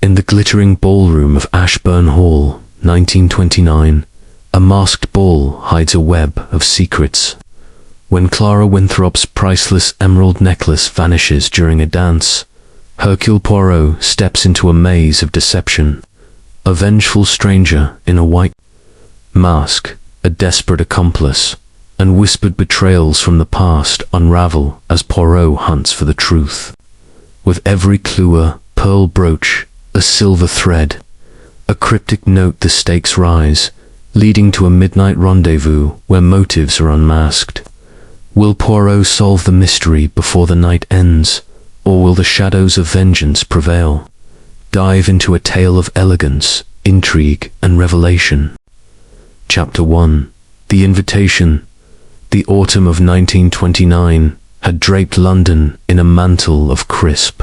In the glittering ballroom of Ashburn Hall, 1929, a masked ball hides a web of secrets. When Clara Winthrop's priceless emerald necklace vanishes during a dance, Hercule Poirot steps into a maze of deception. A vengeful stranger in a white mask, a desperate accomplice, and whispered betrayals from the past unravel as Poirot hunts for the truth. With every clue a pearl brooch, a silver thread, a cryptic note, the stakes rise, leading to a midnight rendezvous where motives are unmasked. Will Poirot solve the mystery before the night ends, or will the shadows of vengeance prevail? Dive into a tale of elegance, intrigue, and revelation. Chapter 1. The Invitation. The autumn of 1929 had draped London in a mantle of crisp,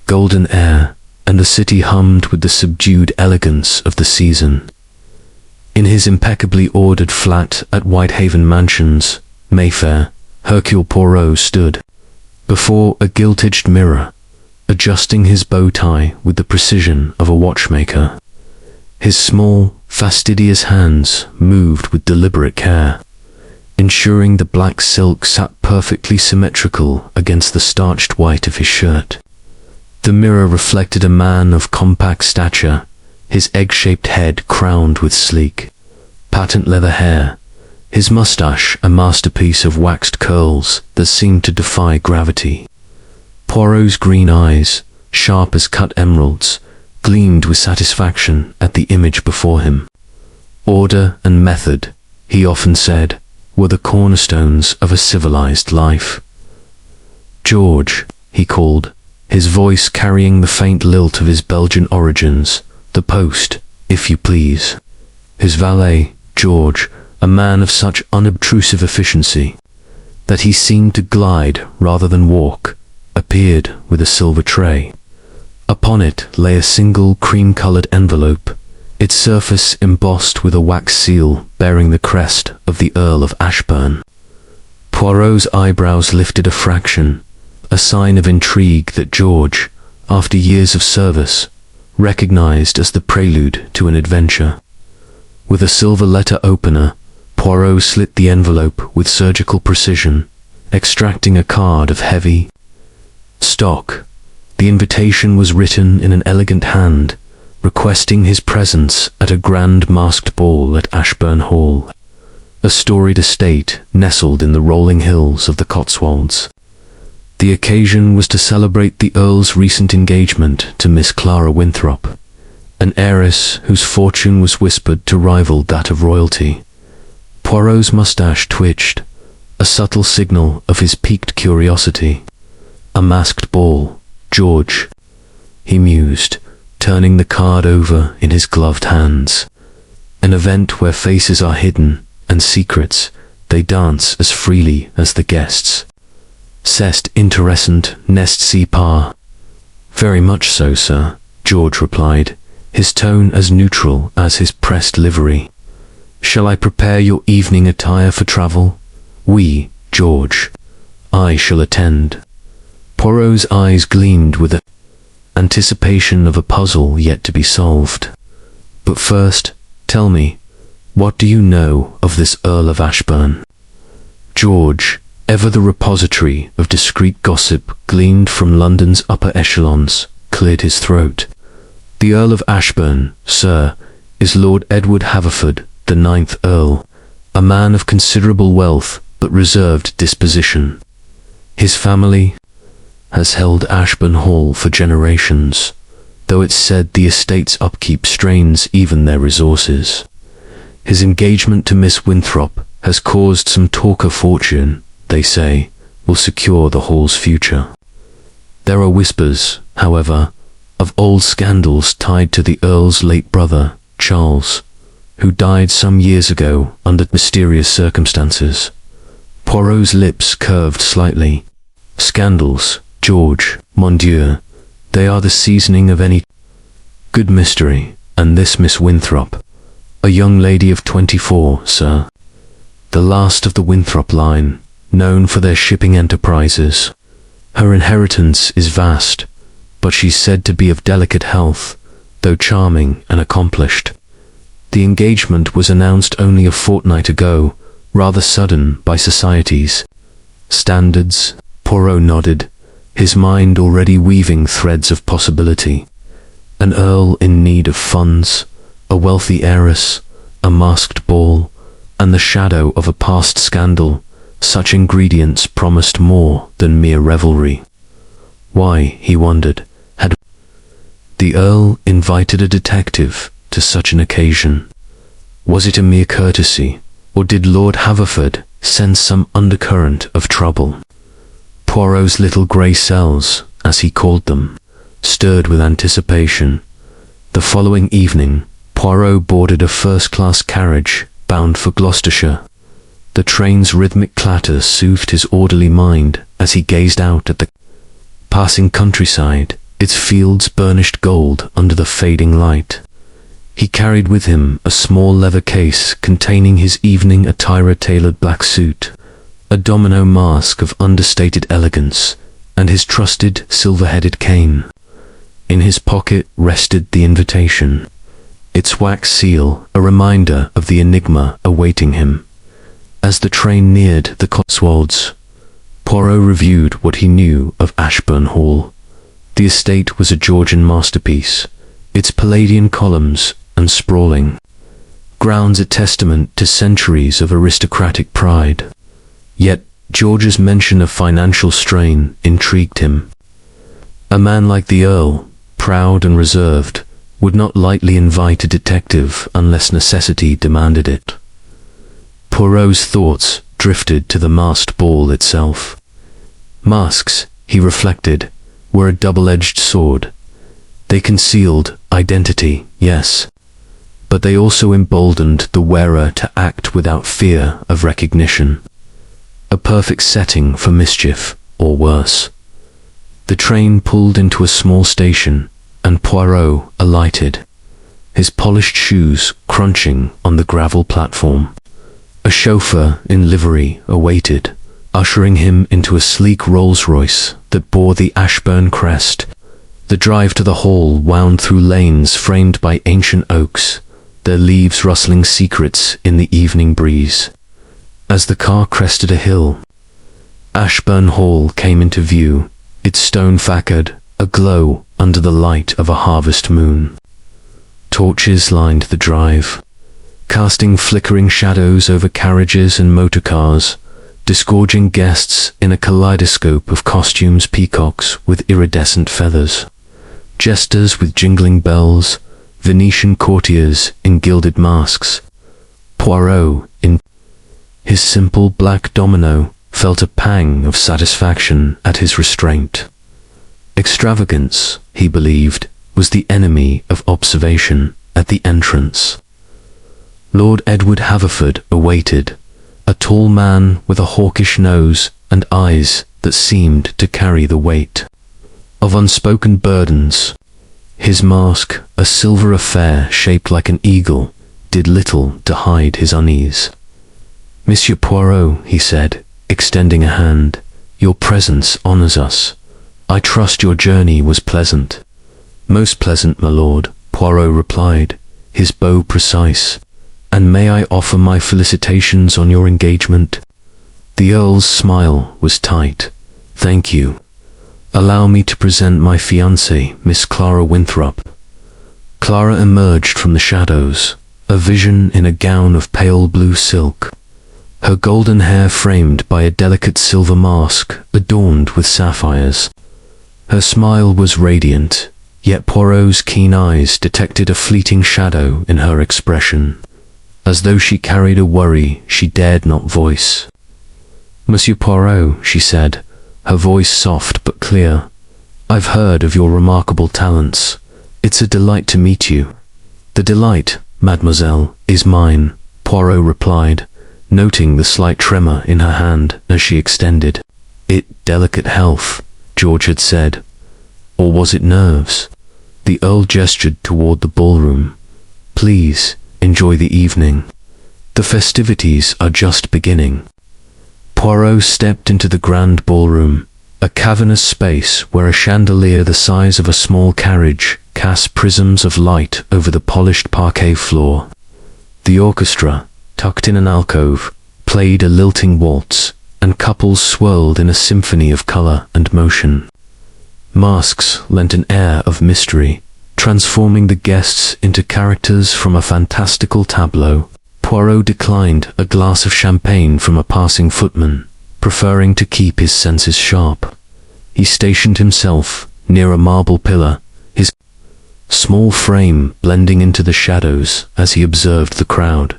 golden air, and the city hummed with the subdued elegance of the season. In his impeccably ordered flat at Whitehaven Mansions, Mayfair, Hercule Poirot stood before a gilt-edged mirror, adjusting his bow tie with the precision of a watchmaker. His small, fastidious hands moved with deliberate care, ensuring the black silk sat perfectly symmetrical against the starched white of his shirt. The mirror reflected a man of compact stature, his egg-shaped head crowned with sleek, patent leather hair, his mustache a masterpiece of waxed curls that seemed to defy gravity. Poirot's green eyes, sharp as cut emeralds, gleamed with satisfaction at the image before him. Order and method, he often said, were the cornerstones of a civilized life. "George," he called, his voice carrying the faint lilt of his Belgian origins. "The post, if you please." His valet, George, a man of such unobtrusive efficiency that he seemed to glide rather than walk, appeared with a silver tray. Upon it lay a single cream-colored envelope, its surface embossed with a wax seal bearing the crest of the Earl of Ashburn. Poirot's eyebrows lifted a fraction, a sign of intrigue that George, after years of service, recognized as the prelude to an adventure. With a silver letter opener, Poirot slit the envelope with surgical precision, extracting a card of heavy stock. The invitation was written in an elegant hand, requesting his presence at a grand masked ball at Ashburn Hall, a storied estate nestled in the rolling hills of the Cotswolds. The occasion was to celebrate the Earl's recent engagement to Miss Clara Winthrop, an heiress whose fortune was whispered to rival that of royalty. Poirot's mustache twitched, a subtle signal of his piqued curiosity. "A masked ball, George," he mused, turning the card over in his gloved hands. "An event where faces are hidden and secrets, they dance as freely as the guests. C'est intéressant, n'est-ce pas?" "Very much so, sir," George replied, his tone as neutral as his pressed livery. "Shall I prepare your evening attire for travel?" "Oui, George. I shall attend." Poirot's eyes gleamed with the anticipation of a puzzle yet to be solved. "But first, tell me, what do you know of this Earl of Ashburn?" George, ever the repository of discreet gossip gleaned from London's upper echelons, cleared his throat. "The Earl of Ashburn, sir, is Lord Edward Haverford, the 9th Earl, a man of considerable wealth but reserved disposition. His family has held Ashburn Hall for generations, though it's said the estate's upkeep strains even their resources. His engagement to Miss Winthrop has caused some talk. Of fortune, they say, will secure the Hall's future. There are whispers, however, of old scandals tied to the Earl's late brother, Charles, who died some years ago under mysterious circumstances." Poirot's lips curved slightly. "Scandals, George, mon Dieu, they are the seasoning of any good mystery, and this Miss Winthrop, a young lady of 24, sir, the last of the Winthrop line, known for their shipping enterprises. Her inheritance is vast, but she's said to be of delicate health, though charming and accomplished. The engagement was announced only a fortnight ago, rather sudden by society's standards. Poirot nodded, his mind already weaving threads of possibility. An earl in need of funds, a wealthy heiress, a masked ball, and the shadow of a past scandal. Such ingredients promised more than mere revelry. Why, he wondered, had the Earl invited a detective to such an occasion? Was it a mere courtesy, or did Lord Haverford sense some undercurrent of trouble? Poirot's little grey cells, as he called them, stirred with anticipation. The following evening, Poirot boarded a first-class carriage bound for Gloucestershire. The train's rhythmic clatter soothed his orderly mind as he gazed out at the passing countryside, its fields burnished gold under the fading light. He carried with him a small leather case containing his evening attire, a tailored black suit, a domino mask of understated elegance, and his trusted silver-headed cane. In his pocket rested the invitation, its wax seal a reminder of the enigma awaiting him. As the train neared the Cotswolds, Poirot reviewed what he knew of Ashburn Hall. The estate was a Georgian masterpiece, its Palladian columns and sprawling grounds a testament to centuries of aristocratic pride. Yet George's mention of financial strain intrigued him. A man like the Earl, proud and reserved, would not lightly invite a detective unless necessity demanded it. Poirot's thoughts drifted to the masked ball itself. Masks, he reflected, were a double-edged sword. They concealed identity, yes, but they also emboldened the wearer to act without fear of recognition. A perfect setting for mischief, or worse. The train pulled into a small station, and Poirot alighted, his polished shoes crunching on the gravel platform. A chauffeur in livery awaited, ushering him into a sleek Rolls-Royce that bore the Ashburn crest. The drive to the hall wound through lanes framed by ancient oaks, their leaves rustling secrets in the evening breeze. As the car crested a hill, Ashburn Hall came into view, its stone facade aglow under the light of a harvest moon. Torches lined the drive, casting flickering shadows over carriages and motor cars, disgorging guests in a kaleidoscope of costumes, peacocks with iridescent feathers, jesters with jingling bells, Venetian courtiers in gilded masks. Poirot, in his simple black domino, felt a pang of satisfaction at his restraint. Extravagance, he believed, was the enemy of observation at the entrance. Lord Edward Haverford awaited, a tall man with a hawkish nose and eyes that seemed to carry the weight of unspoken burdens. His mask, a silver affair shaped like an eagle, did little to hide his unease. "Monsieur Poirot," he said, extending a hand, "your presence honors us. I trust your journey was pleasant." "Most pleasant, my lord," Poirot replied, his bow precise. "And may I offer my felicitations on your engagement?" The Earl's smile was tight. "Thank you. Allow me to present my fiancée, Miss Clara Winthrop." Clara emerged from the shadows, a vision in a gown of pale blue silk, her golden hair framed by a delicate silver mask adorned with sapphires. Her smile was radiant, yet Poirot's keen eyes detected a fleeting shadow in her expression, as though she carried a worry she dared not voice. "Monsieur Poirot," she said, her voice soft but clear, "I've heard of your remarkable talents. It's a delight to meet you." "The delight, mademoiselle, is mine," Poirot replied, noting the slight tremor in her hand as she extended it. "Delicate health," George had said. Or was it nerves? The Earl gestured toward the ballroom. "Please, enjoy the evening. The festivities are just beginning." Poirot stepped into the grand ballroom, a cavernous space where a chandelier the size of a small carriage cast prisms of light over the polished parquet floor. The orchestra, tucked in an alcove, played a lilting waltz, and couples swirled in a symphony of color and motion. Masks lent an air of mystery, transforming the guests into characters from a fantastical tableau. Poirot declined a glass of champagne from a passing footman, preferring to keep his senses sharp. He stationed himself near a marble pillar, his small frame blending into the shadows as he observed the crowd.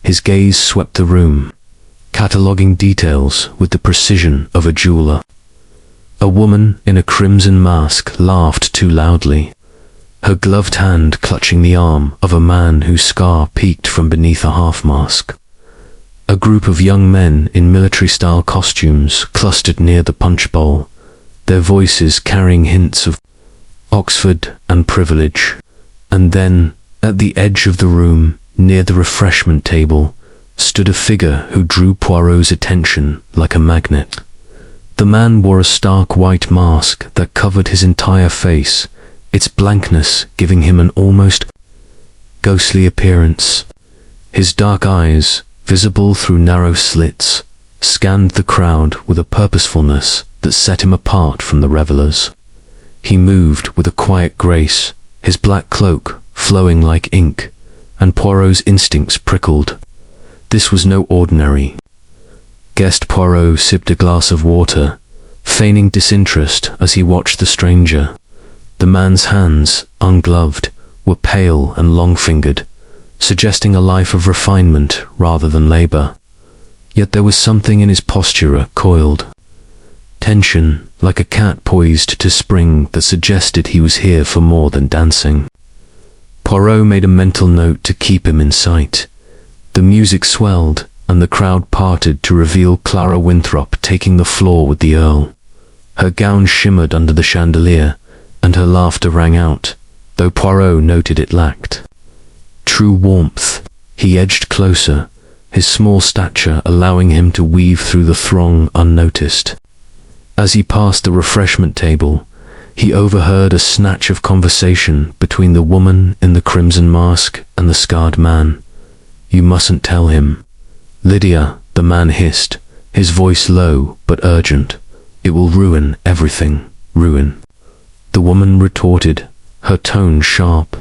His gaze swept the room, cataloguing details with the precision of a jeweler. A woman in a crimson mask laughed too loudly, her gloved hand clutching the arm of a man whose scar peeked from beneath a half-mask. A group of young men in military-style costumes clustered near the punch bowl, their voices carrying hints of Oxford and privilege. And then, at the edge of the room, near the refreshment table, stood a figure who drew Poirot's attention like a magnet. The man wore a stark white mask that covered his entire face, its blankness giving him an almost ghostly appearance. His dark eyes, visible through narrow slits, scanned the crowd with a purposefulness that set him apart from the revelers. He moved with a quiet grace, his black cloak flowing like ink, and Poirot's instincts prickled. This was no ordinary guest. Poirot sipped a glass of water, feigning disinterest as he watched the stranger. The man's hands, ungloved, were pale and long-fingered, suggesting a life of refinement rather than labor. Yet there was something in his posture coiled tension, like a cat poised to spring, that suggested he was here for more than dancing. Poirot made a mental note to keep him in sight. The music swelled, and the crowd parted to reveal Clara Winthrop taking the floor with the Earl. Her gown shimmered under the chandelier, and her laughter rang out, though Poirot noted it lacked true warmth. He edged closer, his small stature allowing him to weave through the throng unnoticed. As he passed the refreshment table, he overheard a snatch of conversation between the woman in the crimson mask and the scarred man. "You mustn't tell him." "Lydia," the man hissed, his voice low but urgent. "It will ruin everything, ruin." The woman retorted, her tone sharp.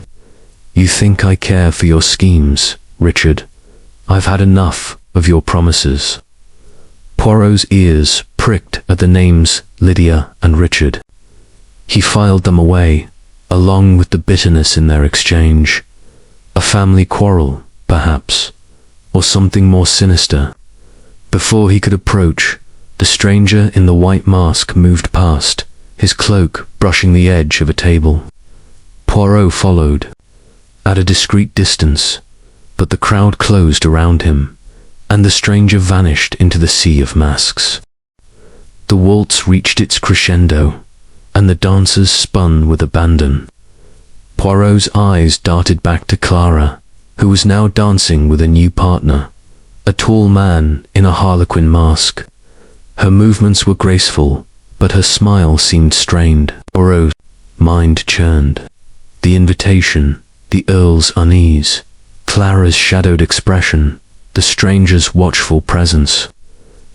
"You think I care for your schemes, Richard? I've had enough of your promises." Poirot's ears pricked at the names Lydia and Richard. He filed them away, along with the bitterness in their exchange. A family quarrel, perhaps, or something more sinister. Before he could approach, the stranger in the white mask moved past, his cloak brushing the edge of a table. Poirot followed, at a discreet distance, but the crowd closed around him, and the stranger vanished into the sea of masks. The waltz reached its crescendo, and the dancers spun with abandon. Poirot's eyes darted back to Clara, who was now dancing with a new partner, a tall man in a harlequin mask. Her movements were graceful, but her smile seemed strained. Poirot's mind churned. The invitation, the Earl's unease, Clara's shadowed expression, the stranger's watchful presence.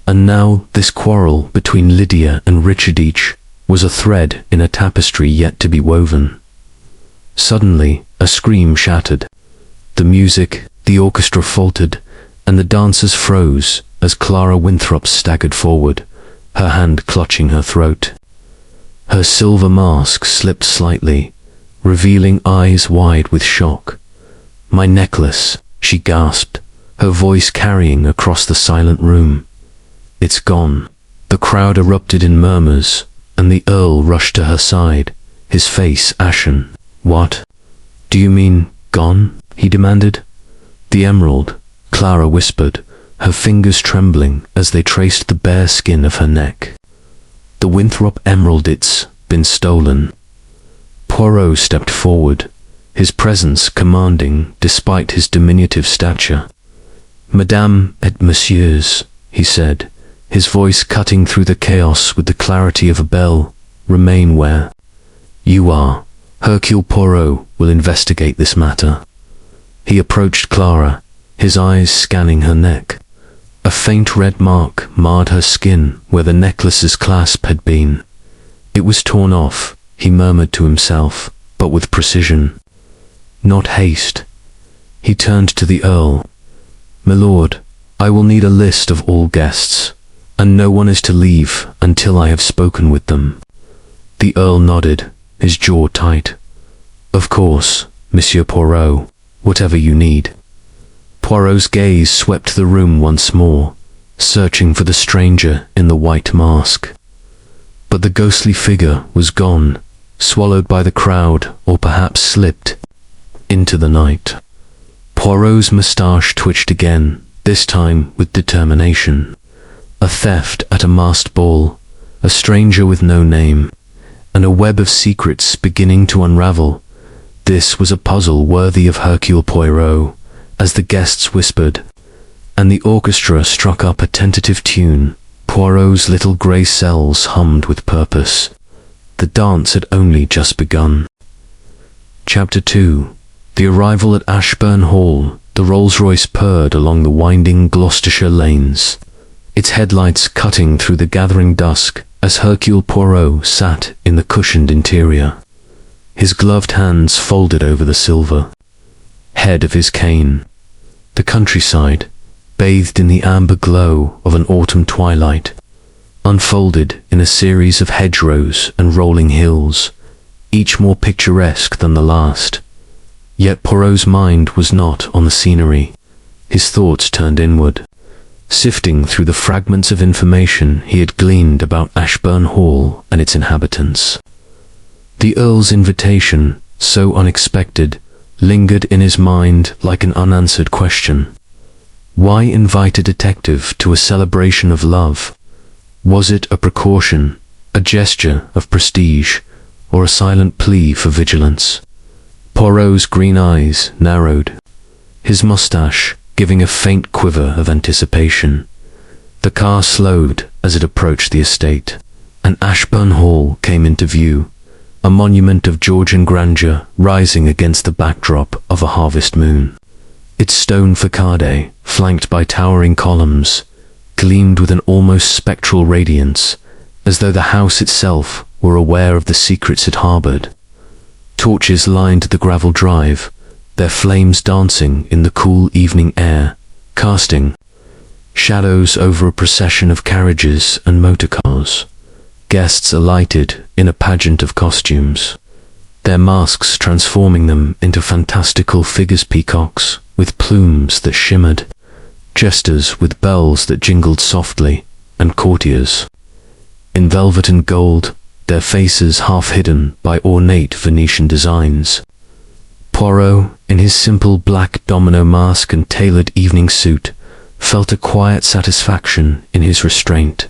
And now this quarrel between Lydia and Richard each was a thread in a tapestry yet to be woven. Suddenly, a scream shattered. The music, the orchestra faltered, and the dancers froze as Clara Winthrop staggered forward, her hand clutching her throat. Her silver mask slipped slightly, revealing eyes wide with shock. "My necklace," she gasped, her voice carrying across the silent room. "It's gone." The crowd erupted in murmurs, and the Earl rushed to her side, his face ashen. "What? Do you mean gone?" he demanded. "The emerald," Clara whispered, her fingers trembling as they traced the bare skin of her neck. "The Winthrop emerald, it's been stolen." Poirot stepped forward, his presence commanding despite his diminutive stature. "Madame et messieurs," he said, his voice cutting through the chaos with the clarity of a bell, "remain where you are, Hercule Poirot will investigate this matter. He approached Clara, his eyes scanning her neck. A faint red mark marred her skin where the necklace's clasp had been. It was torn off, he murmured to himself, but with precision. Not haste. He turned to the Earl. "My lord, I will need a list of all guests, and no one is to leave until I have spoken with them." The Earl nodded, his jaw tight. "Of course, Monsieur Poirot, whatever you need." Poirot's gaze swept the room once more, searching for the stranger in the white mask. But the ghostly figure was gone, swallowed by the crowd, or perhaps slipped into the night. Poirot's moustache twitched again, this time with determination. A theft at a masked ball, a stranger with no name, and a web of secrets beginning to unravel. This was a puzzle worthy of Hercule Poirot, as the guests whispered, and the orchestra struck up a tentative tune. Poirot's little grey cells hummed with purpose. The dance had only just begun. Chapter 2. The arrival at Ashburn Hall. The Rolls-Royce purred along the winding Gloucestershire lanes, its headlights cutting through the gathering dusk as Hercule Poirot sat in the cushioned interior, his gloved hands folded over the silver head of his cane. The countryside, bathed in the amber glow of an autumn twilight, unfolded in a series of hedgerows and rolling hills, each more picturesque than the last. Yet Poirot's mind was not on the scenery. His thoughts turned inward, sifting through the fragments of information he had gleaned about Ashburn Hall and its inhabitants. The Earl's invitation, so unexpected, lingered in his mind like an unanswered question. Why invite a detective to a celebration of love? Was it a precaution, a gesture of prestige, or a silent plea for vigilance? Poirot's green eyes narrowed, his moustache giving a faint quiver of anticipation. The car slowed as it approached the estate, and Ashburn Hall came into view, a monument of Georgian grandeur rising against the backdrop of a harvest moon. Its stone facade, flanked by towering columns, gleamed with an almost spectral radiance, as though the house itself were aware of the secrets it harbored. Torches lined the gravel drive, their flames dancing in the cool evening air, casting shadows over a procession of carriages and motor cars. Guests alighted in a pageant of costumes, their masks transforming them into fantastical figures, peacocks with plumes that shimmered, jesters with bells that jingled softly, and courtiers in velvet and gold, their faces half hidden by ornate Venetian designs. Poirot, in his simple black domino mask and tailored evening suit, felt a quiet satisfaction in his restraint.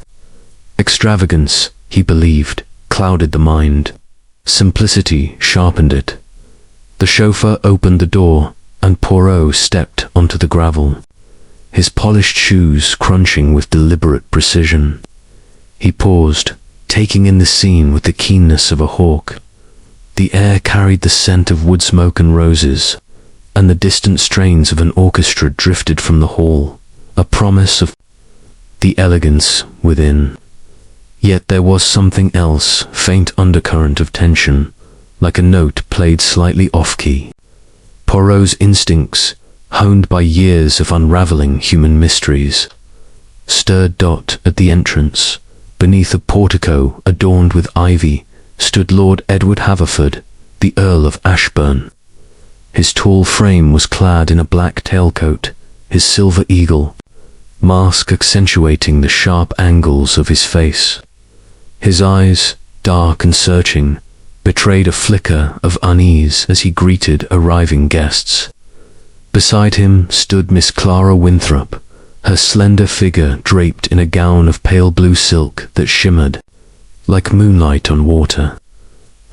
Extravagance, he believed, clouded the mind. Simplicity sharpened it. The chauffeur opened the door, and Poirot stepped onto the gravel, his polished shoes crunching with deliberate precision. He paused, taking in the scene with the keenness of a hawk. The air carried the scent of wood smoke and roses, and the distant strains of an orchestra drifted from the hall, a promise of the elegance within. Yet there was something else, faint undercurrent of tension, like a note played slightly off-key. Poirot's instincts, honed by years of unraveling human mysteries, stirred. At the entrance, beneath a portico adorned with ivy, stood Lord Edward Haverford, the Earl of Ashburn. His tall frame was clad in a black tailcoat, his silver eagle mask accentuating the sharp angles of his face. His eyes, dark and searching, betrayed a flicker of unease as he greeted arriving guests. Beside him stood Miss Clara Winthrop, her slender figure draped in a gown of pale blue silk that shimmered like moonlight on water.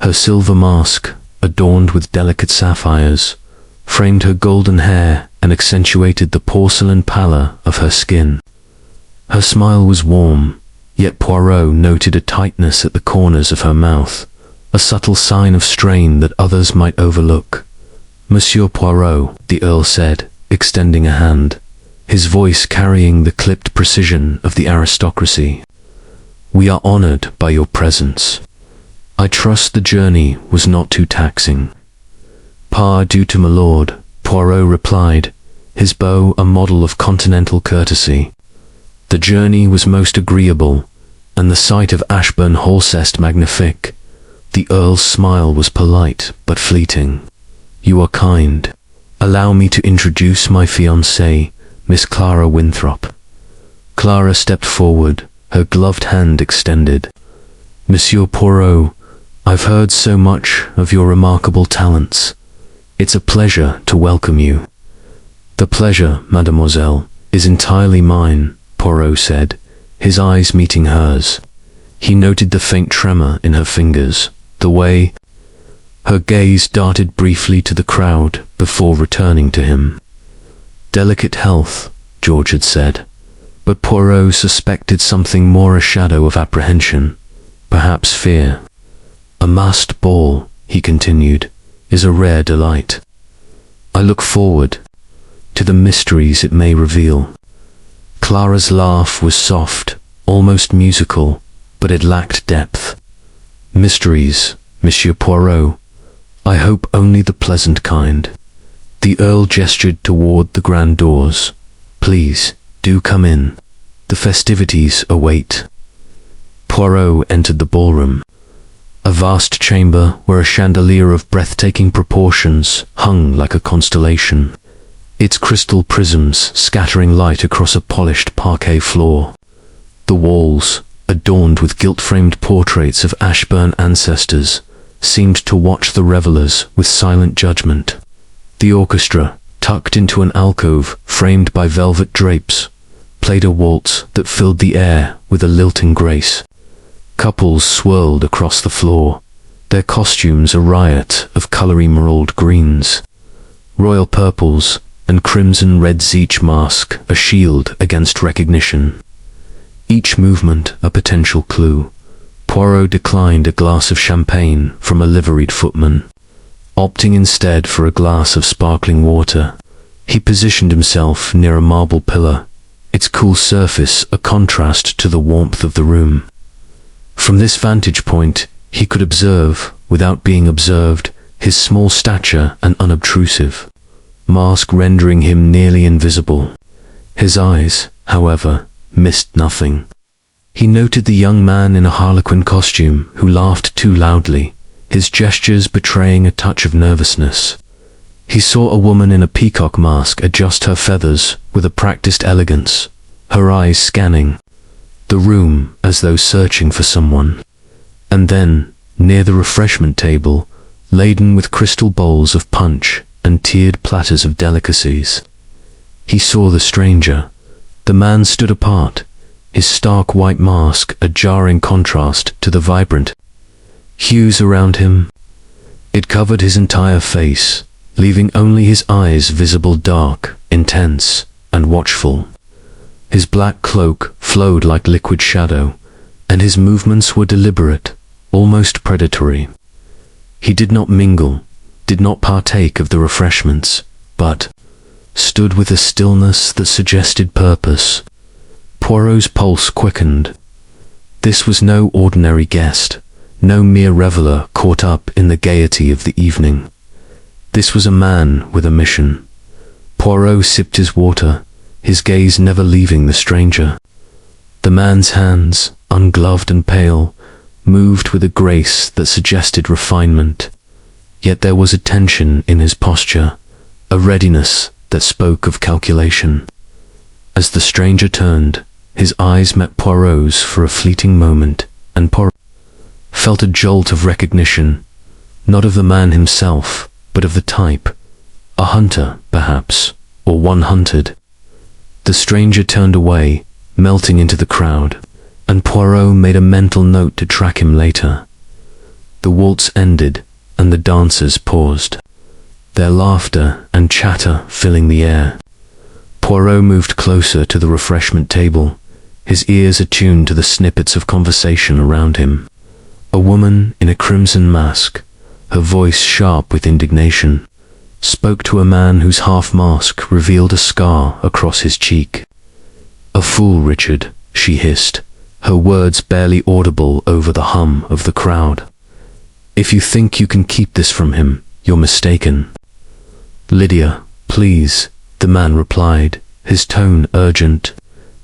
Her silver mask, adorned with delicate sapphires, framed her golden hair and accentuated the porcelain pallor of her skin. Her smile was warm, yet Poirot noted a tightness at the corners of her mouth, a a subtle sign of strain that others might overlook. "Monsieur Poirot," the Earl said, extending a hand, his voice carrying the clipped precision of the aristocracy. "We are honored by your presence. I trust the journey was not too taxing." "Pardue to my lord," Poirot replied, his bow a model of continental courtesy. "The journey was most agreeable, and the sight of Ashburn Hall est magnifique." The Earl's smile was polite but fleeting. "You are kind. Allow me to introduce my fiancée, Miss Clara Winthrop." Clara stepped forward, her gloved hand extended. "Monsieur Poirot, I've heard so much of your remarkable talents. It's a pleasure to welcome you." "The pleasure, mademoiselle, is entirely mine," Poirot said, his eyes meeting hers. He noted the faint tremor in her fingers, the way her gaze darted briefly to the crowd before returning to him. "Delicate health," George had said, but Poirot suspected something more, a shadow of apprehension, perhaps fear. "A masked ball," he continued, "is a rare delight. I look forward to the mysteries it may reveal." Clara's laugh was soft, almost musical, but it lacked depth. "Mysteries, Monsieur Poirot. I hope only the pleasant kind." The Earl gestured toward the grand doors. "Please, do come in. The festivities await." Poirot entered the ballroom, a vast chamber where a chandelier of breathtaking proportions hung like a constellation, its crystal prisms scattering light across a polished parquet floor. The walls, adorned with gilt-framed portraits of Ashburn ancestors, seemed to watch the revelers with silent judgment. The orchestra, tucked into an alcove framed by velvet drapes, played a waltz that filled the air with a lilting grace. Couples swirled across the floor, their costumes a riot of color emerald greens, royal purples, and crimson reds, each mask a shield against recognition. Each movement a potential clue. Poirot declined a glass of champagne from a liveried footman, opting instead for a glass of sparkling water. He positioned himself near a marble pillar, its cool surface a contrast to the warmth of the room. From this vantage point, he could observe, without being observed, his small stature and unobtrusive mask rendering him nearly invisible. His eyes, however, missed nothing. He noted the young man in a harlequin costume who laughed too loudly, his gestures betraying a touch of nervousness. He saw a woman in a peacock mask adjust her feathers with a practiced elegance, her eyes scanning the room as though searching for someone. And then, near the refreshment table, laden with crystal bowls of punch and tiered platters of delicacies, he saw the stranger. The man stood apart, his stark white mask a jarring contrast to the vibrant hues around him. It covered his entire face, leaving only his eyes visible, dark, intense, and watchful. His black cloak flowed like liquid shadow, and his movements were deliberate, almost predatory. He did not mingle, did not partake of the refreshments, but stood with a stillness that suggested purpose. Poirot's pulse quickened. This was no ordinary guest, no mere reveler caught up in the gaiety of the evening. This was a man with a mission. Poirot sipped his water, his gaze never leaving the stranger. The man's hands, ungloved and pale, moved with a grace that suggested refinement. Yet there was a tension in his posture, a readiness that spoke of calculation. As the stranger turned, his eyes met Poirot's for a fleeting moment, and Poirot felt a jolt of recognition, not of the man himself, but of the type. A hunter, perhaps, or one hunted. The stranger turned away, melting into the crowd, and Poirot made a mental note to track him later. The waltz ended, and the dancers paused, their laughter and chatter filling the air. Poirot moved closer to the refreshment table, his ears attuned to the snippets of conversation around him. A A woman in a crimson mask, her voice sharp with indignation, spoke to a man whose half-mask revealed a scar across his cheek. "A fool, Richard," she hissed, her words barely audible over the hum of the crowd. "If you think you can keep this from him, you're mistaken." "Lydia, please," the man replied, his tone urgent.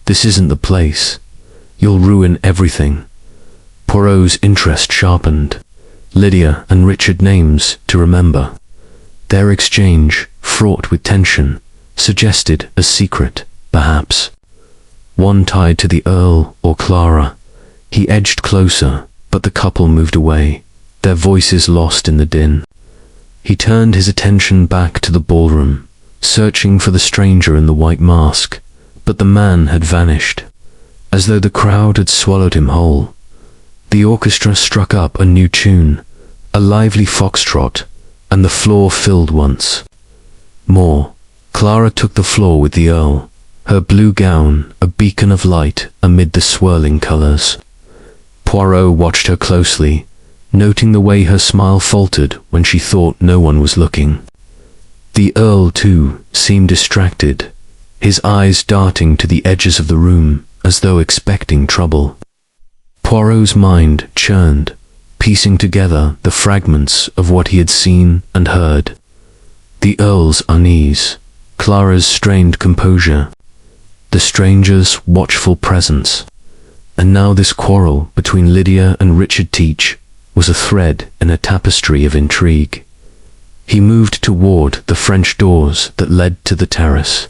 "This isn't the place. You'll ruin everything." Poirot's interest sharpened. Lydia and Richard, names to remember. Their exchange, fraught with tension, suggested a secret, perhaps. One tied to the Earl or Clara. He edged closer, but the couple moved away, their voices lost in the din. He turned his attention back to the ballroom, searching for the stranger in the white mask, but the man had vanished, as though the crowd had swallowed him whole. The orchestra struck up a new tune, a lively foxtrot, and the floor filled once more. Clara took the floor with the Earl, her blue gown a beacon of light amid the swirling colors. Poirot watched her closely, noting the way her smile faltered when she thought no one was looking. The Earl, too, seemed distracted, his eyes darting to the edges of the room as though expecting trouble. Poirot's mind churned, piecing together the fragments of what he had seen and heard. The Earl's unease, Clara's strained composure, the stranger's watchful presence, and now this quarrel between Lydia and Richard Teach was a thread in a tapestry of intrigue. He moved toward the French doors that led to the terrace,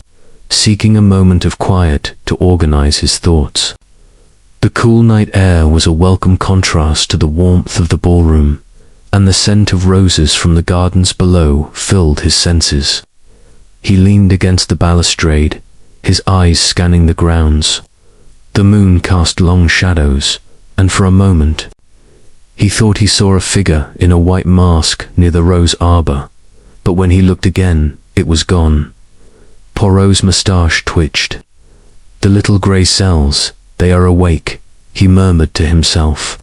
seeking a moment of quiet to organize his thoughts. The cool night air was a welcome contrast to the warmth of the ballroom, and the scent of roses from the gardens below filled his senses. He leaned against the balustrade, his eyes scanning the grounds. The moon cast long shadows, and for a moment, he thought he saw a figure in a white mask near the rose arbor, but when he looked again, it was gone. Poirot's moustache twitched. "The little grey cells, they are awake," he murmured to himself.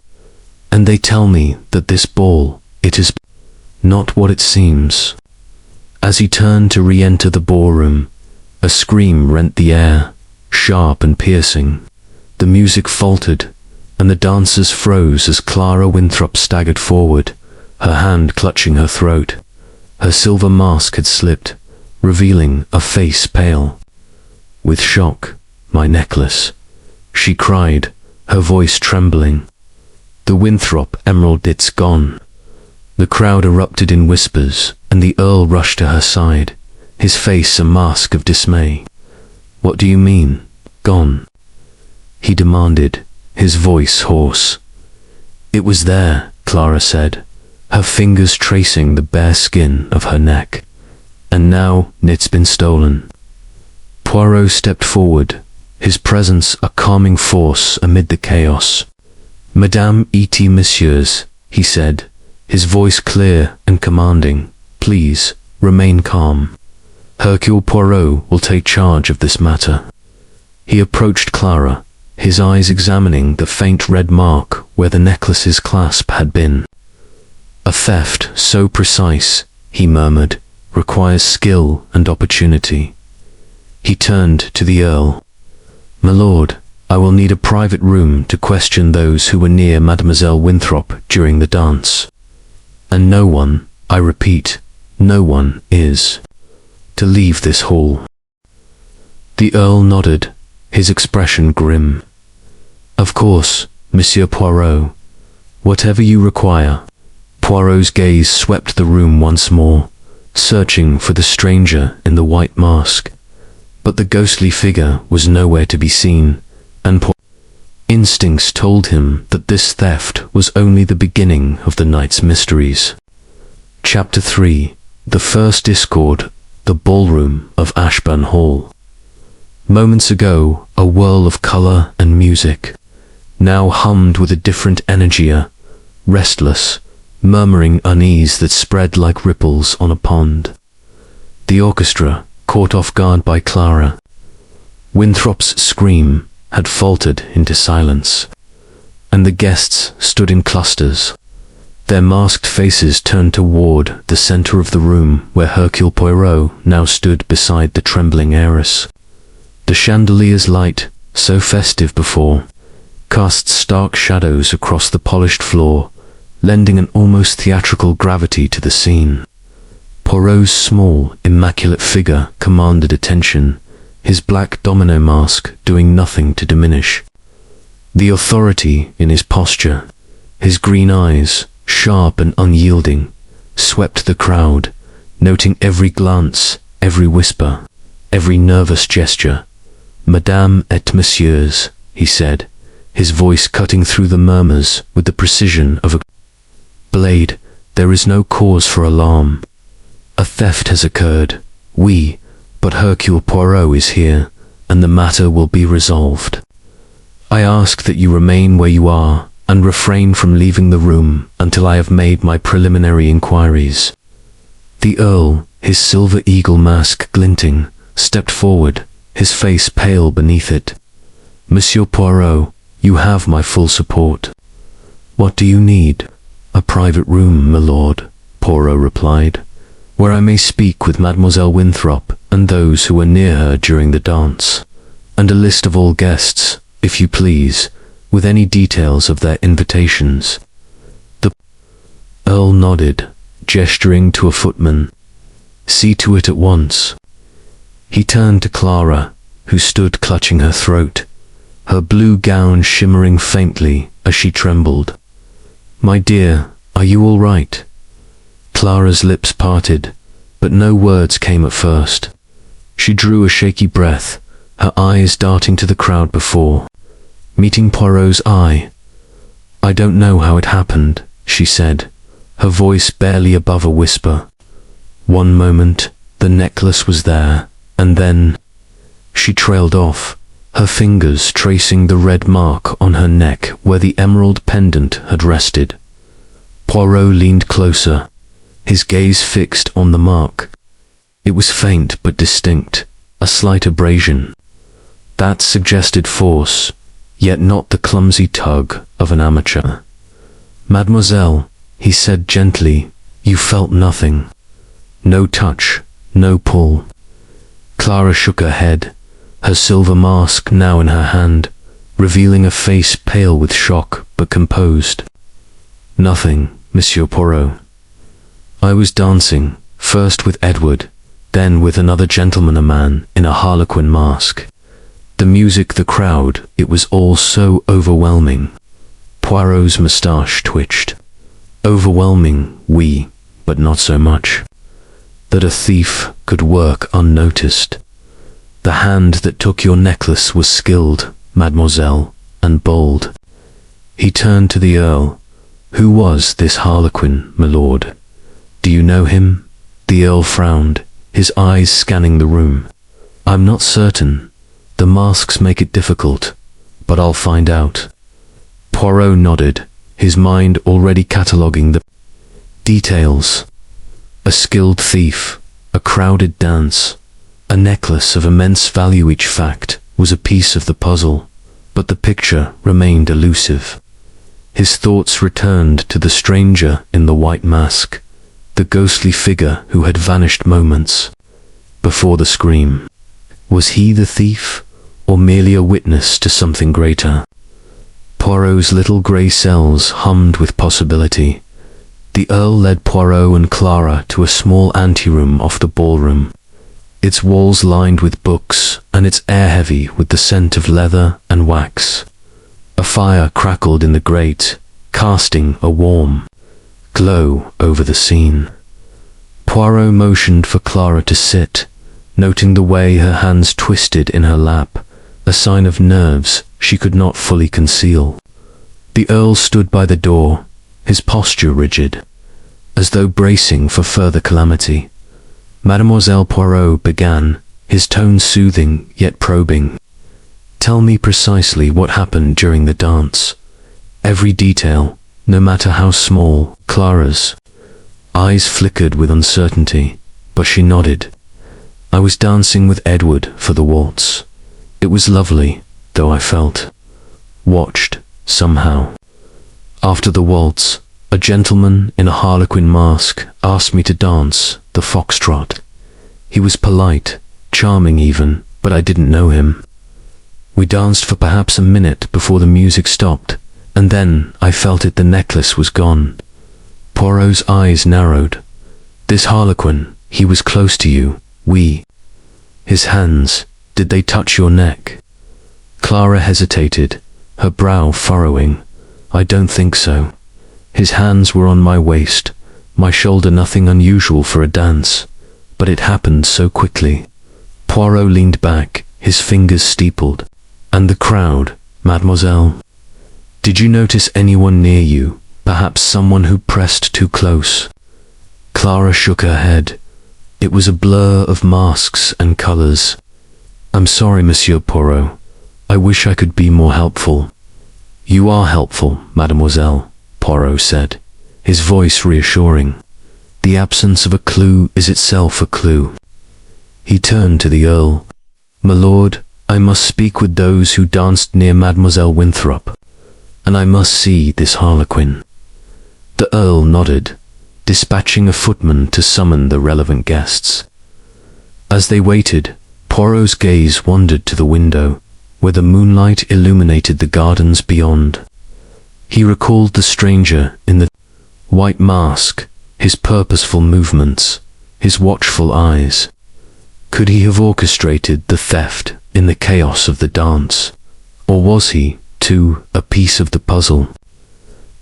"And they tell me that this ball, it is not what it seems." As he turned to re-enter the ballroom, a scream rent the air, sharp and piercing. The music faltered, and the dancers froze as Clara Winthrop staggered forward, her hand clutching her throat. Her silver mask had slipped, revealing a face pale. "With shock, my necklace," she cried, her voice trembling. "The Winthrop emerald, it's gone." The crowd erupted in whispers, and the Earl rushed to her side, his face a mask of dismay. "What do you mean, gone?" he demanded, his voice hoarse. "It was there," Clara said, her fingers tracing the bare skin of her neck. "And now it's been stolen." Poirot stepped forward, his presence a calming force amid the chaos. "Madame et messieurs," he said, his voice clear and commanding, "please, remain calm. Hercule Poirot will take charge of this matter." He approached Clara, his eyes examining the faint red mark where the necklace's clasp had been. "A theft so precise," he murmured, "requires skill and opportunity." He turned to the Earl. "My lord, I will need a private room to question those who were near Mademoiselle Winthrop during the dance. And no one, I repeat, no one is to leave this hall." The Earl nodded, his expression grim. "Of course, Monsieur Poirot. Whatever you require." Poirot's gaze swept the room once more, searching for the stranger in the white mask. But the ghostly figure was nowhere to be seen, and instincts told him that this theft was only the beginning of the night's mysteries. Chapter 3. The First Discord, the Ballroom of Ashburn Hall. Moments ago, a whirl of color and music, now hummed with a different energy, restless, murmuring unease that spread like ripples on a pond. The orchestra, caught off guard by Clara Winthrop's scream, had faltered into silence. and the guests stood in clusters, their masked faces turned toward the center of the room where Hercule Poirot now stood beside the trembling heiress. The chandelier's light, so festive before, cast stark shadows across the polished floor, lending an almost theatrical gravity to the scene. Poirot's small, immaculate figure commanded attention, his black domino mask doing nothing to diminish the authority in his posture. His green eyes, sharp and unyielding, swept the crowd, noting every glance, every whisper, every nervous gesture. "Madame et messieurs," he said, his voice cutting through the murmurs with the precision of a blade, "there is no cause for alarm. A theft has occurred. But Hercule Poirot is here, and the matter will be resolved. I ask that you remain where you are, and refrain from leaving the room until I have made my preliminary inquiries." The Earl, his silver eagle mask glinting, stepped forward, his face pale beneath it. "Monsieur Poirot, you have my full support." "What do you need?" "A private room, my lord," Poirot replied, "where I may speak with Mademoiselle Winthrop and those who were near her during the dance, and a list of all guests, if you please, with any details of their invitations." The Earl nodded, gesturing to a footman. "See to it at once." He turned to Clara, who stood clutching her throat, her blue gown shimmering faintly as she trembled. "My dear, are you all right?" Clara's lips parted, but no words came at first. She drew a shaky breath, her eyes darting to the crowd before, meeting Poirot's eye. "I don't know how it happened," she said, her voice barely above a whisper. "One moment, the necklace was there, and then—" She trailed off, her fingers tracing the red mark on her neck where the emerald pendant had rested. Poirot leaned closer, his gaze fixed on the mark. It was faint but distinct, a slight abrasion. That suggested force, yet not the clumsy tug of an amateur. "Mademoiselle," he said gently, "you felt nothing. No touch, no pull." Clara shook her head, her silver mask now in her hand, revealing a face pale with shock but composed. "Nothing, Monsieur Poirot. I was dancing, first with Edward, then with another gentleman, a man in a harlequin mask. The music, the crowd, it was all so overwhelming." Poirot's moustache twitched. "Overwhelming, oui, but not so much that a thief could work unnoticed. The hand that took your necklace was skilled, mademoiselle, and bold." He turned to the Earl. "Who was this harlequin, my lord? Do you know him?" The Earl frowned, his eyes scanning the room. "I'm not certain. The masks make it difficult, but I'll find out." Poirot nodded, his mind already cataloguing the details. A skilled thief, a crowded dance, a necklace of immense value. Each fact was a piece of the puzzle, but the picture remained elusive. His thoughts returned to the stranger in the white mask, the ghostly figure who had vanished moments before the scream. Was he the thief, or merely a witness to something greater? Poirot's little grey cells hummed with possibility. The Earl led Poirot and Clara to a small anteroom off the ballroom, its walls lined with books and its air heavy with the scent of leather and wax. A fire crackled in the grate, casting a warm glow over the scene. Poirot motioned for Clara to sit, noting the way her hands twisted in her lap, a sign of nerves she could not fully conceal. The Earl stood by the door, his posture rigid, as though bracing for further calamity. Mademoiselle Poirot began, his tone soothing yet probing. "Tell me precisely what happened during the dance. Every detail, no matter how small." Clara's eyes flickered with uncertainty, but she nodded. "I was dancing with Edward for the waltz. It was lovely, though I felt watched, somehow. After the waltz, a gentleman in a harlequin mask asked me to dance the foxtrot. He was polite, charming even, but I didn't know him. We danced for perhaps a minute before the music stopped, and then I felt it, the necklace was gone. Poirot's eyes narrowed. This harlequin, he was close to you, His hands, did they touch your neck? Clara hesitated, her brow furrowing. I don't think so. His hands were on my waist, my shoulder, nothing unusual for a dance, but it happened so quickly. Poirot leaned back, his fingers steepled. And the crowd, mademoiselle? Did you notice anyone near you, perhaps someone who pressed too close? Clara shook her head. It was a blur of masks and colors. I'm sorry, Monsieur Poirot. I wish I could be more helpful. You are helpful, mademoiselle, Poirot said, his voice reassuring. The absence of a clue is itself a clue. He turned to the Earl. My lord, I must speak with those who danced near Mademoiselle Winthrop, and I must see this harlequin. The Earl nodded, dispatching a footman to summon the relevant guests. As they waited, Poirot's gaze wandered to the window, where the moonlight illuminated the gardens beyond. He recalled the stranger in the white mask, his purposeful movements, his watchful eyes. Could he have orchestrated the theft in the chaos of the dance? Or was he, too, a piece of the puzzle?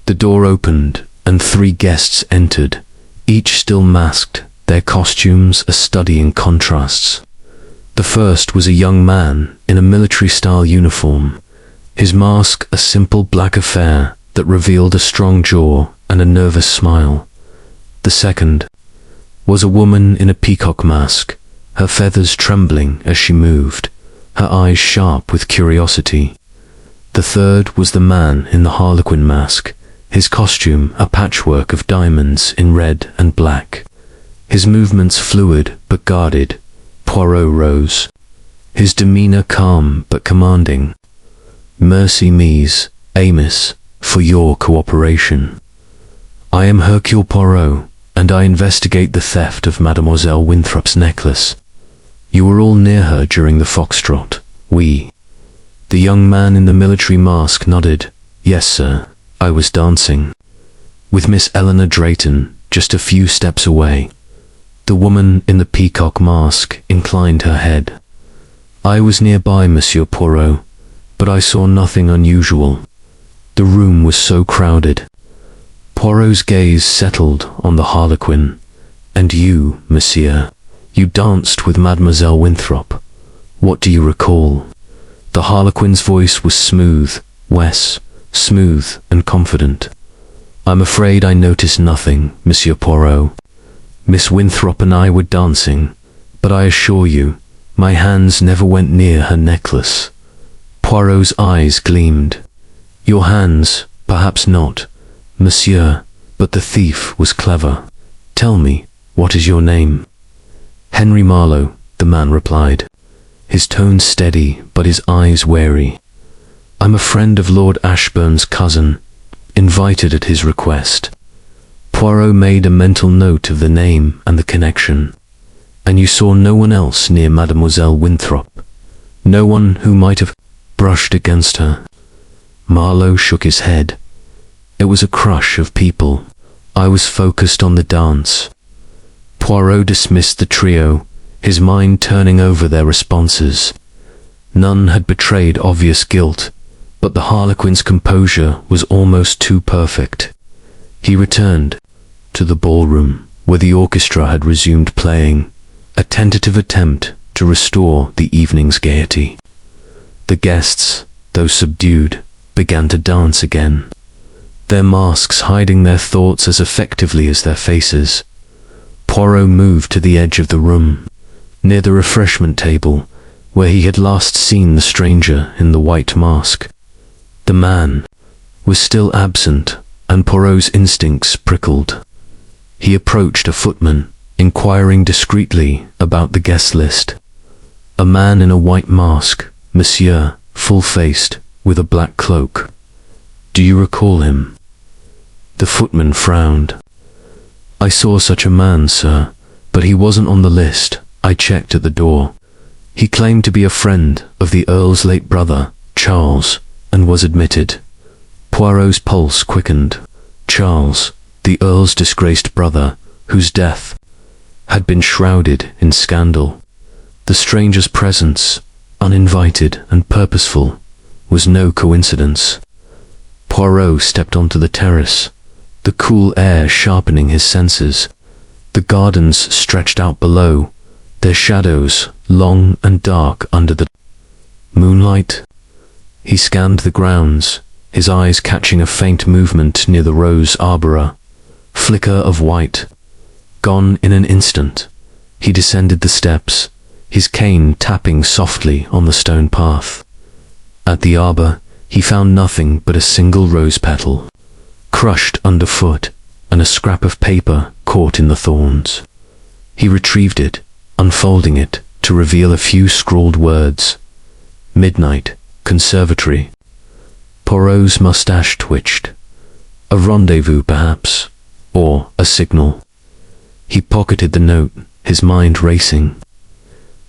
The door opened, and 3 guests entered, each still masked, their costumes a study in contrasts. The first was a young man in a military-style uniform, his mask a simple black affair that revealed a strong jaw and a nervous smile. The second was a woman in a peacock mask, her feathers trembling as she moved, her eyes sharp with curiosity. The third was the man in the harlequin mask, his costume a patchwork of diamonds in red and black. His movements fluid but guarded. Poirot rose, his demeanor calm but commanding. Merci, Mies, Amos, for your cooperation. I am Hercule Poirot, and I investigate the theft of Mademoiselle Winthrop's necklace. You were all near her during the foxtrot. The young man in the military mask nodded. Yes, sir, I was dancing with Miss Eleanor Drayton, just a few steps away. The woman in the peacock mask inclined her head. I was nearby, Monsieur Poirot, but I saw nothing unusual. The room was so crowded. Poirot's gaze settled on the harlequin. And you, monsieur, you danced with Mademoiselle Winthrop. What do you recall? The harlequin's voice was smooth and confident. I'm afraid I noticed nothing, Monsieur Poirot. Miss Winthrop and I were dancing, but I assure you, my hands never went near her necklace. Poirot's eyes gleamed. Your hands, perhaps not, monsieur, but the thief was clever. Tell me, what is your name? Henry Marlowe, the man replied, his tone steady but his eyes wary. I'm a friend of Lord Ashburn's cousin, invited at his request. Poirot made a mental note of the name and the connection. And you saw no one else near Mademoiselle Winthrop? No one who might have brushed against her? Marlowe shook his head. It was a crush of people. I was focused on the dance. Poirot dismissed the trio, his mind turning over their responses. None had betrayed obvious guilt, but the harlequin's composure was almost too perfect. He returned to the ballroom, where the orchestra had resumed playing, a tentative attempt to restore the evening's gaiety. The guests, though subdued, began to dance again, their masks hiding their thoughts as effectively as their faces. Poirot moved to the edge of the room, near the refreshment table, where he had last seen the stranger in the white mask. The man was still absent, and Poirot's instincts prickled. He approached a footman, inquiring discreetly about the guest list. A man in a white mask, monsieur, full-faced, with a black cloak. Do you recall him? The footman frowned. "I saw such a man, sir, but he wasn't on the list. I checked at the door. He claimed to be a friend of the Earl's late brother, Charles, and was admitted." Poirot's pulse quickened. Charles, the Earl's disgraced brother, whose death had been shrouded in scandal. The stranger's presence, uninvited and purposeful, was no coincidence. Poirot stepped onto the terrace, the cool air sharpening his senses. The gardens stretched out below, their shadows long and dark under the moonlight. He scanned the grounds, his eyes catching a faint movement near the rose arbora. Flicker of white. Gone in an instant. He descended the steps, his cane tapping softly on the stone path. At the arbor, he found nothing but a single rose petal, crushed underfoot, and a scrap of paper caught in the thorns. He retrieved it, unfolding it to reveal a few scrawled words. "Midnight, conservatory." Poirot's mustache twitched. A rendezvous, perhaps, or a signal. He pocketed the note, his mind racing.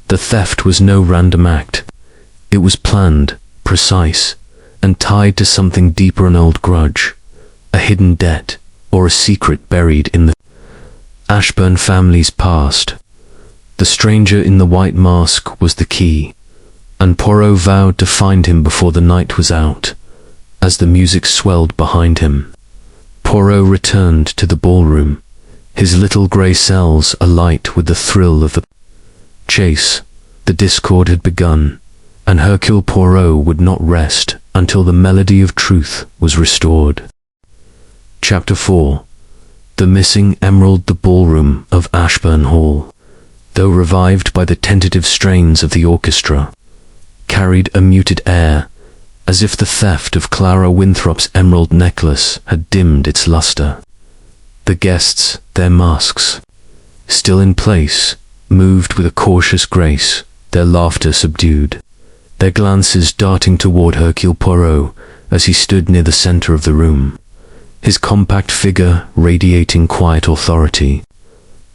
The theft was no random act. It was planned, precise, and tied to something deeper, an old grudge, a hidden debt, or a secret buried in the Ashburn family's past. The stranger in the white mask was the key, and Poirot vowed to find him before the night was out. As the music swelled behind him, Poirot returned to the ballroom, his little grey cells alight with the thrill of the chase. The discord had begun, and Hercule Poirot would not rest until the melody of truth was restored. Chapter 4. The Missing Emerald. The ballroom of Ashburn Hall, though revived by the tentative strains of the orchestra, carried a muted air, as if the theft of Clara Winthrop's emerald necklace had dimmed its luster. The guests, their masks still in place, moved with a cautious grace, their laughter subdued, their glances darting toward Hercule Poirot as he stood near the center of the room, his compact figure radiating quiet authority.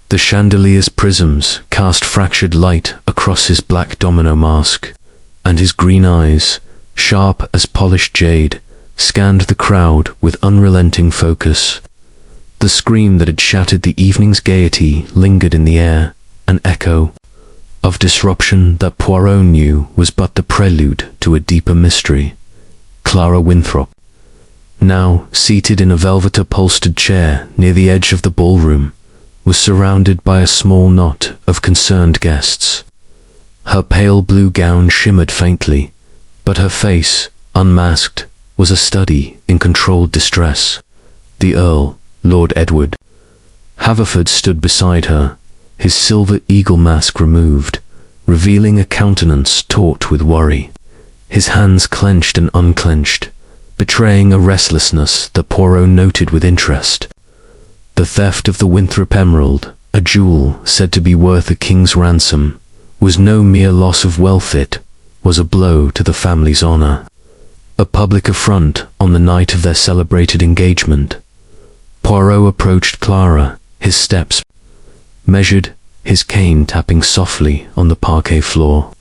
The chandelier's prisms cast fractured light across his black domino mask, and his green eyes, sharp as polished jade, scanned the crowd with unrelenting focus. The scream that had shattered the evening's gaiety lingered in the air, an echo of disruption that Poirot knew was but the prelude to a deeper mystery. Clara Winthrop, now seated in a velvet-upholstered chair near the edge of the ballroom, was surrounded by a small knot of concerned guests. Her pale blue gown shimmered faintly, but her face, unmasked, was a study in controlled distress. The Earl, Lord Edward Haverford, stood beside her, his silver eagle mask removed, revealing a countenance taut with worry. His hands clenched and unclenched, betraying a restlessness that Poirot noted with interest. The theft of the Winthrop emerald, a jewel said to be worth a king's ransom, was no mere loss of wealth. It was a blow to the family's honor, a public affront on the night of their celebrated engagement. Poirot approached Clara, his steps measured, his cane tapping softly on the parquet floor.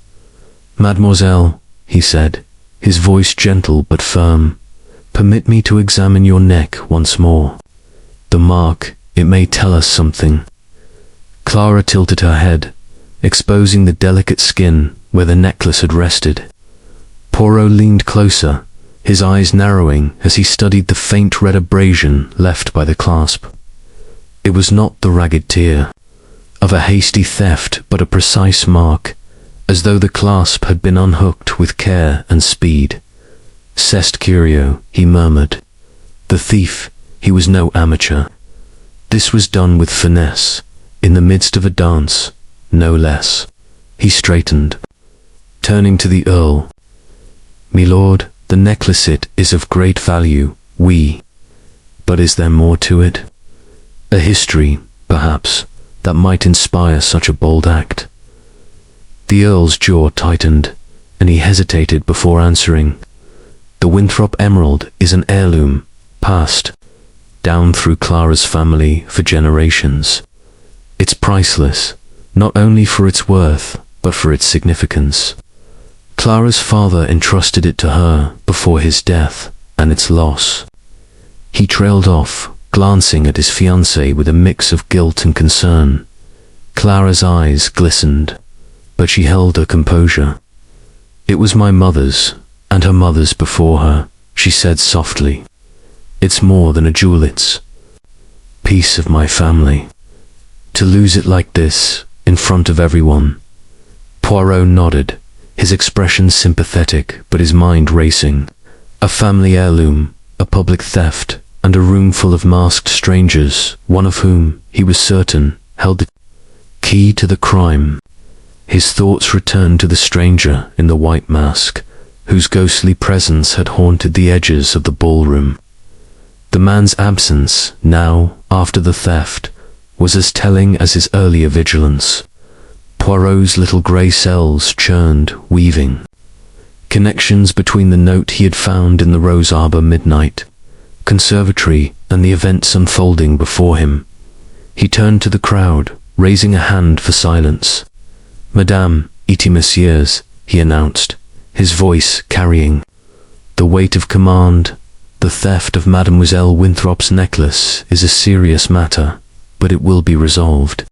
"Mademoiselle," he said, his voice gentle but firm, "permit me to examine your neck once more. The mark, it may tell us something." Clara tilted her head, exposing the delicate skin where the necklace had rested. Poirot leaned closer, his eyes narrowing as he studied the faint red abrasion left by the clasp. It was not the ragged tear of a hasty theft, but a precise mark, as though the clasp had been unhooked with care and speed. "C'est curieux," he murmured. The thief, he was no amateur. This was done with finesse, in the midst of a dance, no less. He straightened, turning to the Earl. "My lord, the necklace, it is of great value, oui. But is there more to it? A history, perhaps, that might inspire such a bold act?" The Earl's jaw tightened, and he hesitated before answering. "The Winthrop emerald is an heirloom, passed down through Clara's family for generations. It's priceless, not only for its worth, but for its significance. Clara's father entrusted it to her before his death and its loss. He trailed off, glancing at his fiancée with a mix of guilt and concern. Clara's eyes glistened, but she held her composure. "It was my mother's, and her mother's before her," she said softly. "It's more than a jewel, it's piece of my family. To lose it like this, in front of everyone." Poirot nodded, his expression sympathetic but his mind racing. A family heirloom, a public theft, and a room full of masked strangers, one of whom, he was certain, held the key to the crime. His thoughts returned to the stranger in the white mask, whose ghostly presence had haunted the edges of the ballroom. The man's absence, now, after the theft, was as telling as his earlier vigilance. Poirot's little grey cells churned, weaving connections between the note he had found in the Rose Arbor midnight conservatory and the events unfolding before him. He turned to the crowd, raising a hand for silence. "Madame, et messieurs," he announced, his voice carrying the weight of command. "The theft of Mademoiselle Winthrop's necklace is a serious matter, but it will be resolved.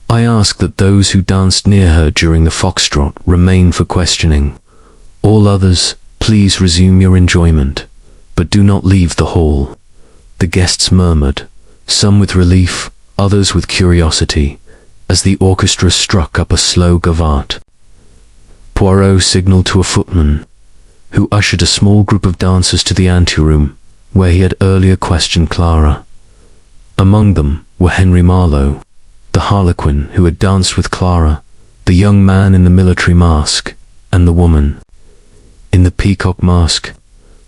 I ask that those who danced near her during the foxtrot remain for questioning. All others, please resume your enjoyment, but do not leave the hall." The guests murmured, some with relief, others with curiosity, as the orchestra struck up a slow gavotte. Poirot signaled to a footman, who ushered a small group of dancers to the anteroom, where he had earlier questioned Clara. Among them were Henry Marlowe, the harlequin who had danced with Clara, the young man in the military mask, and the woman in the peacock mask.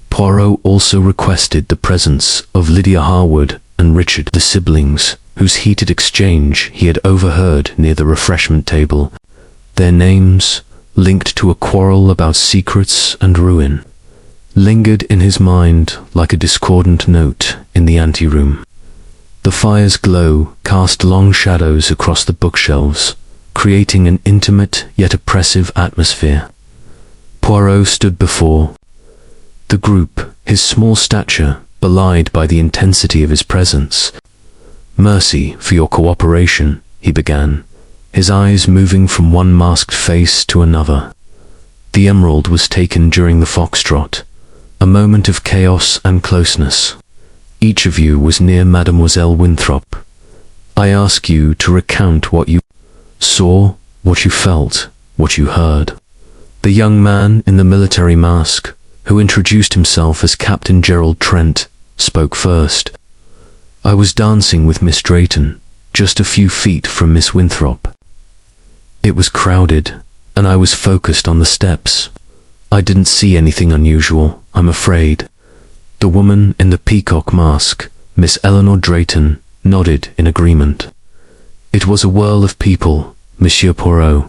Poirot also requested the presence of Lydia Harwood and Richard, the siblings, whose heated exchange he had overheard near the refreshment table. Their names, linked to a quarrel about secrets and ruin, lingered in his mind like a discordant note in the anteroom. The fire's glow cast long shadows across the bookshelves, creating an intimate yet oppressive atmosphere. Poirot stood before the group, his small stature belied by the intensity of his presence. "Mercy for your cooperation," he began, his eyes moving from one masked face to another. "The emerald was taken during the foxtrot, a moment of chaos and closeness. Each of you was near Mademoiselle Winthrop. I ask you to recount what you saw, what you felt, what you heard." The young man in the military mask, who introduced himself as Captain Gerald Trent, spoke first. "I was dancing with Miss Drayton, just a few feet from Miss Winthrop. It was crowded, and I was focused on the steps. I didn't see anything unusual, I'm afraid." The woman in the peacock mask, Miss Eleanor Drayton, nodded in agreement. "It was a whirl of people, Monsieur Poirot.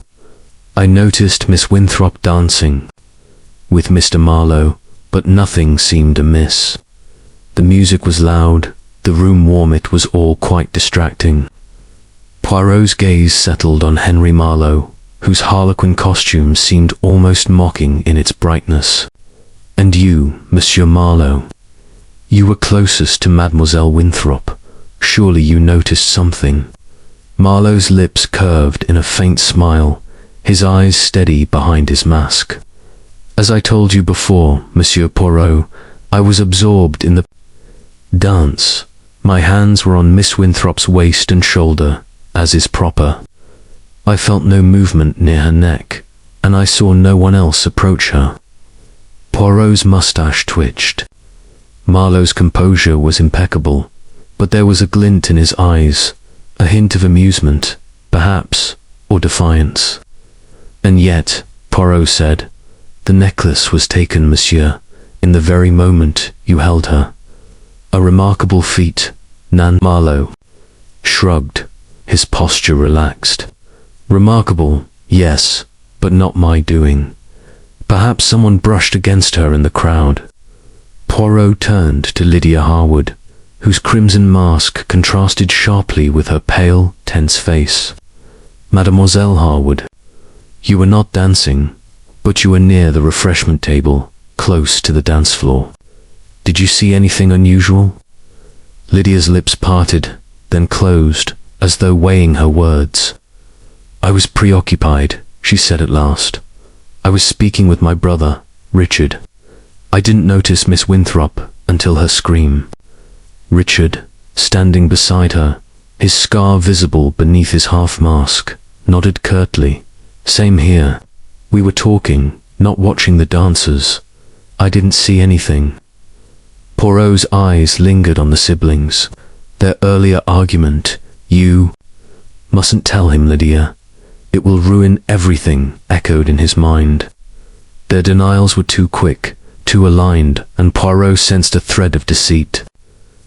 I noticed Miss Winthrop dancing with Mr. Marlowe, but nothing seemed amiss. The music was loud, the room warm, it was all quite distracting." Poirot's gaze settled on Henry Marlowe, whose harlequin costume seemed almost mocking in its brightness. "And you, Monsieur Marlowe? You were closest to Mademoiselle Winthrop. Surely you noticed something." Marlowe's lips curved in a faint smile, his eyes steady behind his mask. "As I told you before, Monsieur Poirot, I was absorbed in the dance. My hands were on Miss Winthrop's waist and shoulder, as is proper. I felt no movement near her neck, and I saw no one else approach her." Poirot's mustache twitched. Marlowe's composure was impeccable, but there was a glint in his eyes, a hint of amusement, perhaps, or defiance. "And yet," Poirot said, "the necklace was taken, monsieur, in the very moment you held her. A remarkable feat." Marlowe shrugged, his posture relaxed. "Remarkable, yes, but not my doing. Perhaps someone brushed against her in the crowd." Poirot turned to Lydia Harwood, whose crimson mask contrasted sharply with her pale, tense face. "Mademoiselle Harwood, you were not dancing, but you were near the refreshment table, close to the dance floor. Did you see anything unusual?" Lydia's lips parted, then closed, as though weighing her words. "I was preoccupied," she said at last. "I was speaking with my brother, Richard. I didn't notice Miss Winthrop until her scream." Richard, standing beside her, his scar visible beneath his half-mask, nodded curtly. "Same here. We were talking, not watching the dancers. I didn't see anything." Poirot's eyes lingered on the siblings. Their earlier argument, "You mustn't tell him, Lydia. It will ruin everything," echoed in his mind. Their denials were too quick, too aligned, and Poirot sensed a thread of deceit.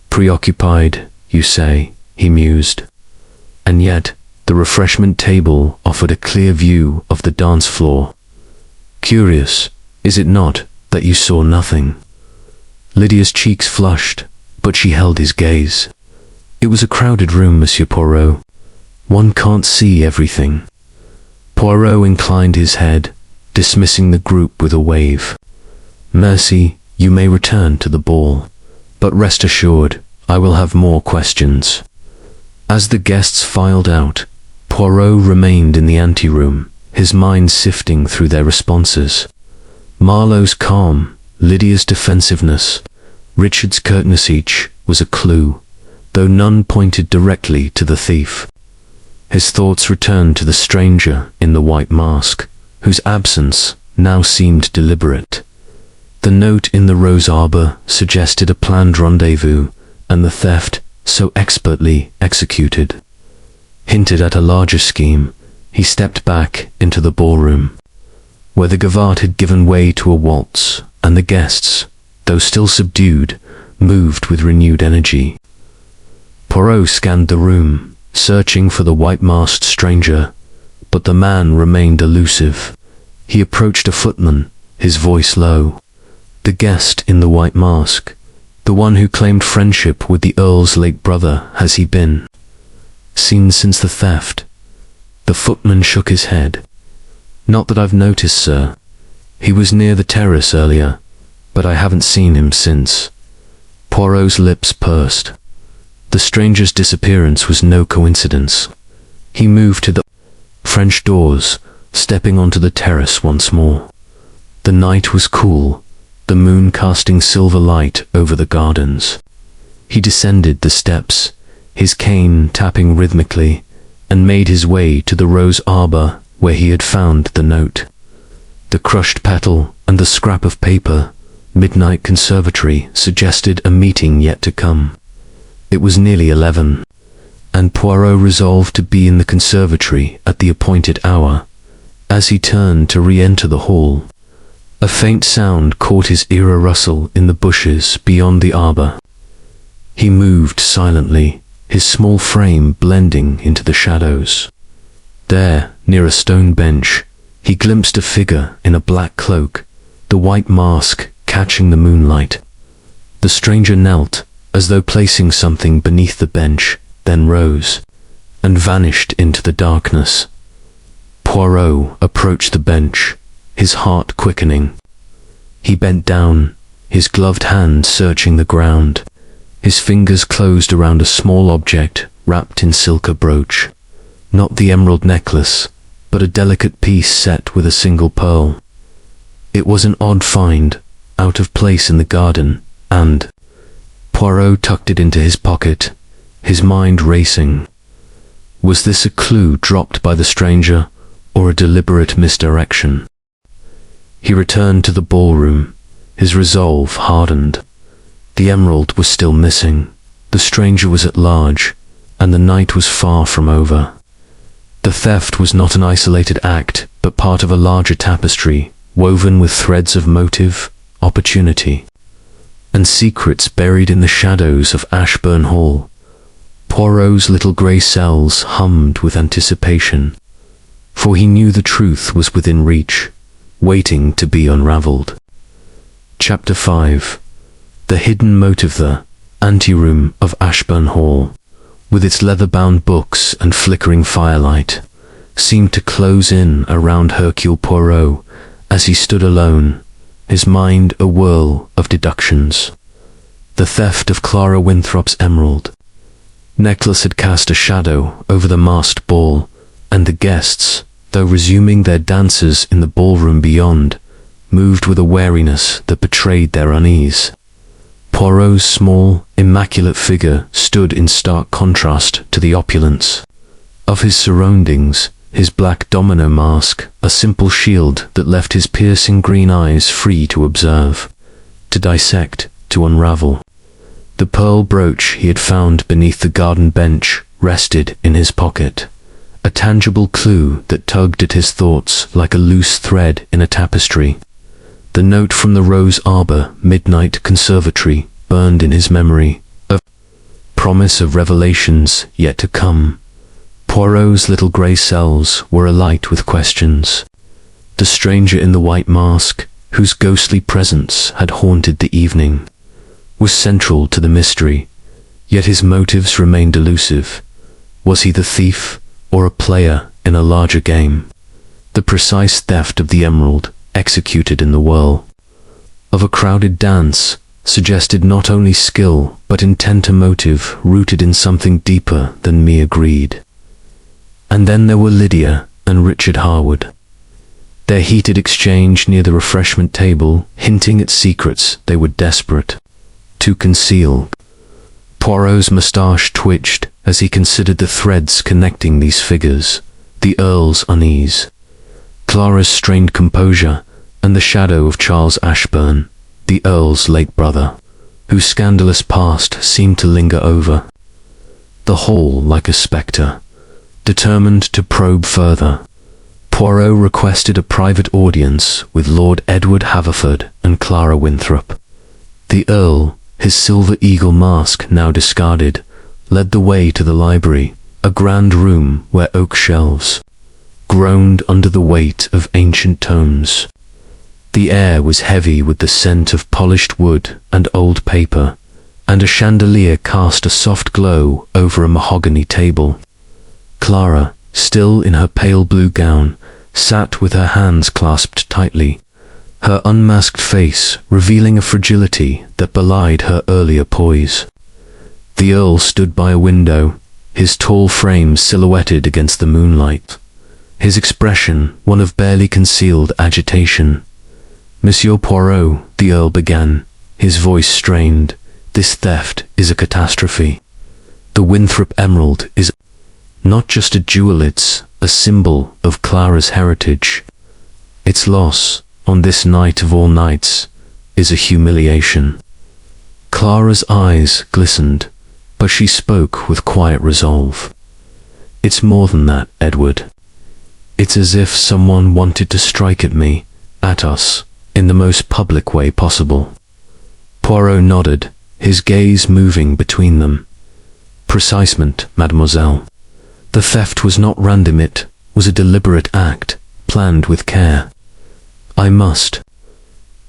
"Preoccupied, you say," he mused. And yet, the refreshment table offered a clear view of the dance floor. "Curious, is it not, that you saw nothing?" Lydia's cheeks flushed, but she held his gaze. "It was a crowded room, Monsieur Poirot. One can't see everything." Poirot inclined his head, dismissing the group with a wave. "Merci, you may return to the ball. But rest assured, I will have more questions." As the guests filed out, Poirot remained in the anteroom, his mind sifting through their responses. Marlowe's calm, Lydia's defensiveness, Richard's curtness, each was a clue, though none pointed directly to the thief. His thoughts returned to the stranger in the white mask, whose absence now seemed deliberate. The note in the rose arbor suggested a planned rendezvous, and the theft, so expertly executed, hinted at a larger scheme. He stepped back into the ballroom, where the gavotte had given way to a waltz, and the guests, though still subdued, moved with renewed energy. Poirot scanned the room, searching for the white-masked stranger, but the man remained elusive. He approached a footman, his voice low. The guest in the white mask, the one who claimed friendship with the Earl's late brother, has he been seen since the theft? The footman shook his head. "Not that I've noticed, sir. He was near the terrace earlier, but I haven't seen him since." Poirot's lips pursed. The stranger's disappearance was no coincidence. He moved to the French doors, stepping onto the terrace once more. The night was cool, the moon casting silver light over the gardens. He descended the steps, his cane tapping rhythmically, and made his way to the rose arbor where he had found the note. The crushed petal and the scrap of paper, midnight conservatory, suggested a meeting yet to come. It was nearly 11, and Poirot resolved to be in the conservatory at the appointed hour. As he turned to re-enter the hall, a faint sound caught his ear, a rustle in the bushes beyond the arbor. He moved silently, his small frame blending into the shadows. There, near a stone bench, he glimpsed a figure in a black cloak, the white mask catching the moonlight. The stranger knelt, as though placing something beneath the bench, then rose, and vanished into the darkness. Poirot approached the bench, his heart quickening. He bent down, his gloved hand searching the ground. His fingers closed around a small object wrapped in silk, a brooch. Not the emerald necklace, but a delicate piece set with a single pearl. It was an odd find, out of place in the garden, and Poirot tucked it into his pocket, his mind racing. Was this a clue dropped by the stranger, or a deliberate misdirection? He returned to the ballroom, his resolve hardened. The emerald was still missing, the stranger was at large, and the night was far from over. The theft was not an isolated act, but part of a larger tapestry, woven with threads of motive, opportunity, and secrets buried in the shadows of Ashburn Hall. Poirot's little grey cells hummed with anticipation, for he knew the truth was within reach, waiting to be unravelled. Chapter 5. The hidden motive. The anteroom of Ashburn Hall, with its leather-bound books and flickering firelight, seemed to close in around Hercule Poirot as he stood alone, his mind a whirl of deductions. The theft of Clara Winthrop's emerald necklace had cast a shadow over the masked ball, and the guests, though resuming their dances in the ballroom beyond, moved with a wariness that betrayed their unease. Poirot's small, immaculate figure stood in stark contrast to the opulence of his surroundings, his black domino mask a simple shield that left his piercing green eyes free to observe, to dissect, to unravel. The pearl brooch he had found beneath the garden bench rested in his pocket, a tangible clue that tugged at his thoughts like a loose thread in a tapestry. The note from the Rose Arbor Midnight Conservatory burned in his memory, a promise of revelations yet to come. Poirot's little grey cells were alight with questions. The stranger in the white mask, whose ghostly presence had haunted the evening, was central to the mystery, yet his motives remained elusive. Was he the thief, or a player in a larger game? The precise theft of the emerald, executed in the whirl of a crowded dance, suggested not only skill but intent, a motive rooted in something deeper than mere greed. And then there were Lydia and Richard Harwood. Their heated exchange near the refreshment table, hinting at secrets they were desperate to conceal. Poirot's moustache twitched as he considered the threads connecting these figures, the Earl's unease, Clara's strained composure, and the shadow of Charles Ashburn, the Earl's late brother, whose scandalous past seemed to linger over the whole like a spectre. Determined to probe further, Poirot requested a private audience with Lord Edward Haverford and Clara Winthrop. The Earl, his silver eagle mask now discarded, led the way to the library, a grand room where oak shelves groaned under the weight of ancient tomes. The air was heavy with the scent of polished wood and old paper, and a chandelier cast a soft glow over a mahogany table. Clara, still in her pale blue gown, sat with her hands clasped tightly, her unmasked face revealing a fragility that belied her earlier poise. The Earl stood by a window, his tall frame silhouetted against the moonlight, his expression one of barely concealed agitation. "Monsieur Poirot," the Earl began, his voice strained, "this theft is a catastrophe. The Winthrop emerald is not just a jewel, it's a symbol of Clara's heritage. Its loss, on this night of all nights, is a humiliation." Clara's eyes glistened, but she spoke with quiet resolve. "It's more than that, Edward. It's as if someone wanted to strike at me, at us, in the most public way possible." Poirot nodded, his gaze moving between them. "Precisement, mademoiselle. The theft was not random, it was a deliberate act, planned with care. I must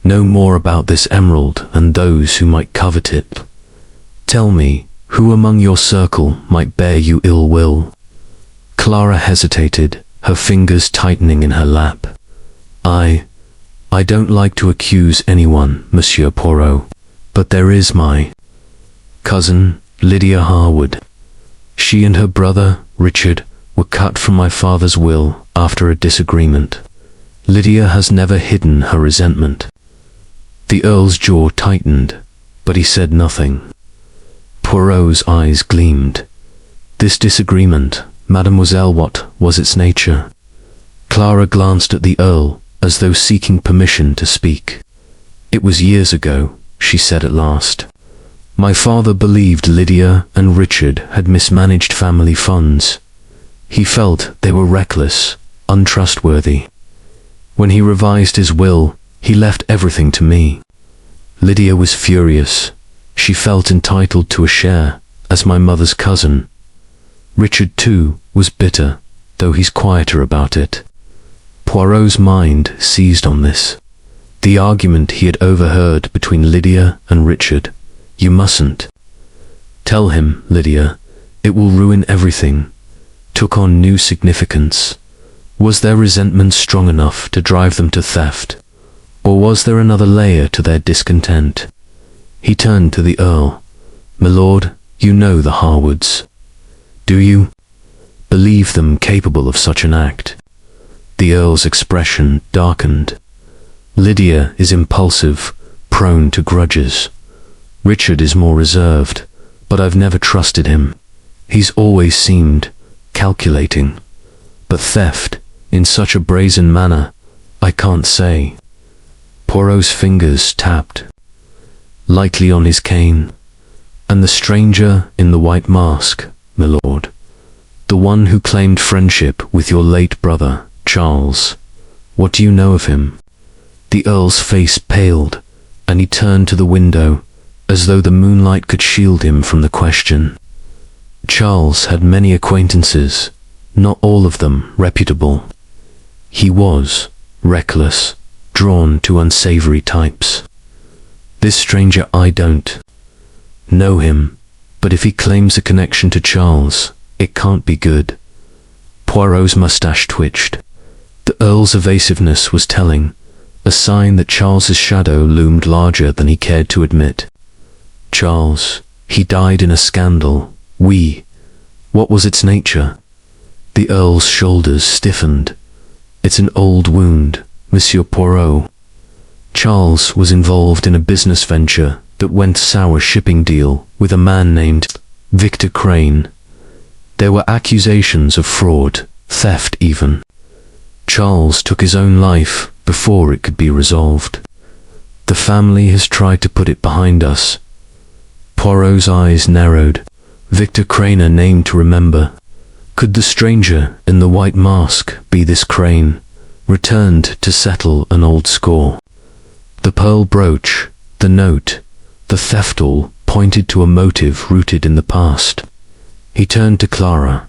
know more about this emerald and those who might covet it. Tell me, who among your circle might bear you ill will?" Clara hesitated, her fingers tightening in her lap. I don't like to accuse anyone, Monsieur Poirot, but there is my cousin, Lydia Harwood. She and her brother, Richard, were cut from my father's will after a disagreement. Lydia has never hidden her resentment." The Earl's jaw tightened, but he said nothing. Poirot's eyes gleamed. "This disagreement, mademoiselle, what was its nature?" Clara glanced at the Earl, as though seeking permission to speak. "It was years ago," she said at last. "My father believed Lydia and Richard had mismanaged family funds. He felt they were reckless, untrustworthy. When he revised his will, he left everything to me. Lydia was furious. She felt entitled to a share, as my mother's cousin. Richard, too, was bitter, though he's quieter about it." Poirot's mind seized on this. The argument he had overheard between Lydia and Richard. "You mustn't Tell him, Lydia, it will ruin everything. Took on new significance. Was their resentment strong enough to drive them to theft? Or was there another layer to their discontent? He turned to the Earl. My lord, you know the Harwoods. Do you believe them capable of such an act? The Earl's expression darkened. Lydia is impulsive, prone to grudges. Richard is more reserved, but I've never trusted him. He's always seemed calculating. But theft, in such a brazen manner, I can't say. Poirot's fingers tapped lightly on his cane. And the stranger in the white mask, my lord. The one who claimed friendship with your late brother, Charles. What do you know of him? The Earl's face paled, and he turned to the window, as though the moonlight could shield him from the question. Charles had many acquaintances, not all of them reputable. He was reckless, drawn to unsavory types. This stranger, I don't know him, but if he claims a connection to Charles, it can't be good. Poirot's mustache twitched. The Earl's evasiveness was telling, a sign that Charles's shadow loomed larger than he cared to admit. Charles, he died in a scandal. What was its nature? The Earl's shoulders stiffened. It's an old wound, Monsieur Poirot. Charles was involved in a business venture that went sour shipping deal with a man named Victor Crane. There were accusations of fraud, theft even. Charles took his own life before it could be resolved. The family has tried to put it behind us. Poirot's eyes narrowed. Victor Crane, a name to remember. Could the stranger in the white mask be this Crane, returned to settle an old score? The pearl brooch, the note, the theft all pointed to a motive rooted in the past. He turned to Clara.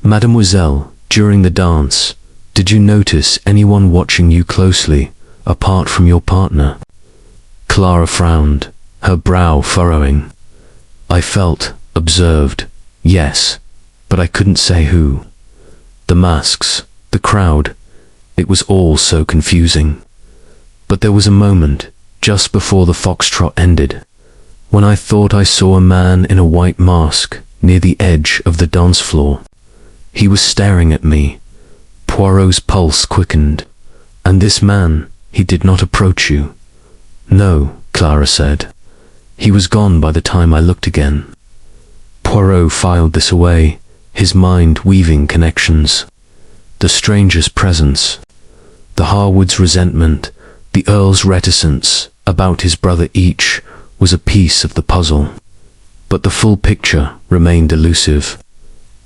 Mademoiselle, during the dance, did you notice anyone watching you closely, apart from your partner? Clara frowned, her brow furrowing. I felt observed, yes, but I couldn't say who. The masks, the crowd, it was all so confusing. But there was a moment, just before the foxtrot ended, when I thought I saw a man in a white mask near the edge of the dance floor. He was staring at me. Poirot's pulse quickened. And this man, he did not approach you? No, Clara said. He was gone by the time I looked again. Poirot filed this away, his mind weaving connections. The stranger's presence, the Harwood's resentment, the Earl's reticence about his brother each was a piece of the puzzle. But the full picture remained elusive.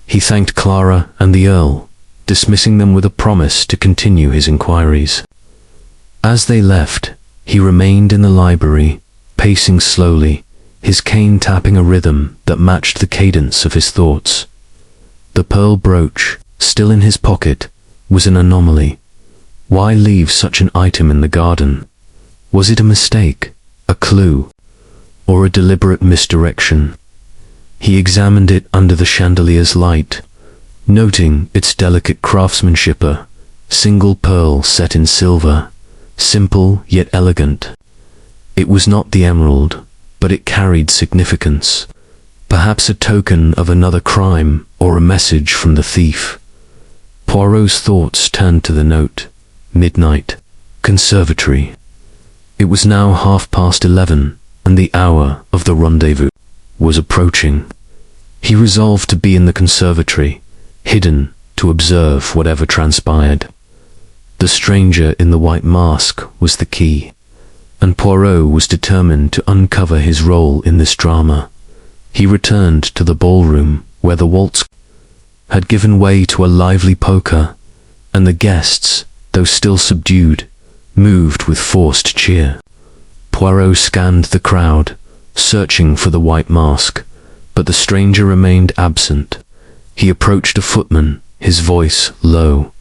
He thanked Clara and the Earl, dismissing them with a promise to continue his inquiries. As they left, he remained in the library, pacing slowly, his cane tapping a rhythm that matched the cadence of his thoughts. The pearl brooch, still in his pocket, was an anomaly. Why leave such an item in the garden? Was it a mistake, a clue, or a deliberate misdirection? He examined it under the chandelier's light, noting its delicate craftsmanship, a single pearl set in silver, simple yet elegant. It was not the emerald, but it carried significance, perhaps a token of another crime or a message from the thief. Poirot's thoughts turned to the note. Midnight. Conservatory. It was now 11:30, and the hour of the rendezvous was approaching. He resolved to be in the conservatory, hidden to observe whatever transpired. The stranger in the white mask was the key, and Poirot was determined to uncover his role in this drama. He returned to the ballroom, where the waltz had given way to a lively polka, and the guests, though still subdued, moved with forced cheer. Poirot scanned the crowd, searching for the white mask, but the stranger remained absent. He approached a footman, his voice low.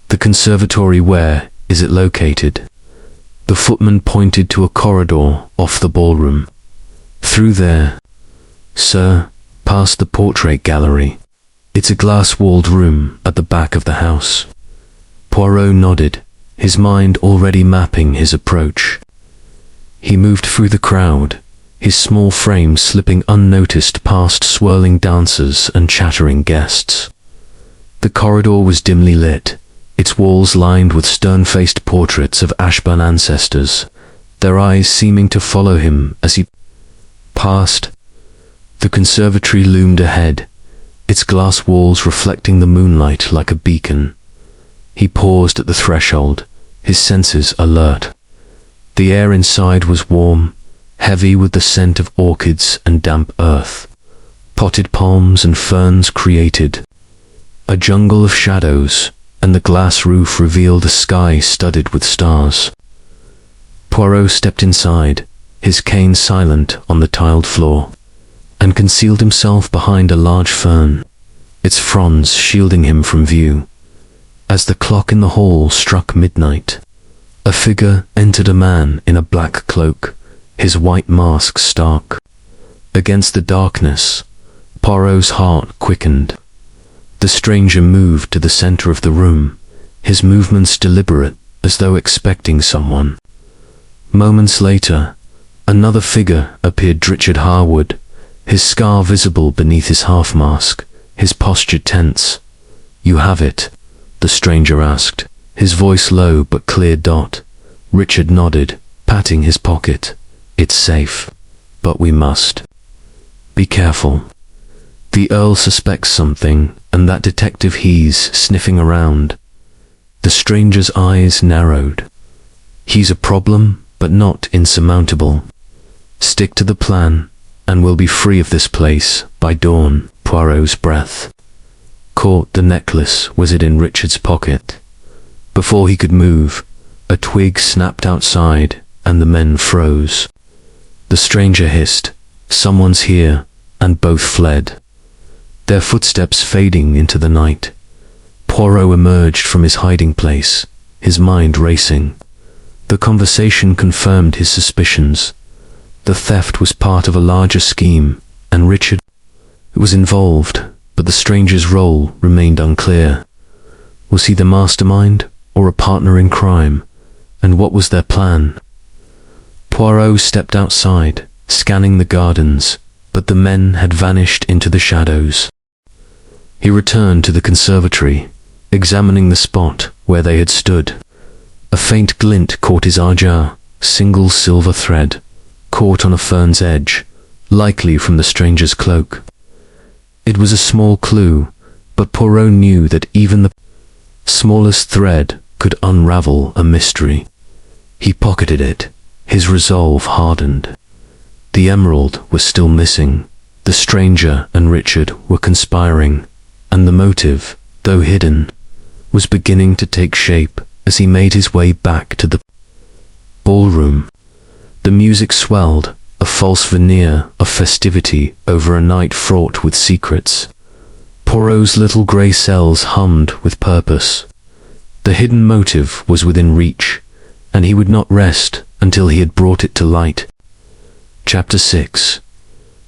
"The conservatory, where is it located?" The footman pointed to a corridor off the ballroom. "Through there." "Sir, past the portrait gallery. It's a glass-walled room at the back of the house. Poirot nodded, his mind already mapping his approach. He moved through the crowd, his small frame slipping unnoticed past swirling dancers and chattering guests. The corridor was dimly lit, its walls lined with stern-faced portraits of Ashburn ancestors, their eyes seeming to follow him as he passed. The conservatory loomed ahead, its glass walls reflecting the moonlight like a beacon. He paused at the threshold, his senses alert. The air inside was warm, heavy with the scent of orchids and damp earth. Potted palms and ferns created a jungle of shadows, and the glass roof revealed a sky studded with stars. Poirot stepped inside, his cane silent on the tiled floor, and concealed himself behind a large fern, its fronds shielding him from view. As the clock in the hall struck midnight, a figure entered, a man in a black cloak, his white mask stark. Against the darkness, Poirot's heart quickened. The stranger moved to the center of the room, his movements deliberate, as though expecting someone. Moments later, another figure appeared, Richard Harwood, his scar visible beneath his half-mask, his posture tense. "You have it?" the stranger asked, his voice low but clear. Richard nodded, patting his pocket. "It's safe, but we must be careful. The Earl suspects something, and that detective he's sniffing around." The stranger's eyes narrowed. "He's a problem, but not insurmountable. Stick to the plan, and we'll be free of this place by dawn." Poirot's breath caught the necklace. Was it in Richard's pocket? Before he could move, a twig snapped outside, and the men froze. The stranger hissed, "Someone's here," and both fled, their footsteps fading into the night. Poirot emerged from his hiding place, his mind racing. The conversation confirmed his suspicions. The theft was part of a larger scheme, and Richard was involved, but the stranger's role remained unclear. Was he the mastermind, or a partner in crime? And what was their plan? Poirot stepped outside, scanning the gardens, but the men had vanished into the shadows. He returned to the conservatory, examining the spot where they had stood. A faint glint caught his eye, single silver thread, caught on a fern's edge, likely from the stranger's cloak. It was a small clue, but Poirot knew that even the smallest thread could unravel a mystery. He pocketed it, his resolve hardened. The emerald was still missing. The stranger and Richard were conspiring, and the motive, though hidden, was beginning to take shape as he made his way back to the ballroom. The music swelled, a false veneer of festivity over a night fraught with secrets. Poirot's little grey cells hummed with purpose. The hidden motive was within reach, and he would not rest until he had brought it to light. Chapter 6.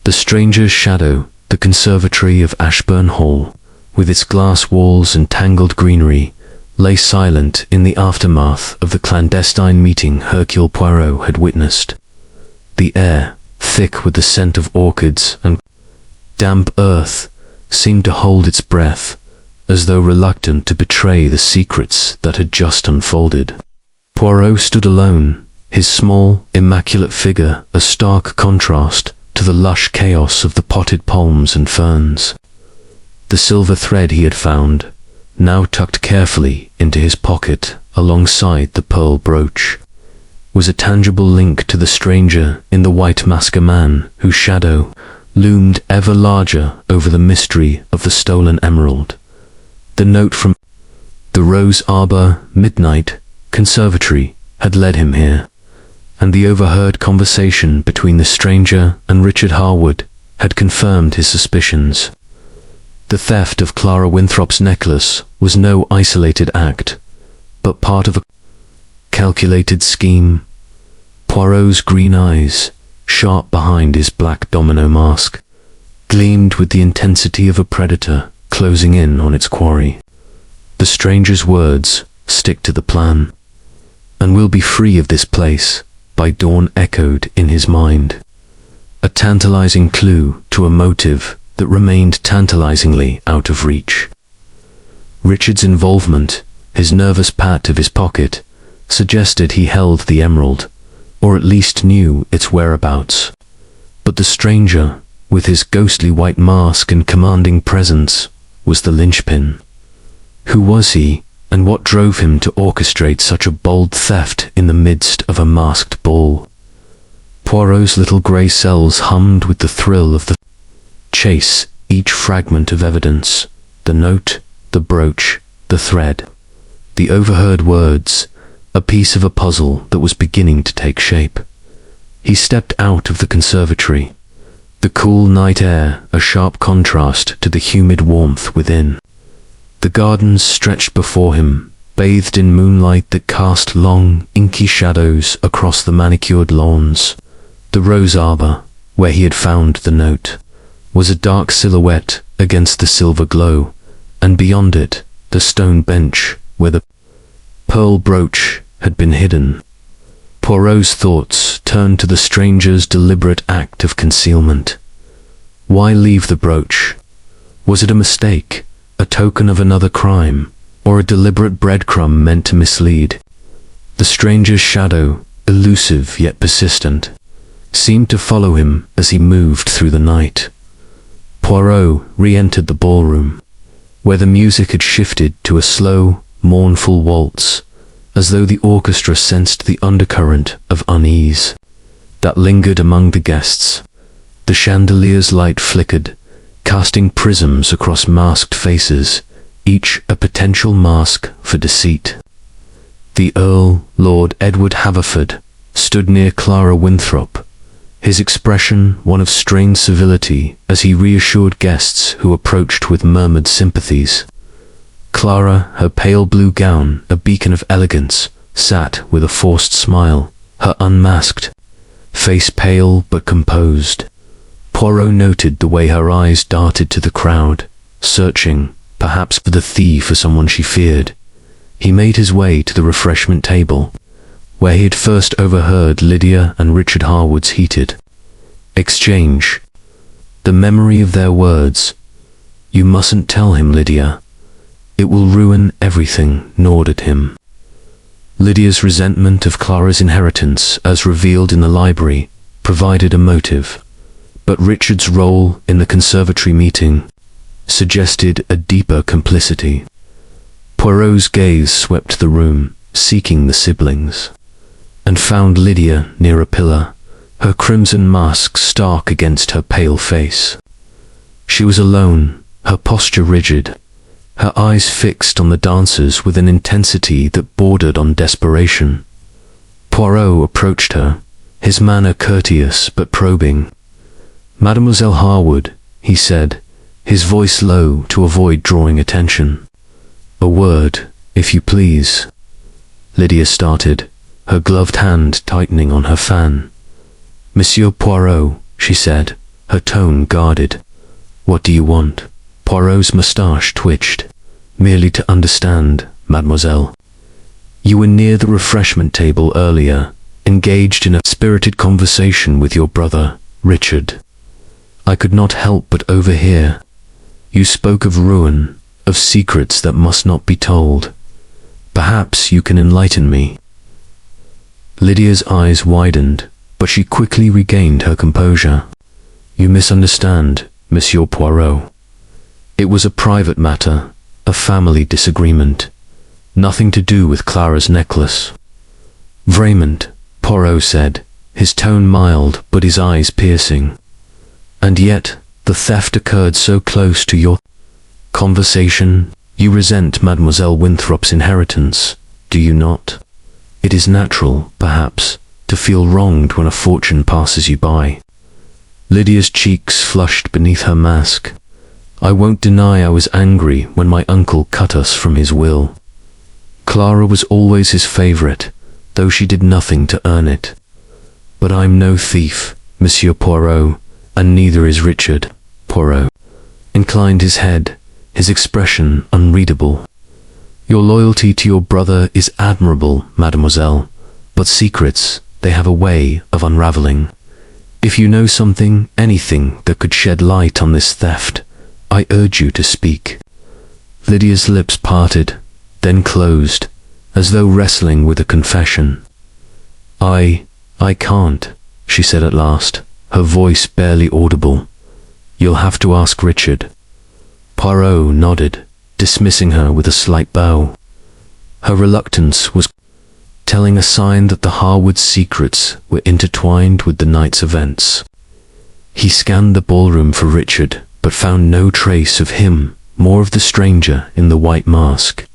The Stranger's Shadow. The conservatory of Ashburn Hall, with its glass walls and tangled greenery, lay silent in the aftermath of the clandestine meeting Hercule Poirot had witnessed. The air, thick with the scent of orchids and damp earth, seemed to hold its breath, as though reluctant to betray the secrets that had just unfolded. Poirot stood alone, his small, immaculate figure a stark contrast to the lush chaos of the potted palms and ferns. The silver thread he had found, now tucked carefully into his pocket alongside the pearl brooch, was a tangible link to the stranger in the white mask, a man whose shadow loomed ever larger over the mystery of the stolen emerald. The note from the Rose Arbor Midnight Conservatory had led him here, and the overheard conversation between the stranger and Richard Harwood had confirmed his suspicions. The theft of Clara Winthrop's necklace was no isolated act, but part of a calculated scheme. Poirot's green eyes, sharp behind his black domino mask, gleamed with the intensity of a predator closing in on its quarry. The stranger's words, "Stick to the plan, and we'll be free of this place," by dawn echoed in his mind. A tantalizing clue to a motive that remained tantalizingly out of reach. Richard's involvement, his nervous pat of his pocket, suggested he held the emerald, or at least knew its whereabouts. But the stranger, with his ghostly white mask and commanding presence, was the linchpin. Who was he, and what drove him to orchestrate such a bold theft in the midst of a masked ball? Poirot's little grey cells hummed with the thrill of the chase, each fragment of evidence, the note, the brooch, the thread, the overheard words, a piece of a puzzle that was beginning to take shape. He stepped out of the conservatory, the cool night air a sharp contrast to the humid warmth within. The gardens stretched before him, bathed in moonlight that cast long, inky shadows across the manicured lawns. The rose arbor, where he had found the note, was a dark silhouette against the silver glow, and beyond it, the stone bench where the pearl brooch had been hidden. Poirot's thoughts turned to the stranger's deliberate act of concealment. Why leave the brooch? Was it a mistake, a token of another crime, or a deliberate breadcrumb meant to mislead? The stranger's shadow, elusive yet persistent, seemed to follow him as he moved through the night. Poirot re-entered the ballroom, where the music had shifted to a slow, mournful waltz, as though the orchestra sensed the undercurrent of unease that lingered among the guests. The chandelier's light flickered, casting prisms across masked faces, each a potential mask for deceit. The Earl, Lord Edward Haverford, stood near Clara Winthrop, his expression one of strained civility as he reassured guests who approached with murmured sympathies. Clara, her pale blue gown a beacon of elegance, sat with a forced smile, her unmasked face pale but composed. Poirot noted the way her eyes darted to the crowd, searching, perhaps for the thief or someone she feared. He made his way to the refreshment table, where he had first overheard Lydia and Richard Harwood's heated exchange. The memory of their words, "You mustn't tell him, Lydia. It will ruin everything," gnawed at him. Lydia's resentment of Clara's inheritance, as revealed in the library, provided a motive, but Richard's role in the conservatory meeting suggested a deeper complicity. Poirot's gaze swept the room, seeking the siblings, and found Lydia near a pillar, her crimson mask stark against her pale face. She was alone, her posture rigid, her eyes fixed on the dancers with an intensity that bordered on desperation. Poirot approached her, his manner courteous but probing. "Mademoiselle Harwood," he said, his voice low to avoid drawing attention. "A word, if you please." Lydia started, her gloved hand tightening on her fan. "Monsieur Poirot," she said, her tone guarded. "What do you want?" Poirot's moustache twitched. "Merely to understand, mademoiselle. You were near the refreshment table earlier, engaged in a spirited conversation with your brother, Richard. I could not help but overhear. You spoke of ruin, of secrets that must not be told. Perhaps you can enlighten me." Lydia's eyes widened, but she quickly regained her composure. "You misunderstand, Monsieur Poirot. It was a private matter, a family disagreement. Nothing to do with Clara's necklace." "Vraiment," Poirot said, his tone mild but his eyes piercing. "And yet, the theft occurred so close to your conversation. You resent Mademoiselle Winthrop's inheritance, do you not? It is natural, perhaps, to feel wronged when a fortune passes you by." Lydia's cheeks flushed beneath her mask. "I won't deny I was angry when my uncle cut us from his will. Clara was always his favorite, though she did nothing to earn it. But I'm no thief, Monsieur Poirot, and neither is Richard." Poirot inclined his head, his expression unreadable. Your loyalty to your brother is admirable, mademoiselle, but secrets, they have a way of unraveling. If you know something, anything that could shed light on this theft, I urge you to speak. Lydia's lips parted, then closed, as though wrestling with a confession. I can't, she said at last, her voice barely audible. You'll have to ask Richard. Poirot nodded, dismissing her with a slight bow. Her reluctance was telling a sign that the Harwood secrets were intertwined with the night's events. He scanned the ballroom for Richard, but found no trace of him, more of the stranger in the white mask.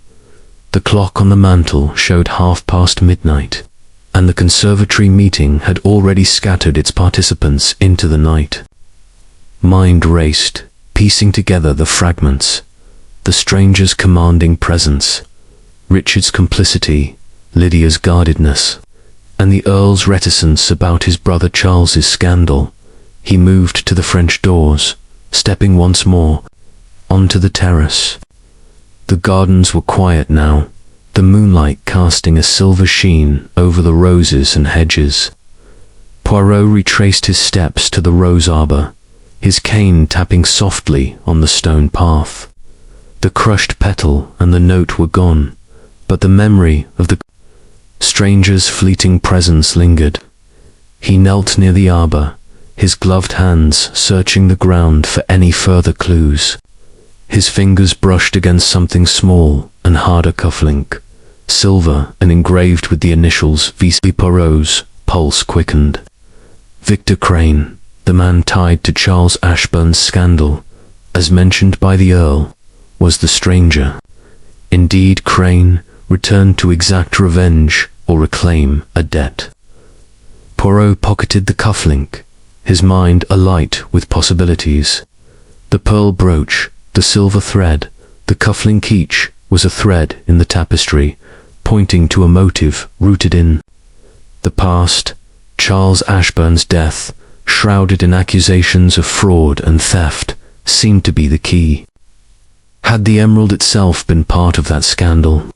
The clock on the mantel showed midnight, and the conservatory meeting had already scattered its participants into the night. Mind raced, piecing together the fragments, the stranger's commanding presence, Richard's complicity, Lydia's guardedness, and the Earl's reticence about his brother Charles's scandal. He moved to the French doors, stepping once more onto the terrace. The gardens were quiet now, the moonlight casting a silver sheen over the roses and hedges. Poirot retraced his steps to the rose arbor, his cane tapping softly on the stone path. The crushed petal and the note were gone, but the memory of the stranger's fleeting presence lingered. He knelt near the arbor, his gloved hands searching the ground for any further clues. His fingers brushed against something small and harder cufflink, silver and engraved with the initials V.C. Poirot's pulse quickened. Victor Crane, the man tied to Charles Ashburn's scandal, as mentioned by the Earl, was the stranger. Indeed, Crane returned to exact revenge or reclaim a debt. Poirot pocketed the cufflink, his mind alight with possibilities. The pearl brooch, the silver thread, the cufflink each was a thread in the tapestry, pointing to a motive rooted in the past. Charles Ashburn's death, shrouded in accusations of fraud and theft, seemed to be the key. Had the emerald itself been part of that scandal?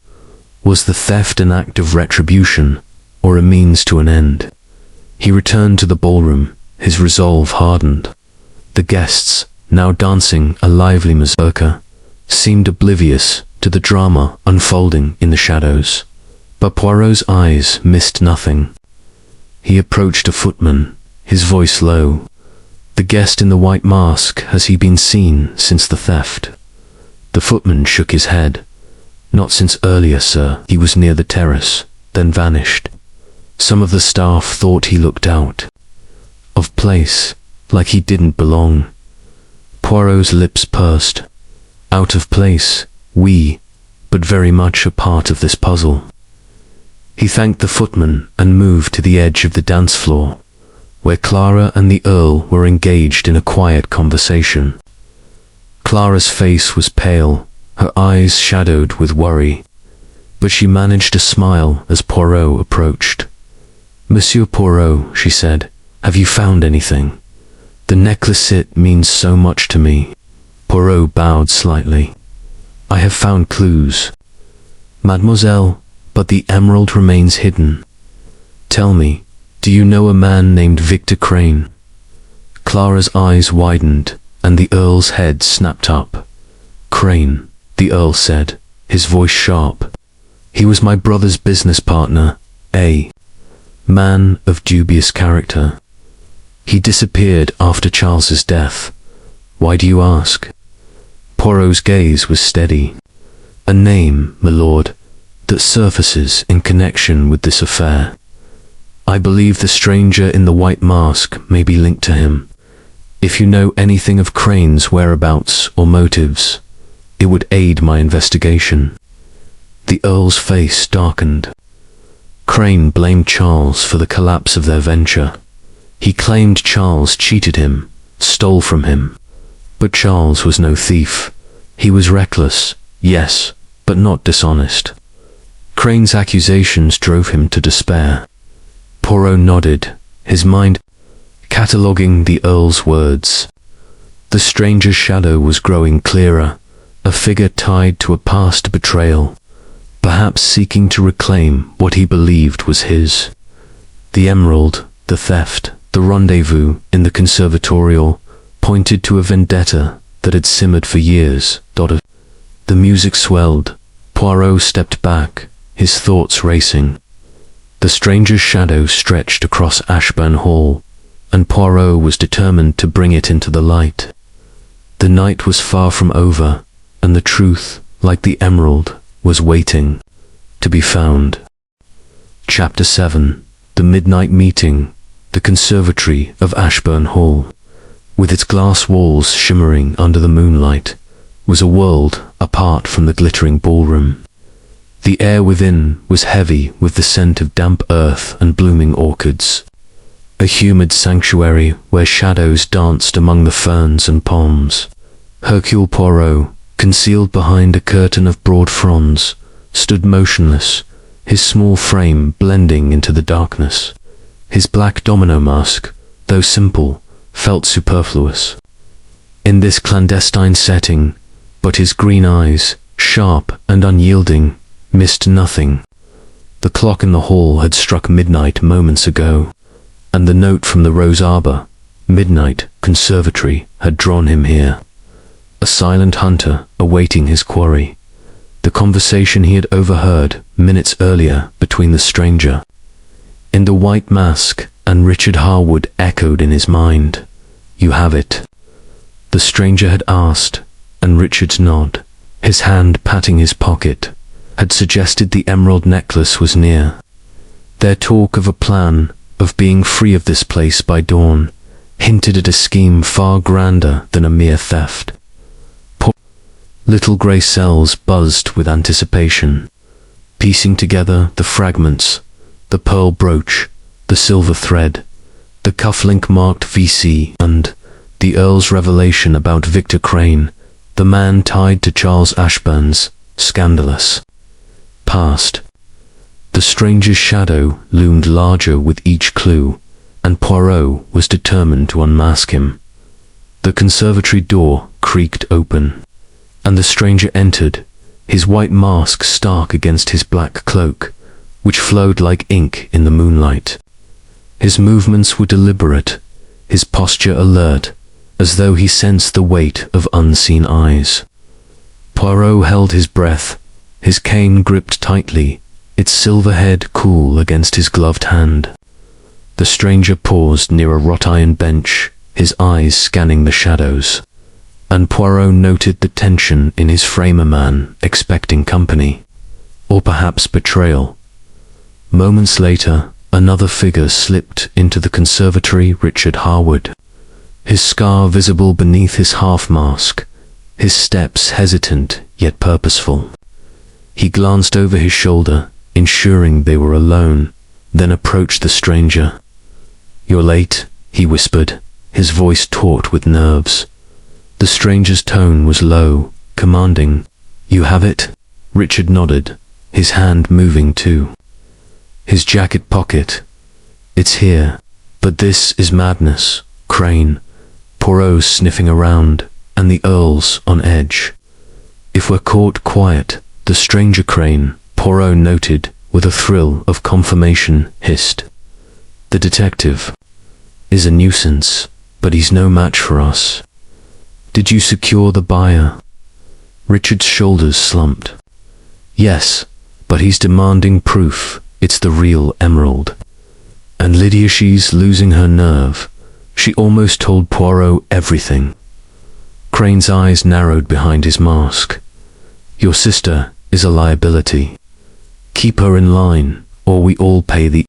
Was the theft an act of retribution, or a means to an end? He returned to the ballroom, his resolve hardened. The guests, now dancing a lively mazurka, seemed oblivious to the drama unfolding in the shadows. But Poirot's eyes missed nothing. He approached a footman, his voice low. The guest in the white mask, has he been seen since the theft? The footman shook his head. Not since earlier, sir. He was near the terrace, then vanished. Some of the staff thought he looked out of place, like he didn't belong. Poirot's lips pursed. Out of place, but very much a part of this puzzle. He thanked the footman and moved to the edge of the dance floor, where Clara and the Earl were engaged in a quiet conversation. Clara's face was pale, her eyes shadowed with worry, but she managed a smile as Poirot approached. Monsieur Poirot, she said, have you found anything? The necklace, it means so much to me. Poirot bowed slightly. I have found clues, mademoiselle, but the emerald remains hidden. Tell me, do you know a man named Victor Crane? Clara's eyes widened, and the Earl's head snapped up. Crane, the Earl said, his voice sharp. He was my brother's business partner, a man of dubious character. He disappeared after Charles's death. Why do you ask? Poirot's gaze was steady. A name, my lord, that surfaces in connection with this affair. I believe the stranger in the white mask may be linked to him. If you know anything of Crane's whereabouts or motives, it would aid my investigation. The Earl's face darkened. Crane blamed Charles for the collapse of their venture. He claimed Charles cheated him, stole from him. But Charles was no thief. He was reckless, yes, but not dishonest. Crane's accusations drove him to despair. Poirot nodded, his mind cataloguing the Earl's words. The stranger's shadow was growing clearer, a figure tied to a past betrayal, perhaps seeking to reclaim what he believed was his. The emerald, the theft, the rendezvous in the conservatorial pointed to a vendetta that had simmered for years. The music swelled. Poirot stepped back, his thoughts racing. The stranger's shadow stretched across Ashburn Hall, and Poirot was determined to bring it into the light. The night was far from over, and the truth, like the emerald, was waiting to be found. Chapter 7. The Midnight Meeting. The conservatory of Ashburn Hall, with its glass walls shimmering under the moonlight, was a world apart from the glittering ballroom. The air within was heavy with the scent of damp earth and blooming orchids, a humid sanctuary where shadows danced among the ferns and palms. Hercule Poirot, concealed behind a curtain of broad fronds, stood motionless, his small frame blending into the darkness. His black domino mask, though simple, felt superfluous in this clandestine setting, but his green eyes, sharp and unyielding, missed nothing. The clock in the hall had struck midnight moments ago, and the note from the rose arbor, midnight conservatory, had drawn him here. A silent hunter awaiting his quarry. The conversation he had overheard minutes earlier between the stranger in the white mask and Richard Harwood echoed in his mind. "You have it?" the stranger had asked, and Richard's nod, his hand patting his pocket, had suggested the emerald necklace was near. Their talk of a plan, of being free of this place by dawn, hinted at a scheme far grander than a mere theft. Little grey cells buzzed with anticipation, piecing together the fragments, the pearl brooch, the silver thread, the cufflink marked VC, and the Earl's revelation about Victor Crane, the man tied to Charles Ashburn's scandalous past. The stranger's shadow loomed larger with each clue, and Poirot was determined to unmask him. The conservatory door creaked open, and the stranger entered, his white mask stark against his black cloak, which flowed like ink in the moonlight. His movements were deliberate, his posture alert, as though he sensed the weight of unseen eyes. Poirot held his breath, his cane gripped tightly, its silver head cool against his gloved hand. The stranger paused near a wrought-iron bench, his eyes scanning the shadows, and Poirot noted the tension in his frame, a man expecting company, or perhaps betrayal. Moments later, another figure slipped into the conservatory, Richard Harwood, his scar visible beneath his half-mask, his steps hesitant yet purposeful. He glanced over his shoulder, ensuring they were alone, then approached the stranger. "You're late," he whispered, his voice taut with nerves. The stranger's tone was low, commanding. "You have it?" Richard nodded, his hand moving too. His jacket pocket. "It's here. But this is madness, Crane." Poirot sniffing around, and the Earl's on edge. "If we're caught quiet, the stranger Crane," Poirot noted, with a thrill of confirmation, hissed. "The detective is a nuisance, but he's no match for us. Did you secure the buyer?" Richard's shoulders slumped. "Yes, but he's demanding proof it's the real emerald. And Lydia, she's losing her nerve. She almost told Poirot everything." Crane's eyes narrowed behind his mask. "Your sister is a liability. Keep her in line, or we all pay the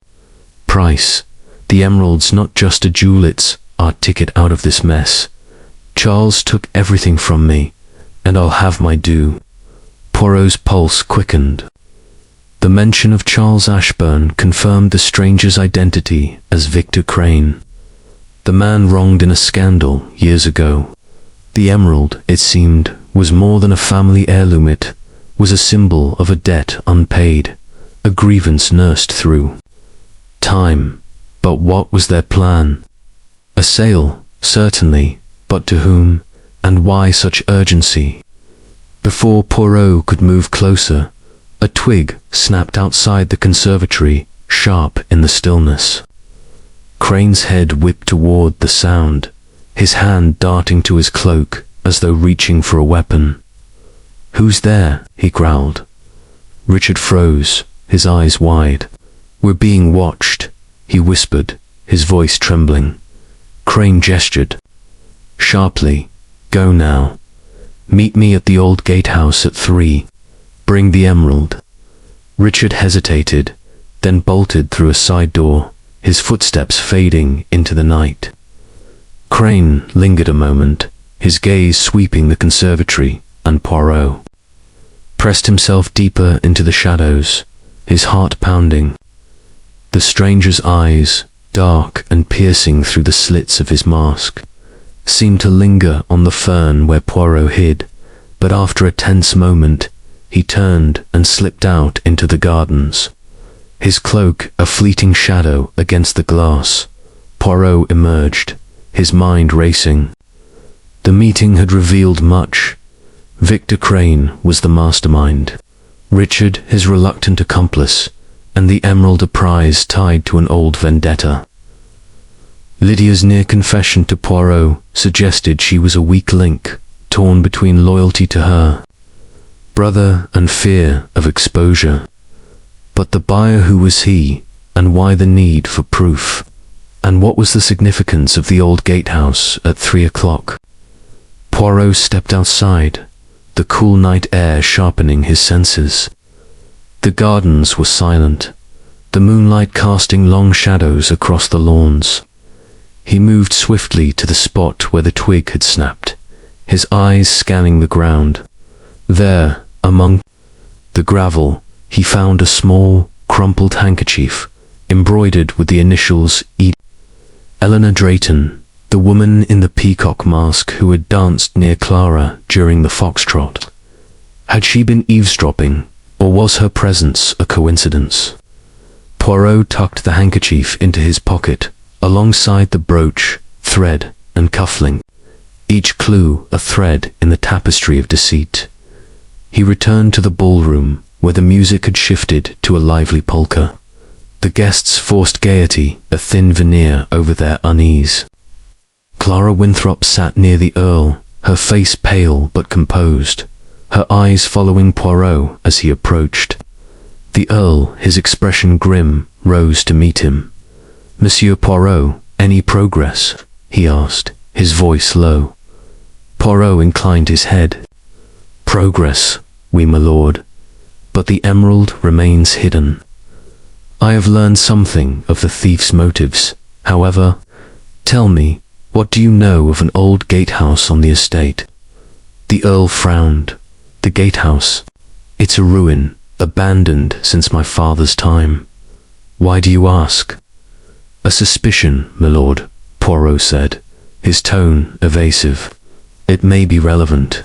price. The emerald's not just a jewel, it's our ticket out of this mess. Charles took everything from me, and I'll have my due." Poirot's pulse quickened. The mention of Charles Ashburn confirmed the stranger's identity as Victor Crane, the man wronged in a scandal years ago. The emerald, it seemed, was more than a family heirloom. It was a symbol of a debt unpaid, a grievance nursed through time. But what was their plan? A sale, certainly, but to whom? And why such urgency? Before Poirot could move closer, a twig snapped outside the conservatory, sharp in the stillness. Crane's head whipped toward the sound, his hand darting to his cloak as though reaching for a weapon. "Who's there?" he growled. Richard froze, his eyes wide. "We're being watched," he whispered, his voice trembling. Crane gestured. Sharply, "Go now. Meet me at the old gatehouse at 3. Bring the emerald." Richard hesitated, then bolted through a side door, his footsteps fading into the night. Crane lingered a moment, his gaze sweeping the conservatory and Poirot. Pressed himself deeper into the shadows, his heart pounding. The stranger's eyes, dark and piercing through the slits of his mask, seemed to linger on the fern where Poirot hid, but after a tense moment, he turned and slipped out into the gardens. His cloak a fleeting shadow against the glass, Poirot emerged, his mind racing. The meeting had revealed much. Victor Crane was the mastermind, Richard his reluctant accomplice, and the emerald a prize tied to an old vendetta. Lydia's near confession to Poirot suggested she was a weak link, torn between loyalty to her brother and fear of exposure. But the buyer, who was he, and why the need for proof? And what was the significance of the old gatehouse at 3 o'clock? Poirot stepped outside, the cool night air sharpening his senses. The gardens were silent, the moonlight casting long shadows across the lawns. He moved swiftly to the spot where the twig had snapped, his eyes scanning the ground. There, among the gravel, he found a small, crumpled handkerchief, embroidered with the initials E. Eleanor Drayton, the woman in the peacock mask who had danced near Clara during the foxtrot. Had she been eavesdropping, or was her presence a coincidence? Poirot tucked the handkerchief into his pocket, alongside the brooch, thread, and cufflink, each clue a thread in the tapestry of deceit. He returned to the ballroom, where the music had shifted to a lively polka. The guests forced gaiety, a thin veneer over their unease. Clara Winthrop sat near the Earl, her face pale but composed, her eyes following Poirot as he approached. The Earl, his expression grim, rose to meet him. "Monsieur Poirot, any progress?" he asked, his voice low. Poirot inclined his head. "Progress, oui, my lord, but the emerald remains hidden. I have learned something of the thief's motives. However, tell me, what do you know of an old gatehouse on the estate?" The Earl frowned. "The gatehouse? It's a ruin, abandoned since my father's time. Why do you ask?" "A suspicion, my lord," Poirot said, his tone evasive. "It may be relevant.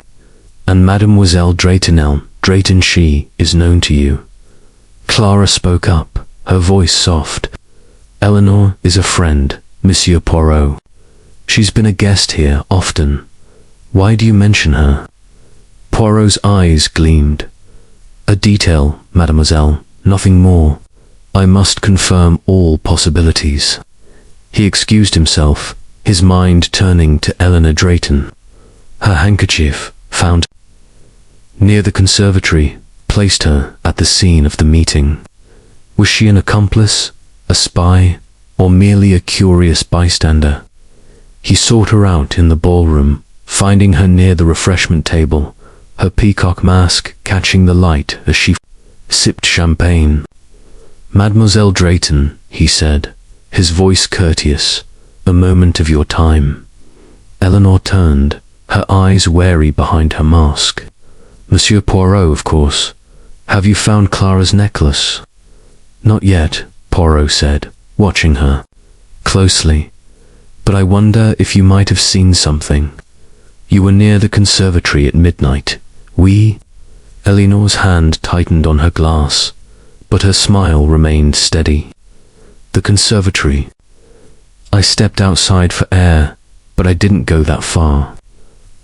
And Mademoiselle Drayton she, is known to you." Clara spoke up, her voice soft. "Eleanor is a friend, Monsieur Poirot. She's been a guest here often. Why do you mention her?" Poirot's eyes gleamed. "A detail, mademoiselle, nothing more. I must confirm all possibilities." He excused himself, his mind turning to Eleanor Drayton. Her handkerchief, found near the conservatory, placed her at the scene of the meeting. Was she an accomplice, a spy, or merely a curious bystander? He sought her out in the ballroom, finding her near the refreshment table, her peacock mask catching the light as she sipped champagne. "Mademoiselle Drayton," he said, his voice courteous, "a moment of your time." Eleanor turned, her eyes wary behind her mask. "Monsieur Poirot, of course. Have you found Clara's necklace?" "Not yet," Poirot said, watching her closely. "But I wonder if you might have seen something. You were near the conservatory at midnight. Oui?" Eleanor's hand tightened on her glass, but her smile remained steady. "The conservatory. I stepped outside for air, but I didn't go that far.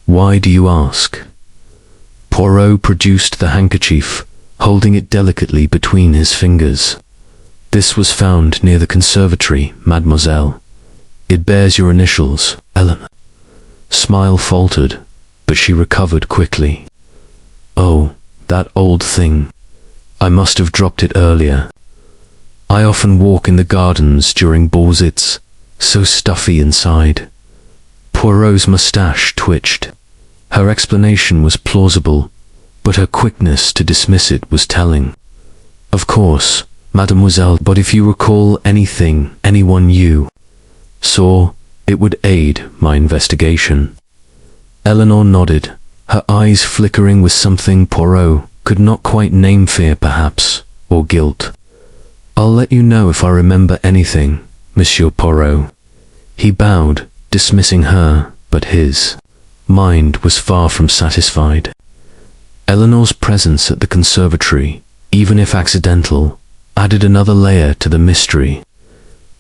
Why do you ask? Poirot produced the handkerchief, holding it delicately between his fingers. This was found near the conservatory, mademoiselle. It bears your initials, Ellen. Smile faltered, but she recovered quickly. Oh, that old thing. I must have dropped it earlier. I often walk in the gardens during balls. It's so stuffy inside. Poirot's moustache twitched. Her explanation was plausible, but her quickness to dismiss it was telling. Of course, mademoiselle, but if you recall anything anyone you saw, it would aid my investigation. Eleanor nodded, her eyes flickering with something Poirot could not quite name, fear perhaps, or guilt. I'll let you know if I remember anything, Monsieur Poirot. He bowed, dismissing her, but his mind was far from satisfied. Eleanor's presence at the conservatory, even if accidental, added another layer to the mystery.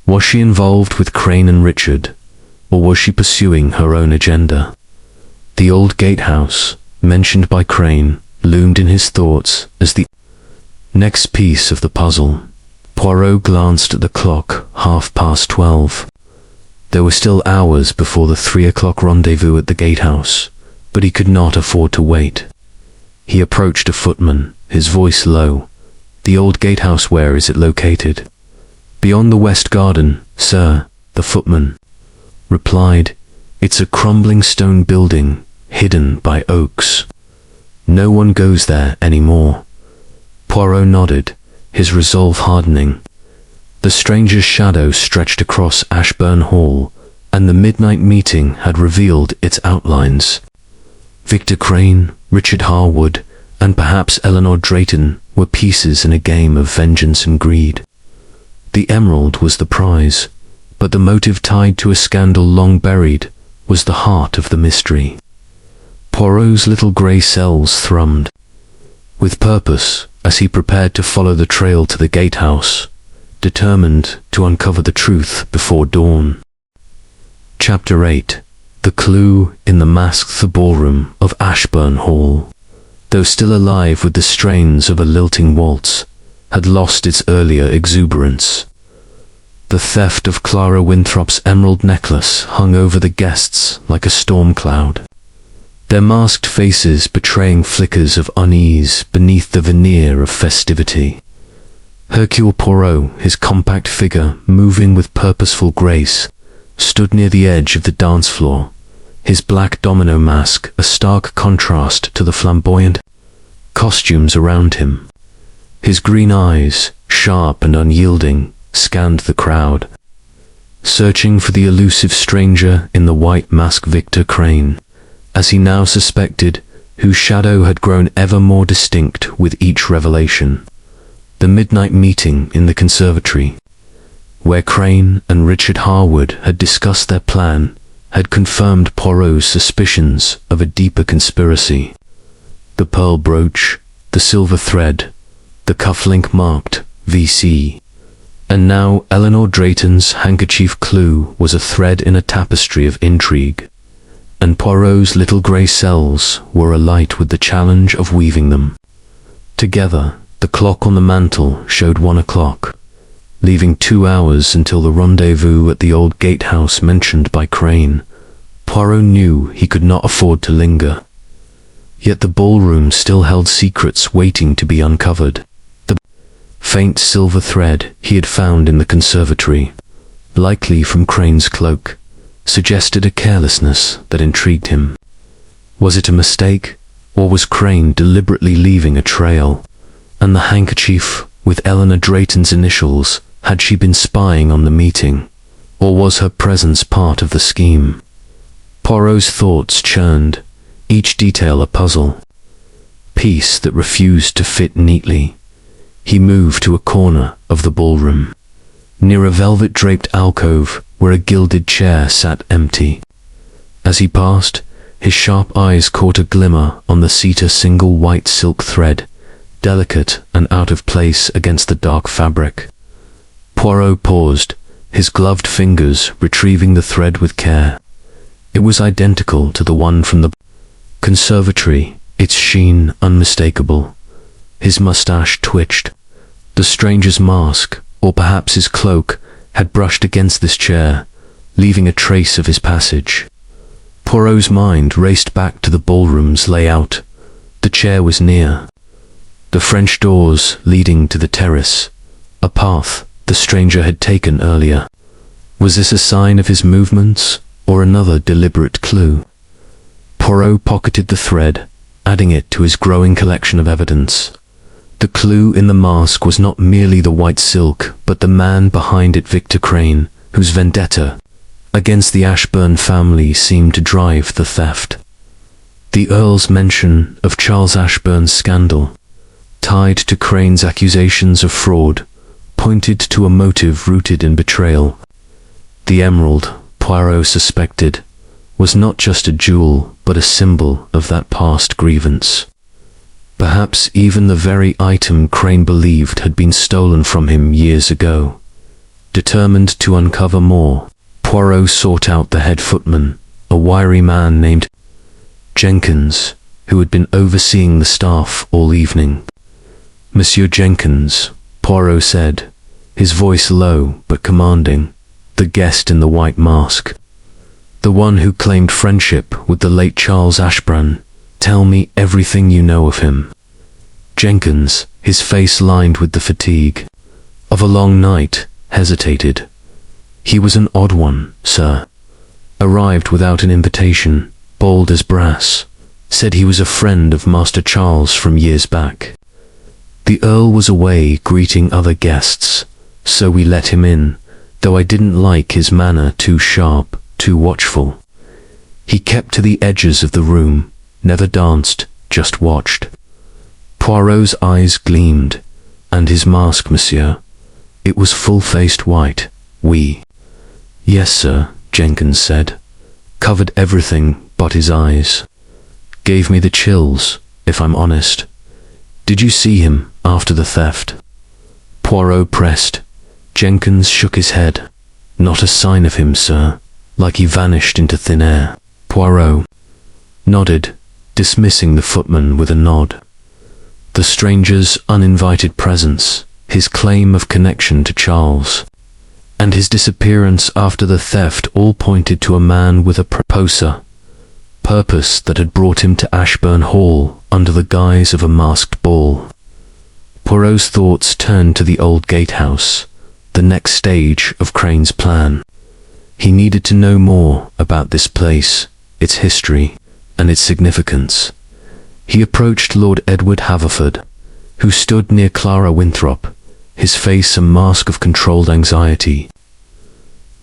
Was she involved with Crane and Richard, or was she pursuing her own agenda? The old gatehouse, mentioned by Crane, loomed in his thoughts as the next piece of the puzzle. Poirot glanced at the clock, 12:30. There were still hours before the 3 o'clock rendezvous at the gatehouse, but he could not afford to wait. He approached a footman, his voice low. The old gatehouse, where is it located? Beyond the west garden, sir, the footman replied. It's a crumbling stone building, hidden by oaks. No one goes there anymore. Poirot nodded, his resolve hardening. The stranger's shadow stretched across Ashburn Hall, and the midnight meeting had revealed its outlines. Victor Crane, Richard Harwood, and perhaps Eleanor Drayton were pieces in a game of vengeance and greed. The emerald was the prize, but the motive tied to a scandal long buried was the heart of the mystery. Poirot's little grey cells thrummed with purpose as he prepared to follow the trail to the gatehouse, determined to uncover the truth before dawn. Chapter 8. The clue in the mask. The ballroom of Ashburn Hall, though still alive with the strains of a lilting waltz, had lost its earlier exuberance. The theft of Clara Winthrop's emerald necklace hung over the guests like a storm cloud, their masked faces betraying flickers of unease beneath the veneer of festivity. Hercule Poirot, his compact figure moving with purposeful grace, stood near the edge of the dance floor, his black domino mask a stark contrast to the flamboyant costumes around him. His green eyes, sharp and unyielding, scanned the crowd, searching for the elusive stranger in the white mask. Victor Crane, as he now suspected, whose shadow had grown ever more distinct with each revelation. The midnight meeting in the conservatory, where Crane and Richard Harwood had discussed their plan, had confirmed Poirot's suspicions of a deeper conspiracy. The pearl brooch, the silver thread, the cufflink marked VC. And now Eleanor Drayton's handkerchief clue was a thread in a tapestry of intrigue, and Poirot's little grey cells were alight with the challenge of weaving them together. The clock on the mantel showed 1 o'clock, leaving 2 hours until the rendezvous at the old gatehouse mentioned by Crane. Poirot knew he could not afford to linger. Yet the ballroom still held secrets waiting to be uncovered. The faint silver thread he had found in the conservatory, likely from Crane's cloak, suggested a carelessness that intrigued him. Was it a mistake, or was Crane deliberately leaving a trail? And the handkerchief with Eleanor Drayton's initials, had she been spying on the meeting, or was her presence part of the scheme? Poirot's thoughts churned, each detail a puzzle piece that refused to fit neatly. He moved to a corner of the ballroom, near a velvet-draped alcove where a gilded chair sat empty. As he passed, his sharp eyes caught a glimmer on the seat, a single white silk thread, delicate and out of place against the dark fabric. Poirot paused, his gloved fingers retrieving the thread with care. It was identical to the one from the conservatory, its sheen unmistakable. His mustache twitched. The stranger's mask, or perhaps his cloak, had brushed against this chair, leaving a trace of his passage. Poirot's mind raced back to the ballroom's layout. The chair was near. The French doors leading to the terrace, a path the stranger had taken earlier. Was this a sign of his movements, or another deliberate clue? Poirot pocketed the thread, adding it to his growing collection of evidence. The clue in the mask was not merely the white silk, but the man behind it, Victor Crane, whose vendetta against the Ashburn family seemed to drive the theft. The Earl's mention of Charles Ashburn's scandal, tied to Crane's accusations of fraud, pointed to a motive rooted in betrayal. The emerald, Poirot suspected, was not just a jewel, but a symbol of that past grievance. Perhaps even the very item Crane believed had been stolen from him years ago. Determined to uncover more, Poirot sought out the head footman, a wiry man named Jenkins, who had been overseeing the staff all evening. "Monsieur Jenkins," Poirot said, his voice low but commanding, the guest in the white mask. "The one who claimed friendship with the late Charles Ashburn. Tell me everything you know of him." Jenkins, his face lined with the fatigue of a long night, hesitated. "He was an odd one, sir. Arrived without an invitation, bold as brass. Said he was a friend of Master Charles from years back. The Earl was away greeting other guests, so we let him in, though I didn't like his manner, too sharp, too watchful. He kept to the edges of the room, never danced, just watched." Poirot's eyes gleamed. "And his mask, monsieur? It was full-faced white. Oui." "Yes, sir," Jenkins said. "Covered everything but his eyes. Gave me the chills, if I'm honest." "Did you see him after the theft?" Poirot pressed. Jenkins shook his head. "Not a sign of him, sir. Like he vanished into thin air." Poirot nodded, dismissing the footman with a nod. The stranger's uninvited presence, his claim of connection to Charles, and his disappearance after the theft all pointed to a man with a purpose that had brought him to Ashburn Hall under the guise of a masked ball. Poirot's thoughts turned to the old gatehouse, the next stage of Crane's plan. He needed to know more about this place, its history, and its significance. He approached Lord Edward Haverford, who stood near Clara Winthrop, his face a mask of controlled anxiety.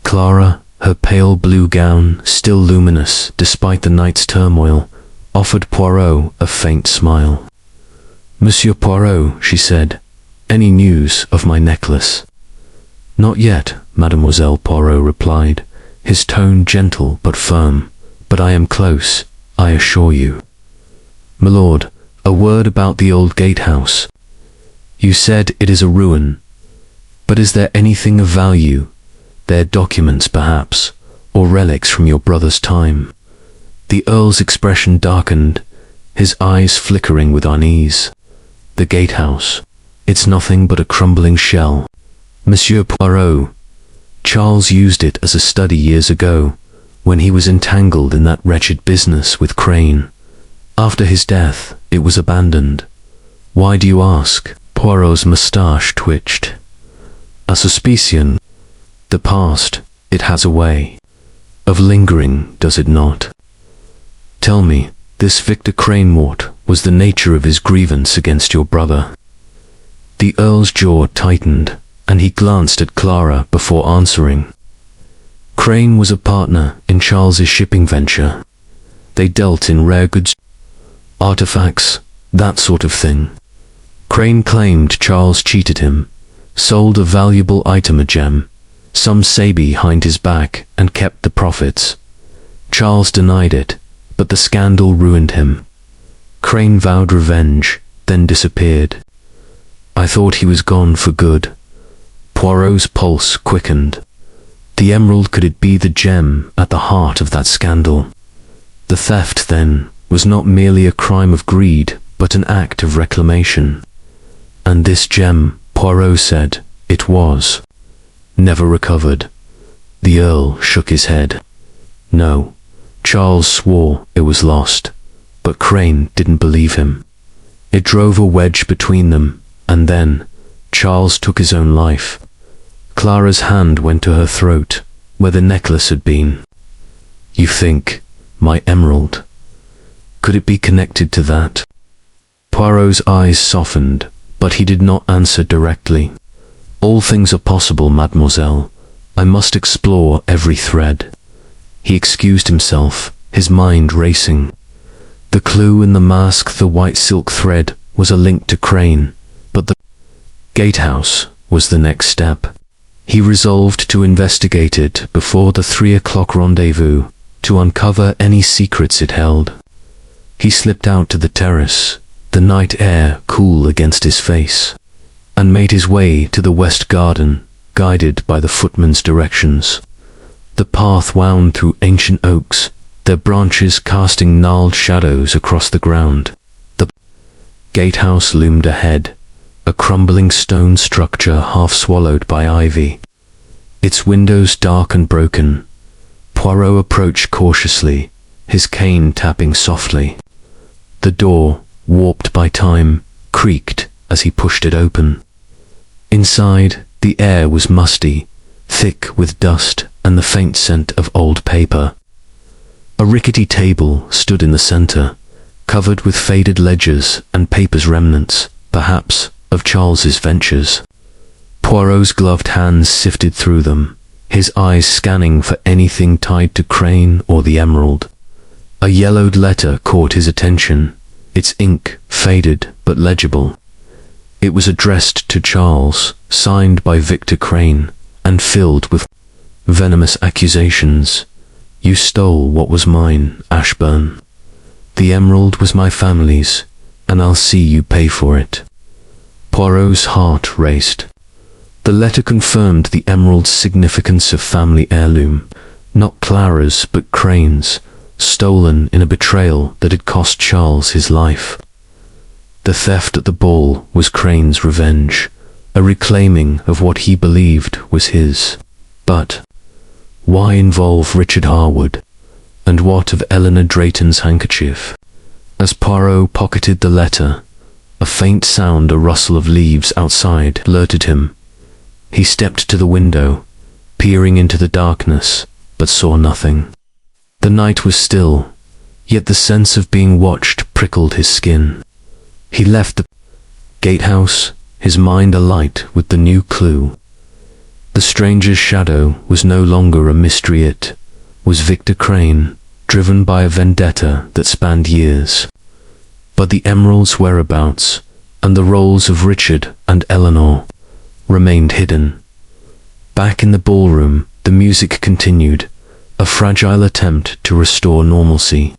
Clara, her pale blue gown still luminous despite the night's turmoil, offered Poirot a faint smile. "Monsieur Poirot," she said, "any news of my necklace?" "Not yet, Mademoiselle," Poirot replied, his tone gentle but firm, "but I am close, I assure you." "My lord, a word about the old gatehouse. You said it is a ruin, but is there anything of value? There documents, perhaps, or relics from your brother's time?" The Earl's expression darkened, his eyes flickering with unease. "The gatehouse. It's nothing but a crumbling shell, Monsieur Poirot. Charles used it as a study years ago, when he was entangled in that wretched business with Crane. After his death, it was abandoned." "Why do you ask?" Poirot's moustache twitched. "A suspicion. The past, it has a way of lingering, does it not? Tell me, this Victor Crane, what was the nature of his grievance against your brother?" The Earl's jaw tightened, and he glanced at Clara before answering. "Crane was a partner in Charles's shipping venture. They dealt in rare goods, artifacts, that sort of thing. Crane claimed Charles cheated him, sold a valuable item, a gem, some say behind his back, and kept the profits. Charles denied it, but the scandal ruined him. Crane vowed revenge, then disappeared. I thought he was gone for good." Poirot's pulse quickened. The emerald, could it be the gem at the heart of that scandal? The theft, then, was not merely a crime of greed, but an act of reclamation. And this gem, Poirot said, it was. Never recovered. The Earl shook his head. No, Charles swore it was lost, but Crane didn't believe him. It drove a wedge between them, and then Charles took his own life. Clara's hand went to her throat, where the necklace had been. You think, my emerald, could it be connected to that? Poirot's eyes softened, but he did not answer directly. All things are possible, mademoiselle. I must explore every thread. He excused himself, his mind racing. The clue in the mask, the white silk thread, was a link to Crane, but the gatehouse was the next step. He resolved to investigate it before the 3 o'clock rendezvous, to uncover any secrets it held. He slipped out to the terrace, the night air cool against his face, and made his way to the west garden, guided by the footman's directions. The path wound through ancient oaks, their branches casting gnarled shadows across the ground. The gatehouse loomed ahead, a crumbling stone structure half swallowed by ivy. Its windows dark and broken. Poirot approached cautiously, his cane tapping softly. The door, warped by time, creaked as he pushed it open. Inside, the air was musty, thick with dust and the faint scent of old paper. A rickety table stood in the center, covered with faded ledgers and papers, remnants, perhaps, of Charles's ventures. Poirot's gloved hands sifted through them, his eyes scanning for anything tied to Crane or the emerald. A yellowed letter caught his attention, its ink faded but legible. It was addressed to Charles, signed by Victor Crane, and filled with venomous accusations. You stole what was mine, Ashburn. The emerald was my family's, and I'll see you pay for it. Poirot's heart raced. The letter confirmed the emerald's significance of family heirloom, not Clara's but Crane's, stolen in a betrayal that had cost Charles his life. The theft at the ball was Crane's revenge, a reclaiming of what he believed was his. But why involve Richard Harwood? And what of Eleanor Drayton's handkerchief? As Poirot pocketed the letter, a faint sound, a rustle of leaves outside, alerted him. He stepped to the window, peering into the darkness, but saw nothing. The night was still, yet the sense of being watched prickled his skin. He left the gatehouse, his mind alight with the new clue. The stranger's shadow was no longer a mystery, it was Victor Crane, driven by a vendetta that spanned years. But the emerald's whereabouts, and the roles of Richard and Eleanor, remained hidden. Back in the ballroom, the music continued, a fragile attempt to restore normalcy.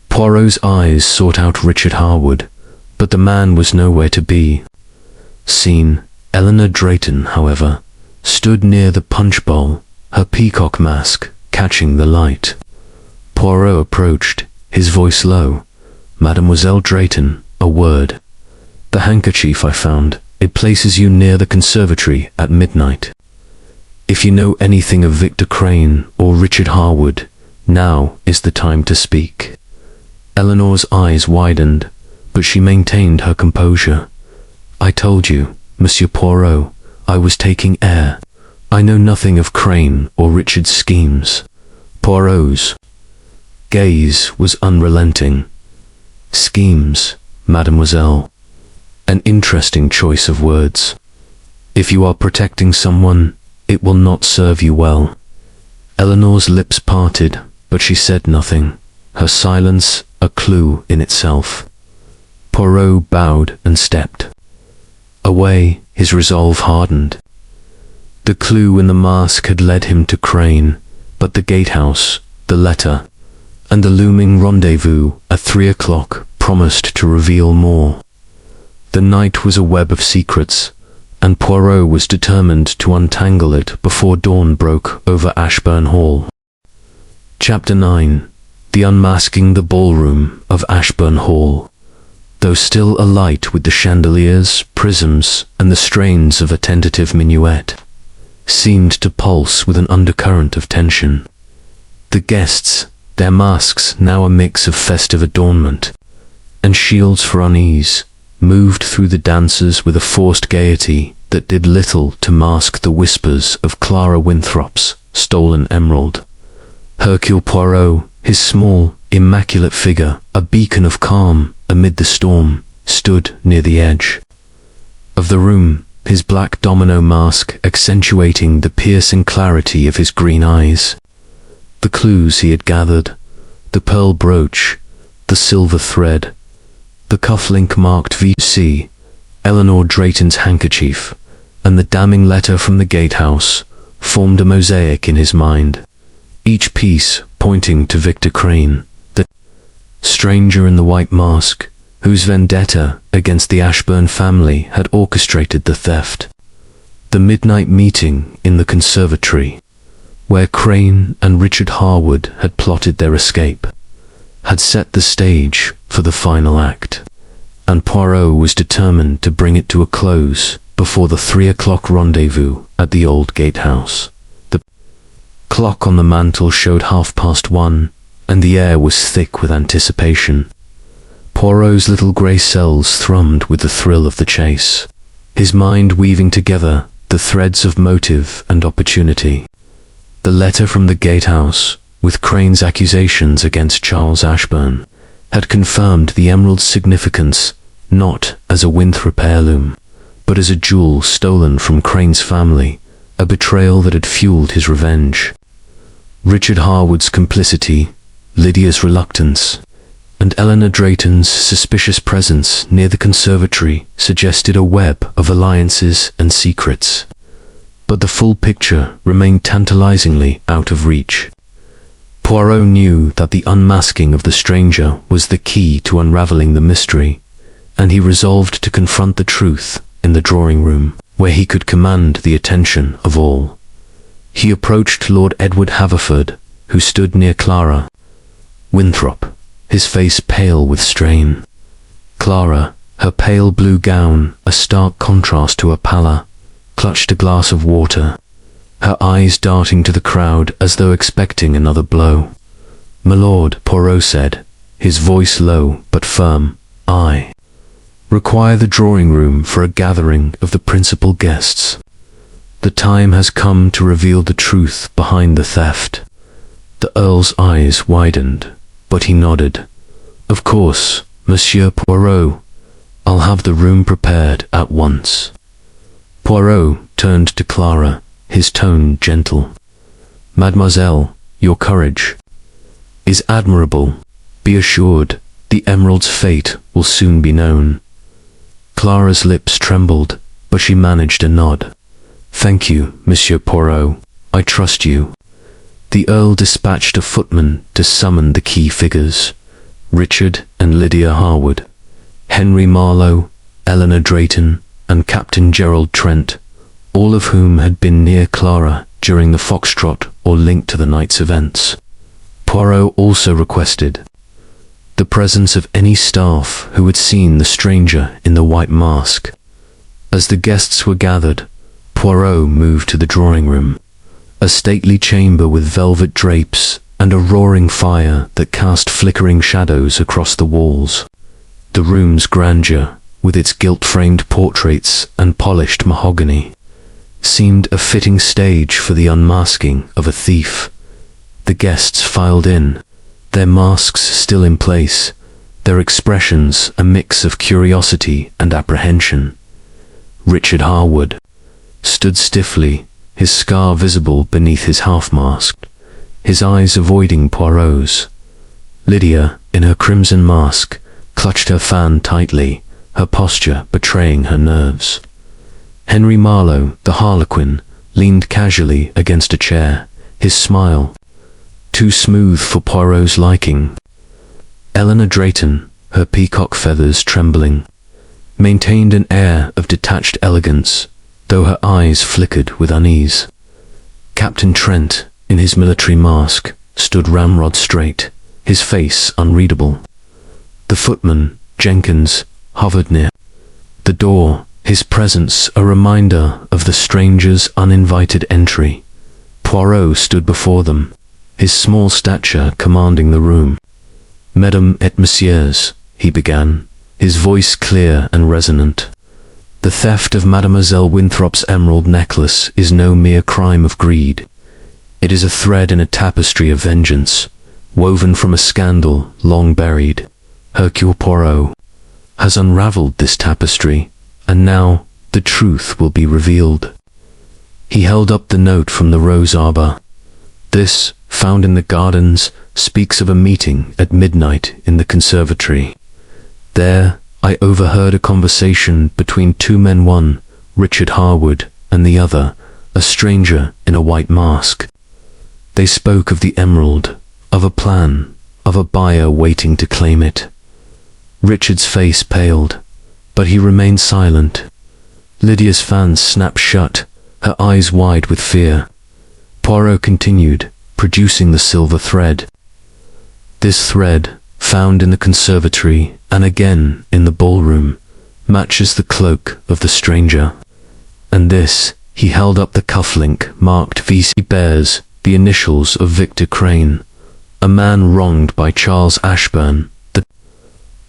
Poirot's eyes sought out Richard Harwood, but the man was nowhere to be seen. Eleanor Drayton, however, stood near the punch bowl, her peacock mask catching the light. Poirot approached, his voice low. Mademoiselle Drayton, a word. The handkerchief I found. It places you near the conservatory at midnight. If you know anything of Victor Crane or Richard Harwood, now is the time to speak. Eleanor's eyes widened, but she maintained her composure. I told you, Monsieur Poirot, I was taking air. I know nothing of Crane or Richard's schemes. Poirot's gaze was unrelenting. Schemes, mademoiselle. An interesting choice of words. If you are protecting someone, it will not serve you well. Eleanor's lips parted, but she said nothing, her silence a clue in itself. Poirot bowed and stepped away, his resolve hardened. The clue in the mask had led him to Crane, but the gatehouse, the letter, and the looming rendezvous at 3 o'clock promised to reveal more. The night was a web of secrets, and Poirot was determined to untangle it before dawn broke over Ashburn Hall. Chapter 9. The unmasking the ballroom of Ashburn Hall, though still alight with the chandeliers, prisms, and the strains of a tentative minuet, seemed to pulse with an undercurrent of tension. The guests, their masks now a mix of festive adornment and shields for unease, moved through the dancers with a forced gaiety that did little to mask the whispers of Clara Winthrop's stolen emerald. Hercule Poirot, his small, immaculate figure, a beacon of calm amid the storm, stood near the edge of the room, his black domino mask accentuating the piercing clarity of his green eyes. The clues he had gathered, the pearl brooch, the silver thread, the cufflink marked V.C., Eleanor Drayton's handkerchief, and the damning letter from the gatehouse, formed a mosaic in his mind, each piece pointing to Victor Crane, the stranger in the white mask, whose vendetta against the Ashburn family had orchestrated the theft. The midnight meeting in the conservatory, where Crane and Richard Harwood had plotted their escape, had set the stage for the final act, and Poirot was determined to bring it to a close before the 3 o'clock rendezvous at the old gatehouse. The clock on the mantel showed 1:30, and the air was thick with anticipation. Poirot's little grey cells thrummed with the thrill of the chase, his mind weaving together the threads of motive and opportunity. The letter from the gatehouse, with Crane's accusations against Charles Ashburn, had confirmed the emerald's significance not as a Winthrop heirloom, but as a jewel stolen from Crane's family, a betrayal that had fueled his revenge. Richard Harwood's complicity, Lydia's reluctance, and Eleanor Drayton's suspicious presence near the conservatory suggested a web of alliances and secrets. But the full picture remained tantalizingly out of reach. Poirot knew that the unmasking of the stranger was the key to unraveling the mystery, and he resolved to confront the truth in the drawing room, where he could command the attention of all. He approached Lord Edward Haverford, who stood near Clara Winthrop, his face pale with strain. Clara, her pale blue gown a stark contrast to her pallor, clutched a glass of water, her eyes darting to the crowd as though expecting another blow. "My lord," Poirot said, his voice low but firm, "I require the drawing room for a gathering of the principal guests. The time has come to reveal the truth behind the theft." The Earl's eyes widened, but he nodded. "Of course, Monsieur Poirot. I'll have the room prepared at once." Poirot turned to Clara, his tone gentle. "Mademoiselle, your courage is admirable. Be assured, the emerald's fate will soon be known." Clara's lips trembled, but she managed a nod. "Thank you, Monsieur Poirot. I trust you." The Earl dispatched a footman to summon the key figures, Richard and Lydia Harwood, Henry Marlowe, Eleanor Drayton, and Captain Gerald Trent, all of whom had been near Clara during the foxtrot or linked to the night's events. Poirot also requested the presence of any staff who had seen the stranger in the white mask. As the guests were gathered, Poirot moved to the drawing room, a stately chamber with velvet drapes and a roaring fire that cast flickering shadows across the walls. The room's grandeur, with its gilt-framed portraits and polished mahogany, seemed a fitting stage for the unmasking of a thief. The guests filed in, their masks still in place, their expressions a mix of curiosity and apprehension. Richard Harwood stood stiffly, his scar visible beneath his half-mask, his eyes avoiding Poirot's. Lydia, in her crimson mask, clutched her fan tightly, her posture betraying her nerves. Henry Marlowe, the harlequin, leaned casually against a chair, his smile too smooth for Poirot's liking. Eleanor Drayton, her peacock feathers trembling, maintained an air of detached elegance, though her eyes flickered with unease. Captain Trent, in his military mask, stood ramrod straight, his face unreadable. The footman, Jenkins, hovered near the door, his presence a reminder of the stranger's uninvited entry. Poirot stood before them, his small stature commanding the room. "Mesdames et messieurs," he began, his voice clear and resonant. "The theft of Mademoiselle Winthrop's emerald necklace is no mere crime of greed. It is a thread in a tapestry of vengeance, woven from a scandal long buried. Hercule Poirot has unraveled this tapestry, and now the truth will be revealed." He held up the note from the rose arbor. "This, found in the gardens, speaks of a meeting at midnight in the conservatory. There, I overheard a conversation between two men, one, Richard Harwood, and the other, a stranger in a white mask. They spoke of the emerald, of a plan, of a buyer waiting to claim it." Richard's face paled, but he remained silent. Lydia's fan snapped shut, her eyes wide with fear. Poirot continued, producing the silver thread. "This thread, found in the conservatory and again in the ballroom, matches the cloak of the stranger. And this," he held up the cufflink marked VC, "bears the initials of Victor Crane, a man wronged by Charles Ashburn, the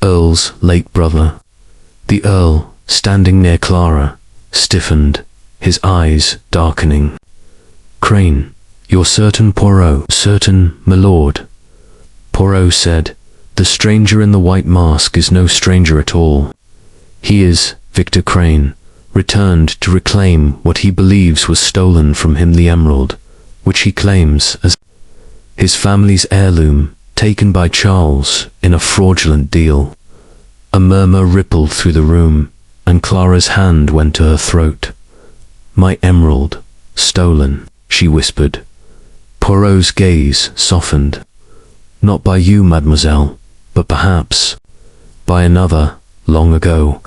Earl's late brother." The Earl, standing near Clara, stiffened, his eyes darkening. "Crane, you're certain, Poirot?" "Certain, my lord." Poirot said, "The stranger in the white mask is no stranger at all. He is Victor Crane, returned to reclaim what he believes was stolen from him, the emerald, which he claims as his family's heirloom, taken by Charles in a fraudulent deal." A murmur rippled through the room, and Clara's hand went to her throat. "My emerald, stolen," she whispered. Poirot's gaze softened. "Not by you, mademoiselle, but perhaps by another, long ago.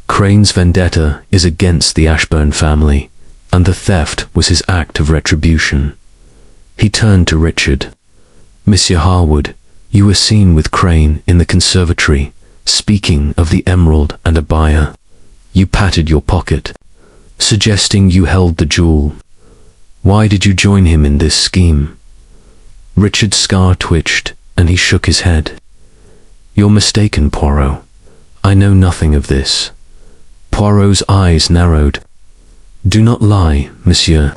Crane's vendetta is against the Ashburn family, and the theft was his act of retribution." He turned to Richard. "Monsieur Harwood, you were seen with Crane in the conservatory, speaking of the emerald and a buyer. You patted your pocket, suggesting you held the jewel. Why did you join him in this scheme?" Richard's scar twitched, and he shook his head. "You're mistaken, Poirot. I know nothing of this." Poirot's eyes narrowed. "Do not lie, monsieur.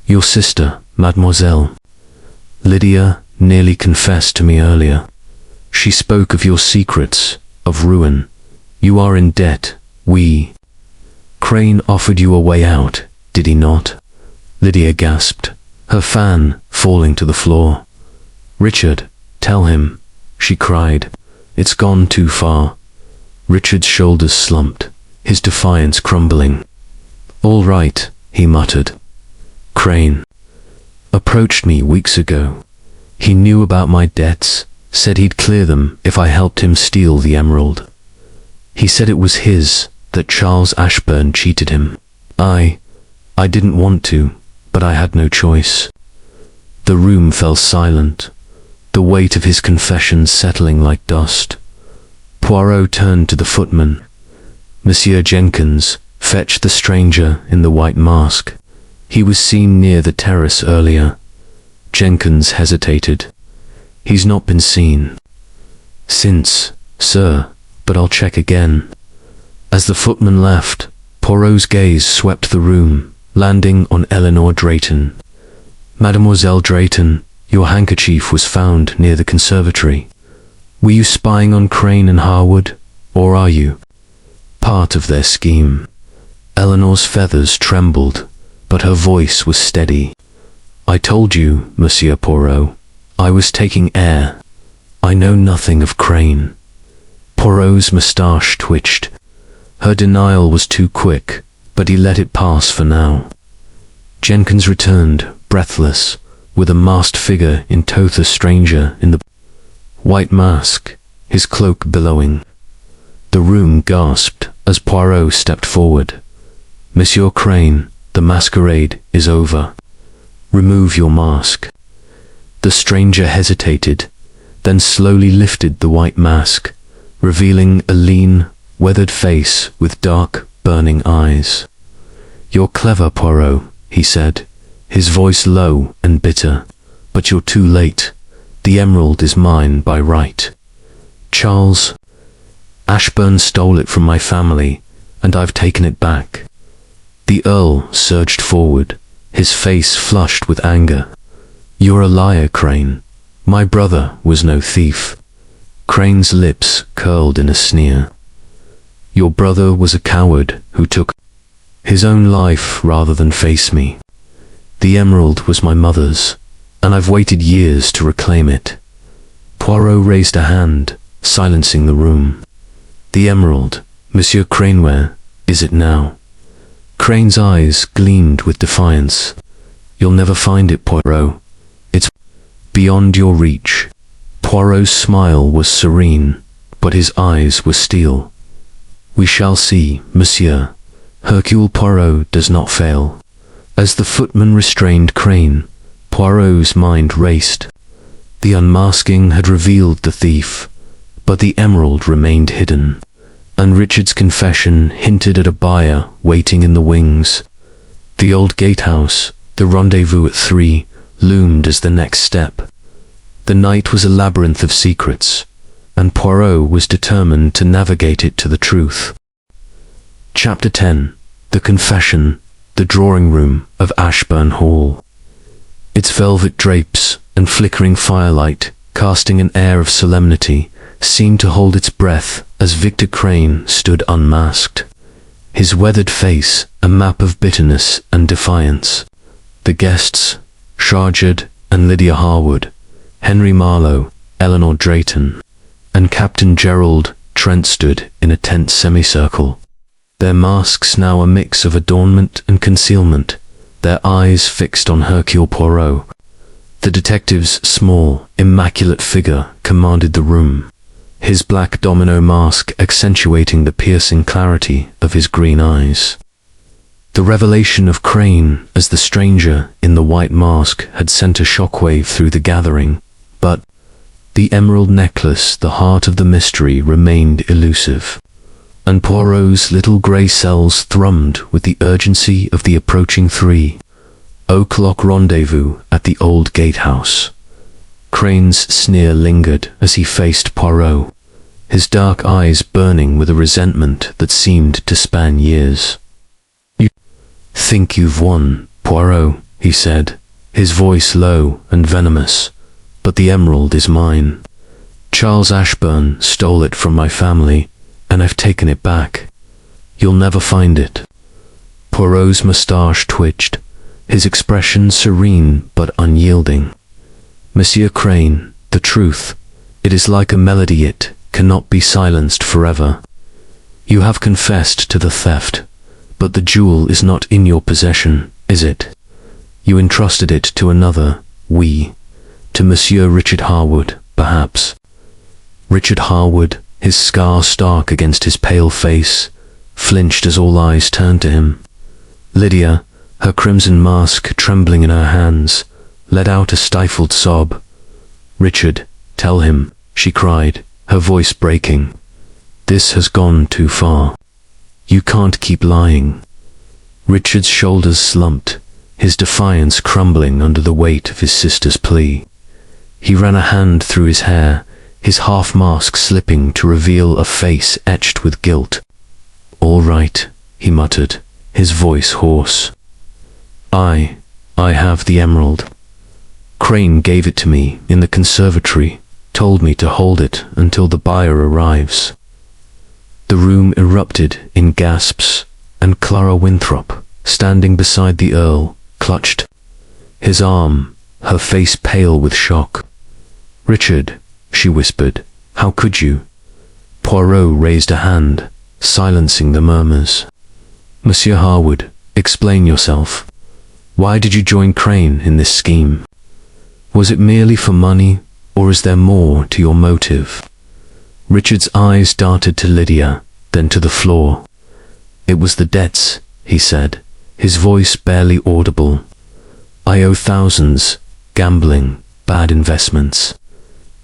Your sister, mademoiselle Lydia, nearly confessed to me earlier. She spoke of your secrets, of ruin. You are in debt. Crane offered you a way out, did he not?" Lydia gasped, her fan falling to the floor. "Richard, tell him," she cried. "It's gone too far." Richard's shoulders slumped, his defiance crumbling. "All right," he muttered. "Crane approached me weeks ago. He knew about my debts, said he'd clear them if I helped him steal the emerald. He said it was his, that Charles Ashburn cheated him. I didn't want to, but I had no choice." The room fell silent, the weight of his confession settling like dust. Poirot turned to the footman. "Monsieur Jenkins, fetch the stranger in the white mask. He was seen near the terrace earlier." Jenkins hesitated. "He's not been seen since, sir, but I'll check again." As the footman left, Poirot's gaze swept the room, landing on Eleanor Drayton. "Mademoiselle Drayton, your handkerchief was found near the conservatory. Were you spying on Crane and Harwood, or are you part of their scheme?" Eleanor's feathers trembled, but her voice was steady. "I told you, Monsieur Poirot, I was taking air. I know nothing of Crane." Poirot's moustache twitched. Her denial was too quick, but he let it pass for now. Jenkins returned, breathless, with a masked figure in tow, the stranger in the white mask, his cloak billowing. The room gasped as Poirot stepped forward. "Monsieur Crane, the masquerade is over. Remove your mask." The stranger hesitated, then slowly lifted the white mask, revealing a lean, weathered face with dark, burning eyes. "You're clever, Poirot," he said, his voice low and bitter, "but you're too late. The emerald is mine by right. Charles Ashburn stole it from my family, and I've taken it back." The Earl surged forward, his face flushed with anger. "You're a liar, Crane. My brother was no thief." Crane's lips curled in a sneer. "Your brother was a coward who took his own life rather than face me. The emerald was my mother's, and I've waited years to reclaim it." Poirot raised a hand, silencing the room. "The emerald, Monsieur Craneware, is it now?" Crane's eyes gleamed with defiance. "You'll never find it, Poirot. It's beyond your reach." Poirot's smile was serene, but his eyes were steel. "We shall see, monsieur. Hercule Poirot does not fail." As the footman restrained Crane, Poirot's mind raced. The unmasking had revealed the thief, but the emerald remained hidden, and Richard's confession hinted at a buyer waiting in the wings. The old gatehouse, the rendezvous at 3, loomed as the next step. The night was a labyrinth of secrets, and Poirot was determined to navigate it to the truth. Chapter 10. The Confession, the Drawing Room of Ashburn Hall. Its velvet drapes and flickering firelight, casting an air of solemnity, seemed to hold its breath as Victor Crane stood unmasked, his weathered face a map of bitterness and defiance. The guests, Sharjard and Lydia Harwood, Henry Marlowe, Eleanor Drayton, and Captain Gerald Trent stood in a tense semicircle, their masks now a mix of adornment and concealment, their eyes fixed on Hercule Poirot. The detective's small, immaculate figure commanded the room, his black domino mask accentuating the piercing clarity of his green eyes. The revelation of Crane as the stranger in the white mask had sent a shockwave through the gathering, but the emerald necklace, the heart of the mystery, remained elusive, and Poirot's little grey cells thrummed with the urgency of the approaching 3:00 rendezvous at the old gatehouse. Crane's sneer lingered as he faced Poirot, his dark eyes burning with a resentment that seemed to span years. "You think you've won, Poirot," he said, his voice low and venomous, "but the emerald is mine. Charles Ashburn stole it from my family, and I've taken it back. You'll never find it." Poirot's moustache twitched, his expression serene but unyielding. "Monsieur Crane, the truth, it is like a melody, it cannot be silenced forever. You have confessed to the theft, but the jewel is not in your possession, is it? You entrusted it to another, to Monsieur Richard Harwood, perhaps." Richard Harwood, his scar stark against his pale face, flinched as all eyes turned to him. Lydia, her crimson mask trembling in her hands, let out a stifled sob. "Richard, tell him," she cried, her voice breaking. "This has gone too far. You can't keep lying." Richard's shoulders slumped, his defiance crumbling under the weight of his sister's plea. He ran a hand through his hair, his half-mask slipping to reveal a face etched with guilt. "All right," he muttered, his voice hoarse. I have the emerald. Crane gave it to me in the conservatory, told me to hold it until the buyer arrives." The room erupted in gasps, and Clara Winthrop, standing beside the Earl, clutched his arm, her face pale with shock. "Richard," she whispered, "how could you?" Poirot raised a hand, silencing the murmurs. "Monsieur Harwood, explain yourself. Why did you join Crane in this scheme? Was it merely for money, or is there more to your motive?" Richard's eyes darted to Lydia, then to the floor. "It was the debts," he said, his voice barely audible. "I owe thousands, gambling, bad investments.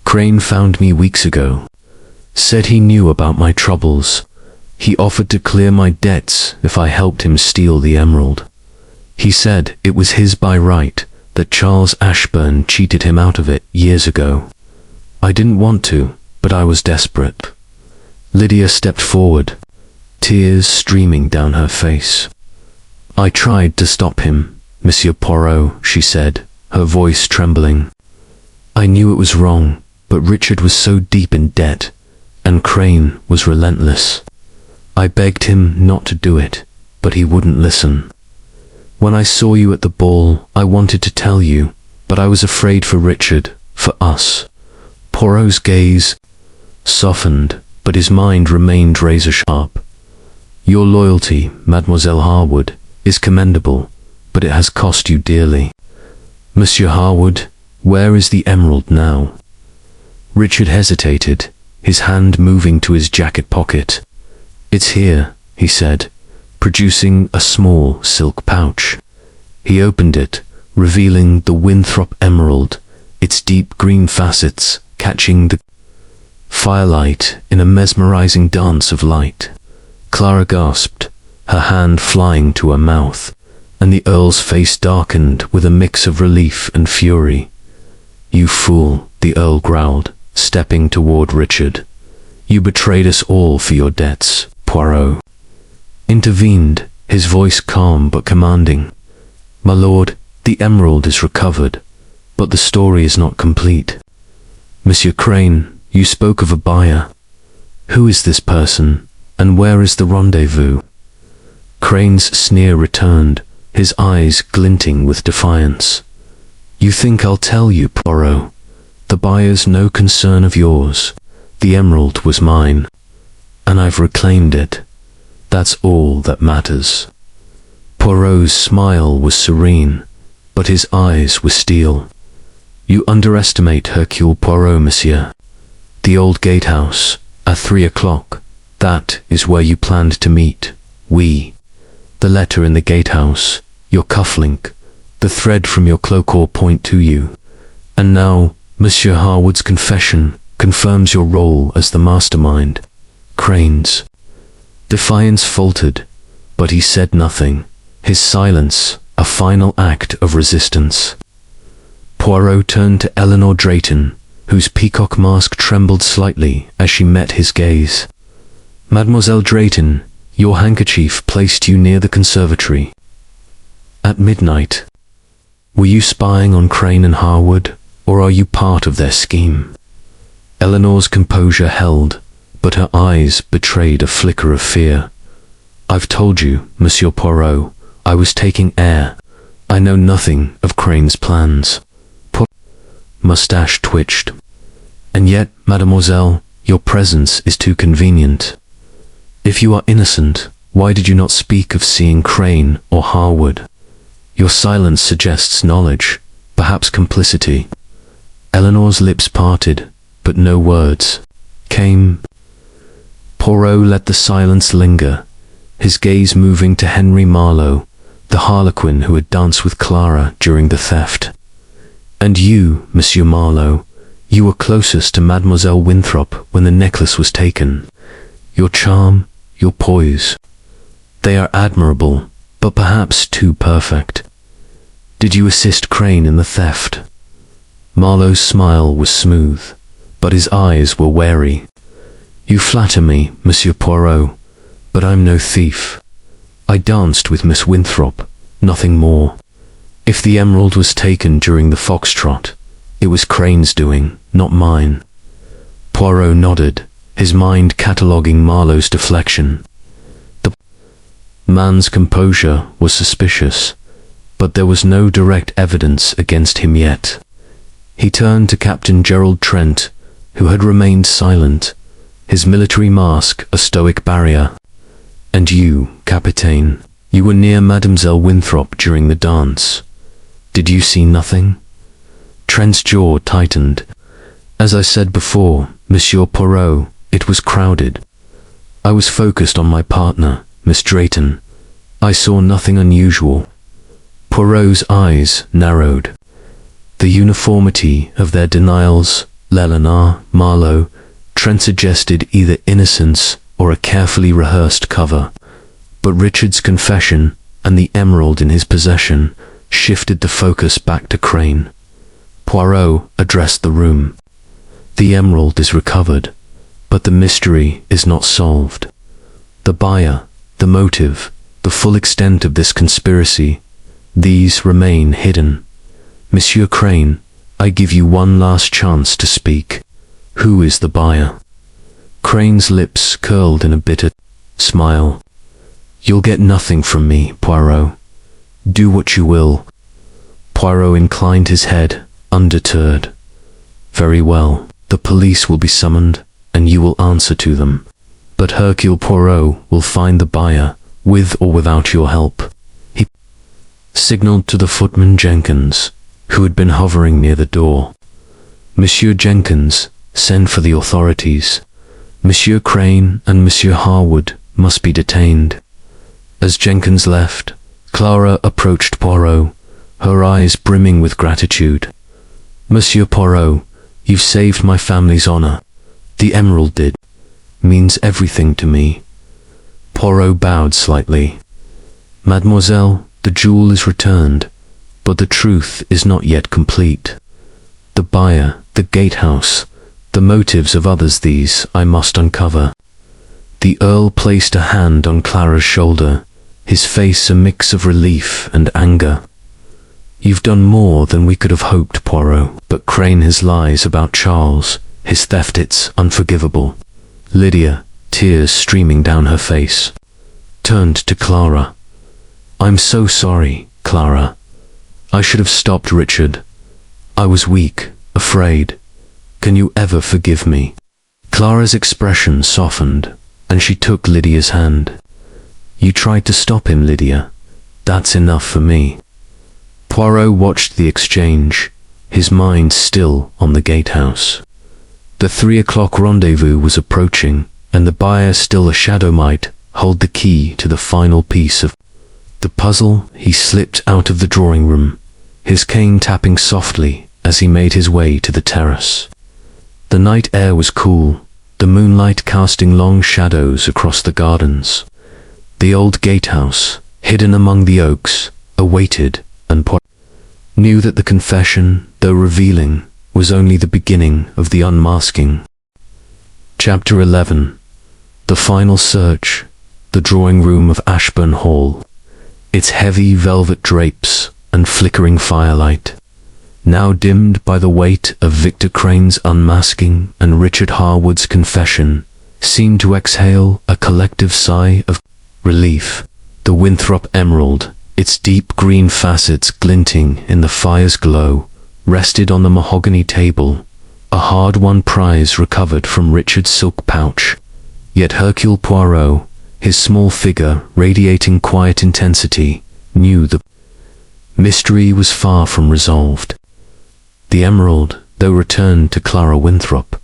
Crane found me weeks ago. Said he knew about my troubles. He offered to clear my debts if I helped him steal the emerald. He said it was his by right, that Charles Ashburn cheated him out of it years ago. I didn't want to, but I was desperate. Lydia stepped forward, tears streaming down her face. I tried to stop him, Monsieur Poirot, she said, her voice trembling. I knew it was wrong, but Richard was so deep in debt, and Crane was relentless. I begged him not to do it, but he wouldn't listen. When I saw you at the ball, I wanted to tell you, but I was afraid for Richard, for us. Poirot's gaze softened, but his mind remained razor-sharp. Your loyalty, Mademoiselle Harwood, is commendable, but it has cost you dearly. Monsieur Harwood, where is the emerald now? Richard hesitated, his hand moving to his jacket pocket. It's here, he said, producing a small silk pouch. He opened it, revealing the Winthrop emerald, its deep green facets catching the firelight in a mesmerizing dance of light. Clara gasped, her hand flying to her mouth, and the Earl's face darkened with a mix of relief and fury. You fool, the Earl growled, stepping toward Richard. You betrayed us all for your debts, Poirot. Intervened, his voice calm but commanding. My lord, the emerald is recovered, but the story is not complete. Monsieur Crane, you spoke of a buyer. Who is this person, and where is the rendezvous? Crane's sneer returned, his eyes glinting with defiance. You think I'll tell you, Poirot? The buyer's no concern of yours. The emerald was mine, and I've reclaimed it. That's all that matters. Poirot's smile was serene, but his eyes were steel. You underestimate Hercule Poirot, monsieur. The old gatehouse, at 3 o'clock, that is where you planned to meet, we. The letter in the gatehouse, your cufflink, the thread from your cloak all point to you. And now, Monsieur Harwood's confession confirms your role as the mastermind. Crane's defiance faltered, but he said nothing, his silence a final act of resistance. Poirot turned to Eleanor Drayton, whose peacock mask trembled slightly as she met his gaze. Mademoiselle Drayton, your handkerchief placed you near the conservatory. At midnight. Were you spying on Crane and Harwood, or are you part of their scheme? Eleanor's composure held, but her eyes betrayed a flicker of fear. I've told you, Monsieur Poirot, I was taking air. I know nothing of Crane's plans. Mustache twitched. And yet, mademoiselle, your presence is too convenient. If you are innocent, why did you not speak of seeing Crane or Harwood? Your silence suggests knowledge, perhaps complicity. Eleanor's lips parted, but no words came. Poirot let the silence linger, his gaze moving to Henry Marlowe, the harlequin who had danced with Clara during the theft. And you, Monsieur Marlowe, you were closest to Mademoiselle Winthrop when the necklace was taken. Your charm, your poise, they are admirable, but perhaps too perfect. Did you assist Crane in the theft? Marlowe's smile was smooth, but his eyes were wary. You flatter me, Monsieur Poirot, but I'm no thief. I danced with Miss Winthrop, nothing more. If the emerald was taken during the foxtrot, it was Crane's doing, not mine. Poirot nodded, his mind cataloguing Marlowe's deflection. The man's composure was suspicious, but there was no direct evidence against him yet. He turned to Captain Gerald Trent, who had remained silent, his military mask a stoic barrier. And you, Capitaine, you were near Mademoiselle Winthrop during the dance. Did you see nothing? Trent's jaw tightened. As I said before, Monsieur Poirot, it was crowded. I was focused on my partner, Miss Drayton. I saw nothing unusual. Poirot's eyes narrowed. The uniformity of their denials, Eleanor, Marlowe, Trent suggested either innocence or a carefully rehearsed cover, but Richard's confession and the emerald in his possession shifted the focus back to Crane. Poirot addressed the room. The emerald is recovered, but the mystery is not solved. The buyer, the motive, the full extent of this conspiracy, these remain hidden. Monsieur Crane, I give you one last chance to speak. Who is the buyer? Crane's lips curled in a bitter smile. You'll get nothing from me, Poirot. Do what you will. Poirot inclined his head, undeterred. Very well, the police will be summoned, and you will answer to them. But Hercule Poirot will find the buyer, with or without your help. He signaled to the footman Jenkins, who had been hovering near the door. Monsieur Jenkins, send for the authorities. Monsieur Crane and Monsieur Harwood must be detained. As Jenkins left, Clara approached Poirot, her eyes brimming with gratitude. Monsieur Poirot, you've saved my family's honor. The emerald did. Means everything to me. Poirot bowed slightly. Mademoiselle, the jewel is returned, but the truth is not yet complete. The buyer, the gatehouse, the motives of others, these I must uncover. The Earl placed a hand on Clara's shoulder, his face a mix of relief and anger. You've done more than we could have hoped, Poirot, but Crane has lies about Charles, his theft, it's unforgivable. Lydia, tears streaming down her face, turned to Clara. I'm so sorry, Clara. I should have stopped Richard. I was weak, afraid. Can you ever forgive me? Clara's expression softened, and she took Lydia's hand. You tried to stop him, Lydia. That's enough for me. Poirot watched the exchange, his mind still on the gatehouse. The 3 o'clock rendezvous was approaching, and the buyer, still a shadow, might hold the key to the final piece of the puzzle. He slipped out of the drawing room, his cane tapping softly as he made his way to the terrace. The night air was cool, the moonlight casting long shadows across the gardens. The old gatehouse, hidden among the oaks, awaited, and Poirot knew that the confession, though revealing, was only the beginning of the unmasking. Chapter 11. The final search. The drawing room of Ashburn Hall. Its heavy velvet drapes and flickering firelight, now dimmed by the weight of Victor Crane's unmasking and Richard Harwood's confession, seemed to exhale a collective sigh of relief. The Winthrop emerald, its deep green facets glinting in the fire's glow, rested on the mahogany table, a hard-won prize recovered from Richard's silk pouch. Yet Hercule Poirot, his small figure radiating quiet intensity, knew the mystery was far from resolved. The emerald, though returned to Clara Winthrop,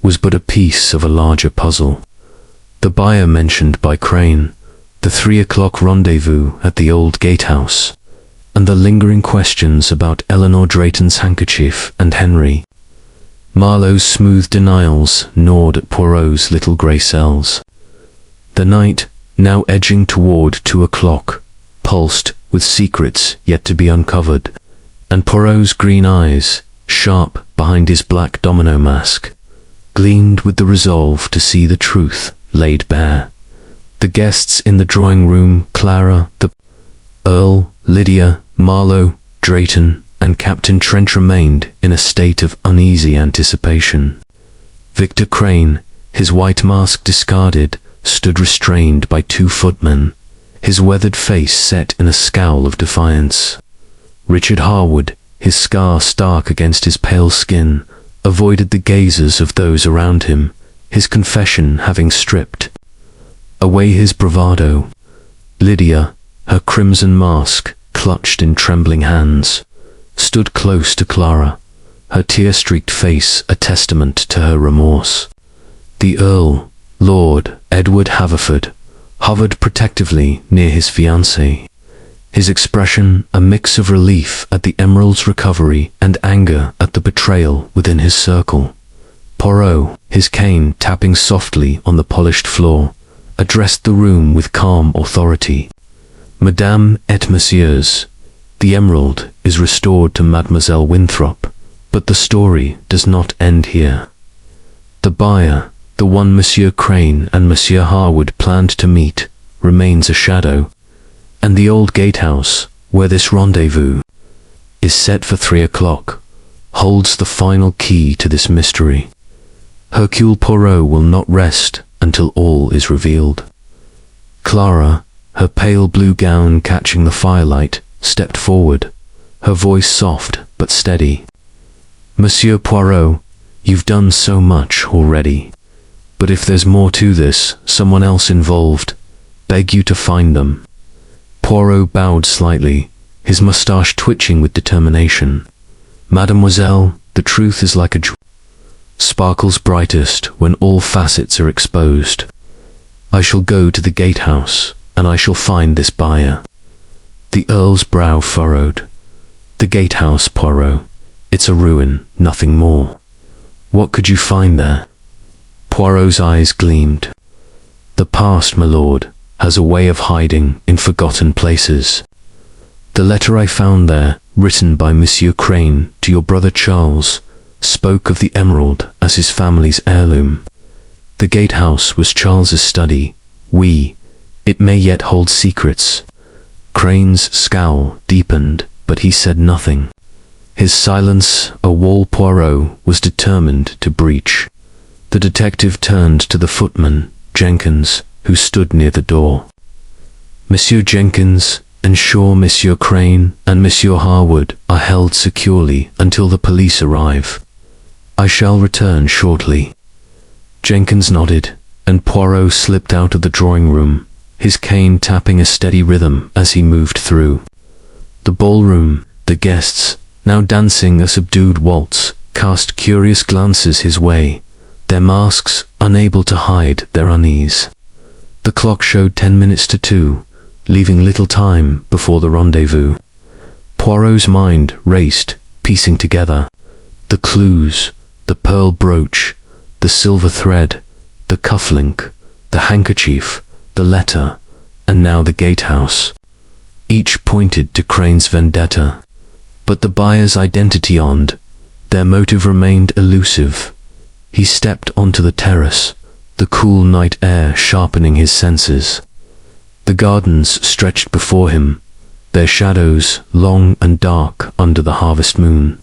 was but a piece of a larger puzzle. The buyer mentioned by Crane, the 3 o'clock rendezvous at the old gatehouse, and the lingering questions about Eleanor Drayton's handkerchief and Henry. Marlowe's smooth denials gnawed at Poirot's little grey cells. The night, now edging toward 2 o'clock, pulsed with secrets yet to be uncovered, and Poirot's green eyes, sharp behind his black domino mask, gleamed with the resolve to see the truth laid bare. The guests in the drawing room, Clara, the Earl, Lydia, Marlowe, Drayton, and Captain Trent, remained in a state of uneasy anticipation. Victor Crane, his white mask discarded, stood restrained by 2 footmen, his weathered face set in a scowl of defiance. Richard Harwood, his scar stark against his pale skin, avoided the gazes of those around him, his confession having stripped away his bravado. Lydia, her crimson mask clutched in trembling hands, stood close to Clara, her tear-streaked face a testament to her remorse. The Earl, Lord Edward Haverford, hovered protectively near his fiancée, his expression a mix of relief at the emerald's recovery and anger at the betrayal within his circle. Poirot, his cane tapping softly on the polished floor, addressed the room with calm authority. Madame et messieurs, the emerald is restored to Mademoiselle Winthrop, but the story does not end here. The buyer, the one Monsieur Crane and Monsieur Harwood planned to meet, remains a shadow, and the old gatehouse, where this rendezvous is set for 3 o'clock, holds the final key to this mystery. Hercule Poirot will not rest until all is revealed. Clara, her pale blue gown catching the firelight, stepped forward, her voice soft but steady. Monsieur Poirot, you've done so much already, but if there's more to this, someone else involved, beg you to find them. Poirot bowed slightly, his moustache twitching with determination. Mademoiselle, the truth is like a jewel, sparkles brightest when all facets are exposed. I shall go to the gatehouse, and I shall find this buyer. The Earl's brow furrowed. The gatehouse, Poirot. It's a ruin, nothing more. What could you find there? Poirot's eyes gleamed. The past, my lord, has a way of hiding in forgotten places. The letter I found there, written by Monsieur Crane to your brother Charles, spoke of the emerald as his family's heirloom. The gatehouse was Charles's study. It may yet hold secrets. Crane's scowl deepened, but he said nothing. His silence a wall Poirot was determined to breach. The detective turned to the footman, Jenkins, who stood near the door. Monsieur Jenkins, ensure Monsieur Crane and Monsieur Harwood are held securely until the police arrive. I shall return shortly. Jenkins nodded, and Poirot slipped out of the drawing room, his cane tapping a steady rhythm as he moved through. The ballroom, the guests, now dancing a subdued waltz, cast curious glances his way, their masks unable to hide their unease. The clock showed 10 minutes to 2, leaving little time before the rendezvous. Poirot's mind raced, piecing together the clues, the pearl brooch, the silver thread, the cufflink, the handkerchief, the letter, and now the gatehouse. Each pointed to Crane's vendetta, but the buyer's identity their motive remained elusive. He stepped onto the terrace, the cool night air sharpening his senses. The gardens stretched before him, their shadows long and dark under the harvest moon.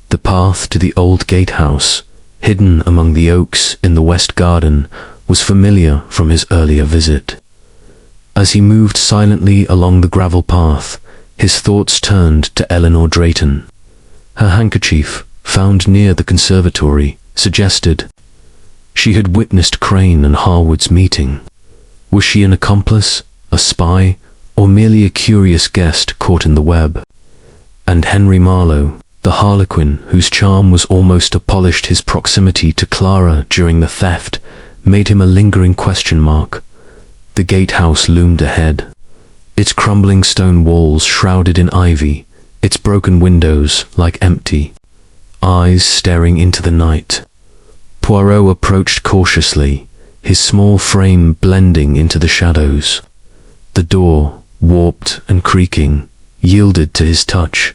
The path to the old gatehouse, hidden among the oaks in the west garden, was familiar from his earlier visit. As he moved silently along the gravel path, his thoughts turned to Eleanor Drayton. Her handkerchief, found near the conservatory, suggested she had witnessed Crane and Harwood's meeting. Was she an accomplice, a spy, or merely a curious guest caught in the web? And Henry Marlowe, the harlequin whose charm was almost abolished his proximity to Clara during the theft, made him a lingering question mark. The gatehouse loomed ahead, its crumbling stone walls shrouded in ivy, its broken windows like empty eyes staring into the night. Poirot approached cautiously, his small frame blending into the shadows. The door, warped and creaking, yielded to his touch,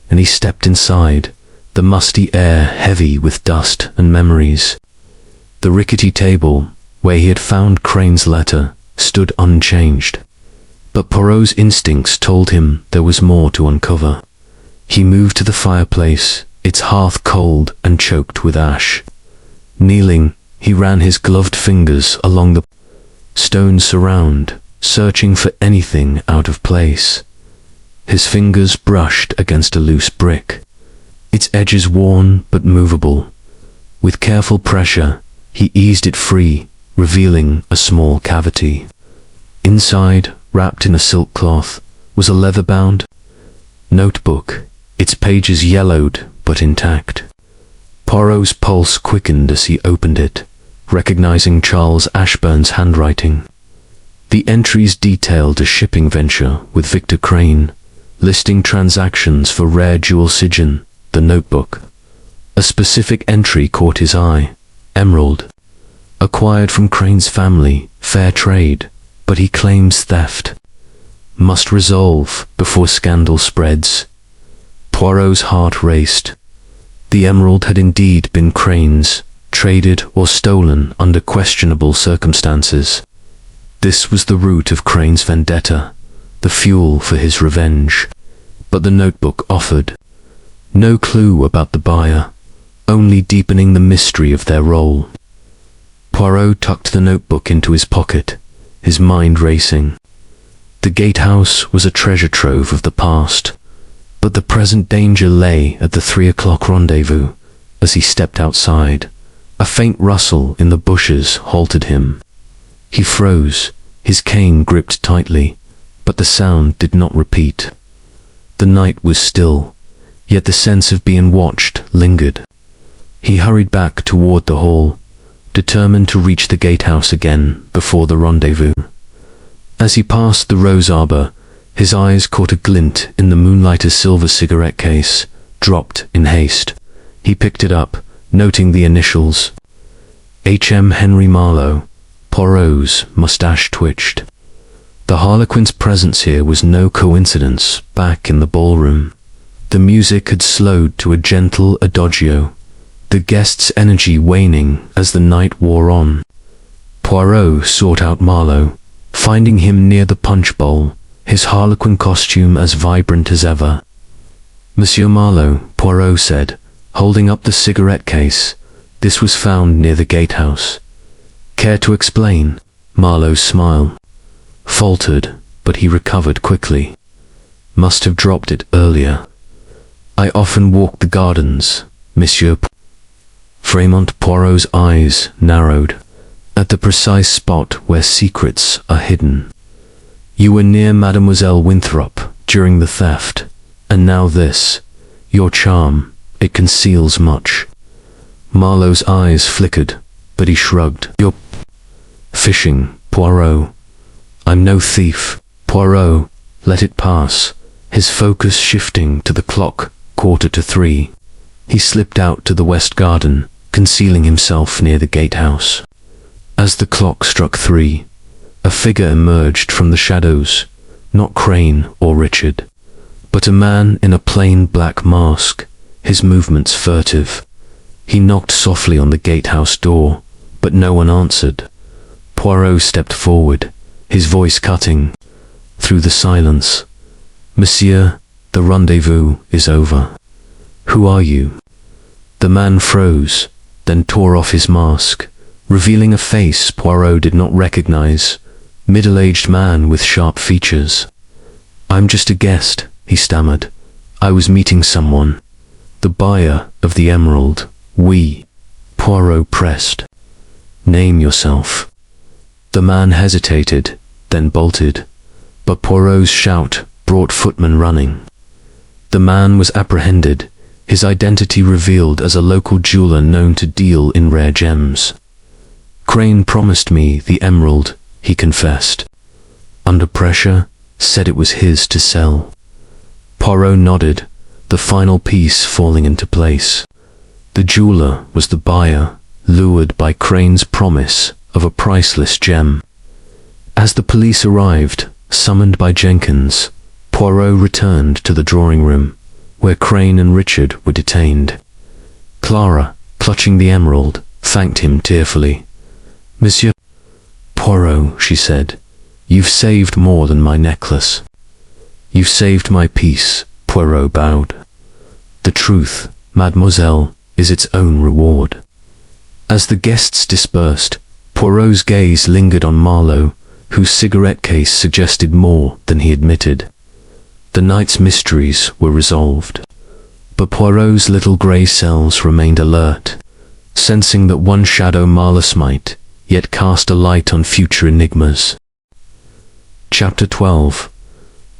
and he stepped inside, the musty air heavy with dust and memories. The rickety table, where he had found Crane's letter, stood unchanged. But Poirot's instincts told him there was more to uncover. He moved to the fireplace, its hearth cold and choked with ash. Kneeling, he ran his gloved fingers along the stone surround, searching for anything out of place. His fingers brushed against a loose brick, its edges worn but movable. With careful pressure, he eased it free, revealing a small cavity. Inside, wrapped in a silk cloth, was a leather-bound notebook, its pages yellowed but intact. Poirot's pulse quickened as he opened it, recognizing Charles Ashburn's handwriting. The entries detailed a shipping venture with Victor Crane, listing transactions for rare jewel sigin, the notebook, a specific entry caught his eye. Emerald. Acquired from Crane's family, fair trade, but he claims theft. Must resolve before scandal spreads. Poirot's heart raced. The emerald had indeed been Crane's, traded or stolen under questionable circumstances. This was the root of Crane's vendetta, the fuel for his revenge. But the notebook offered no clue about the buyer, only deepening the mystery of their role. Poirot tucked the notebook into his pocket, his mind racing. The gatehouse was a treasure trove of the past, but the present danger lay at the 3 o'clock rendezvous. As he stepped outside, a faint rustle in the bushes halted him. He froze, his cane gripped tightly, but the sound did not repeat. The night was still, yet the sense of being watched lingered. He hurried back toward the hall, determined to reach the gatehouse again before the rendezvous. As he passed the rose arbor, his eyes caught a glint in the moonlight. A silver cigarette case, dropped in haste. He picked it up, noting the initials. H.M. Henry Marlowe. Poirot's mustache twitched. The Harlequin's presence here was no coincidence. Back in the ballroom, the music had slowed to a gentle adagio, the guest's energy waning as the night wore on. Poirot sought out Marlowe, finding him near the punch bowl, his Harlequin costume as vibrant as ever. Monsieur Marlowe, Poirot said, holding up the cigarette case. This was found near the gatehouse. Care to explain? Marlowe's smile faltered, but he recovered quickly. Must have dropped it earlier. I often walk the gardens, Monsieur. Fremont. Poirot's eyes narrowed at the precise spot where secrets are hidden. You were near Mademoiselle Winthrop during the theft, and now this. Your charm, it conceals much. Marlowe's eyes flickered, but he shrugged. You're fishing, Poirot. I'm no thief. Poirot let it pass, his focus shifting to the clock, 3:15. He slipped out to the west garden, concealing himself near the gatehouse. As the clock struck 3, a figure emerged from the shadows, not Crane or Richard, but a man in a plain black mask, his movements furtive. He knocked softly on the gatehouse door, but no one answered. Poirot stepped forward, his voice cutting through the silence. Monsieur, the rendezvous is over. Who are you? The man froze, then tore off his mask, revealing a face Poirot did not recognize. Middle-aged man with sharp features. I'm just a guest, he stammered. I was meeting someone. The buyer of the emerald. We. Poirot pressed. Name yourself. The man hesitated, then bolted, but Poirot's shout brought footmen running. The man was apprehended, his identity revealed as a local jeweler known to deal in rare gems. Crane promised me the emerald, he confessed. Under pressure, said it was his to sell. Poirot nodded, the final piece falling into place. The jeweler was the buyer, lured by Crane's promise of a priceless gem. As the police arrived, summoned by Jenkins, Poirot returned to the drawing room, where Crane and Richard were detained. Clara, clutching the emerald, thanked him tearfully. Monsieur Poirot, she said, you've saved more than my necklace. You've saved my peace, Poirot bowed. The truth, mademoiselle, is its own reward. As the guests dispersed, Poirot's gaze lingered on Marlowe, whose cigarette case suggested more than he admitted. The night's mysteries were resolved, but Poirot's little grey cells remained alert, sensing that one shadow Marlowe might yet cast a light on future enigmas. Chapter 12.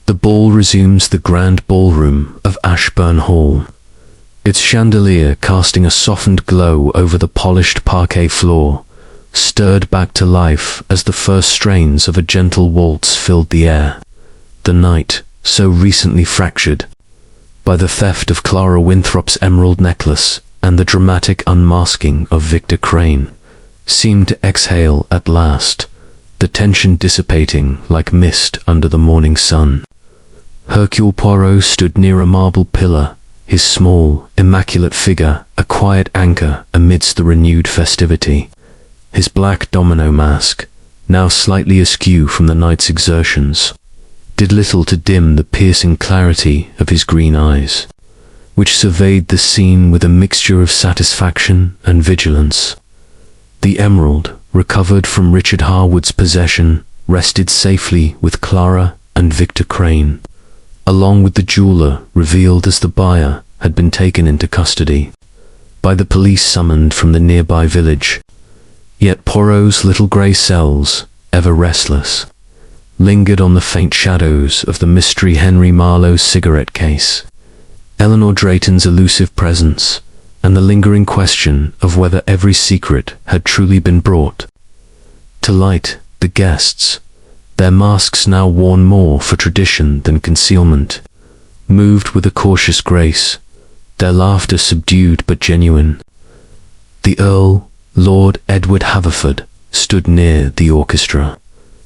The ball resumes. The grand ballroom of Ashburn Hall, its chandelier casting a softened glow over the polished parquet floor, stirred back to life as the first strains of a gentle waltz filled the air. The night, so recently fractured by the theft of Clara Winthrop's emerald necklace, and the dramatic unmasking of Victor Crane seemed to exhale at last, the tension dissipating like mist under the morning sun. Hercule Poirot stood near a marble pillar, his small, immaculate figure a quiet anchor amidst the renewed festivity. His black domino mask, now slightly askew from the night's exertions, did little to dim the piercing clarity of his green eyes, which surveyed the scene with a mixture of satisfaction and vigilance. The emerald, recovered from Richard Harwood's possession, rested safely with Clara and Victor Crane, along with the jeweller revealed as the buyer had been taken into custody by the police summoned from the nearby village. Yet Poirot's little grey cells, ever restless, lingered on the faint shadows of the mystery Henry Marlowe's cigarette case, Eleanor Drayton's elusive presence, and the lingering question of whether every secret had truly been brought to light. The guests, their masks now worn more for tradition than concealment, moved with a cautious grace, their laughter subdued but genuine. The Earl, Lord Edward Haverford, stood near the orchestra,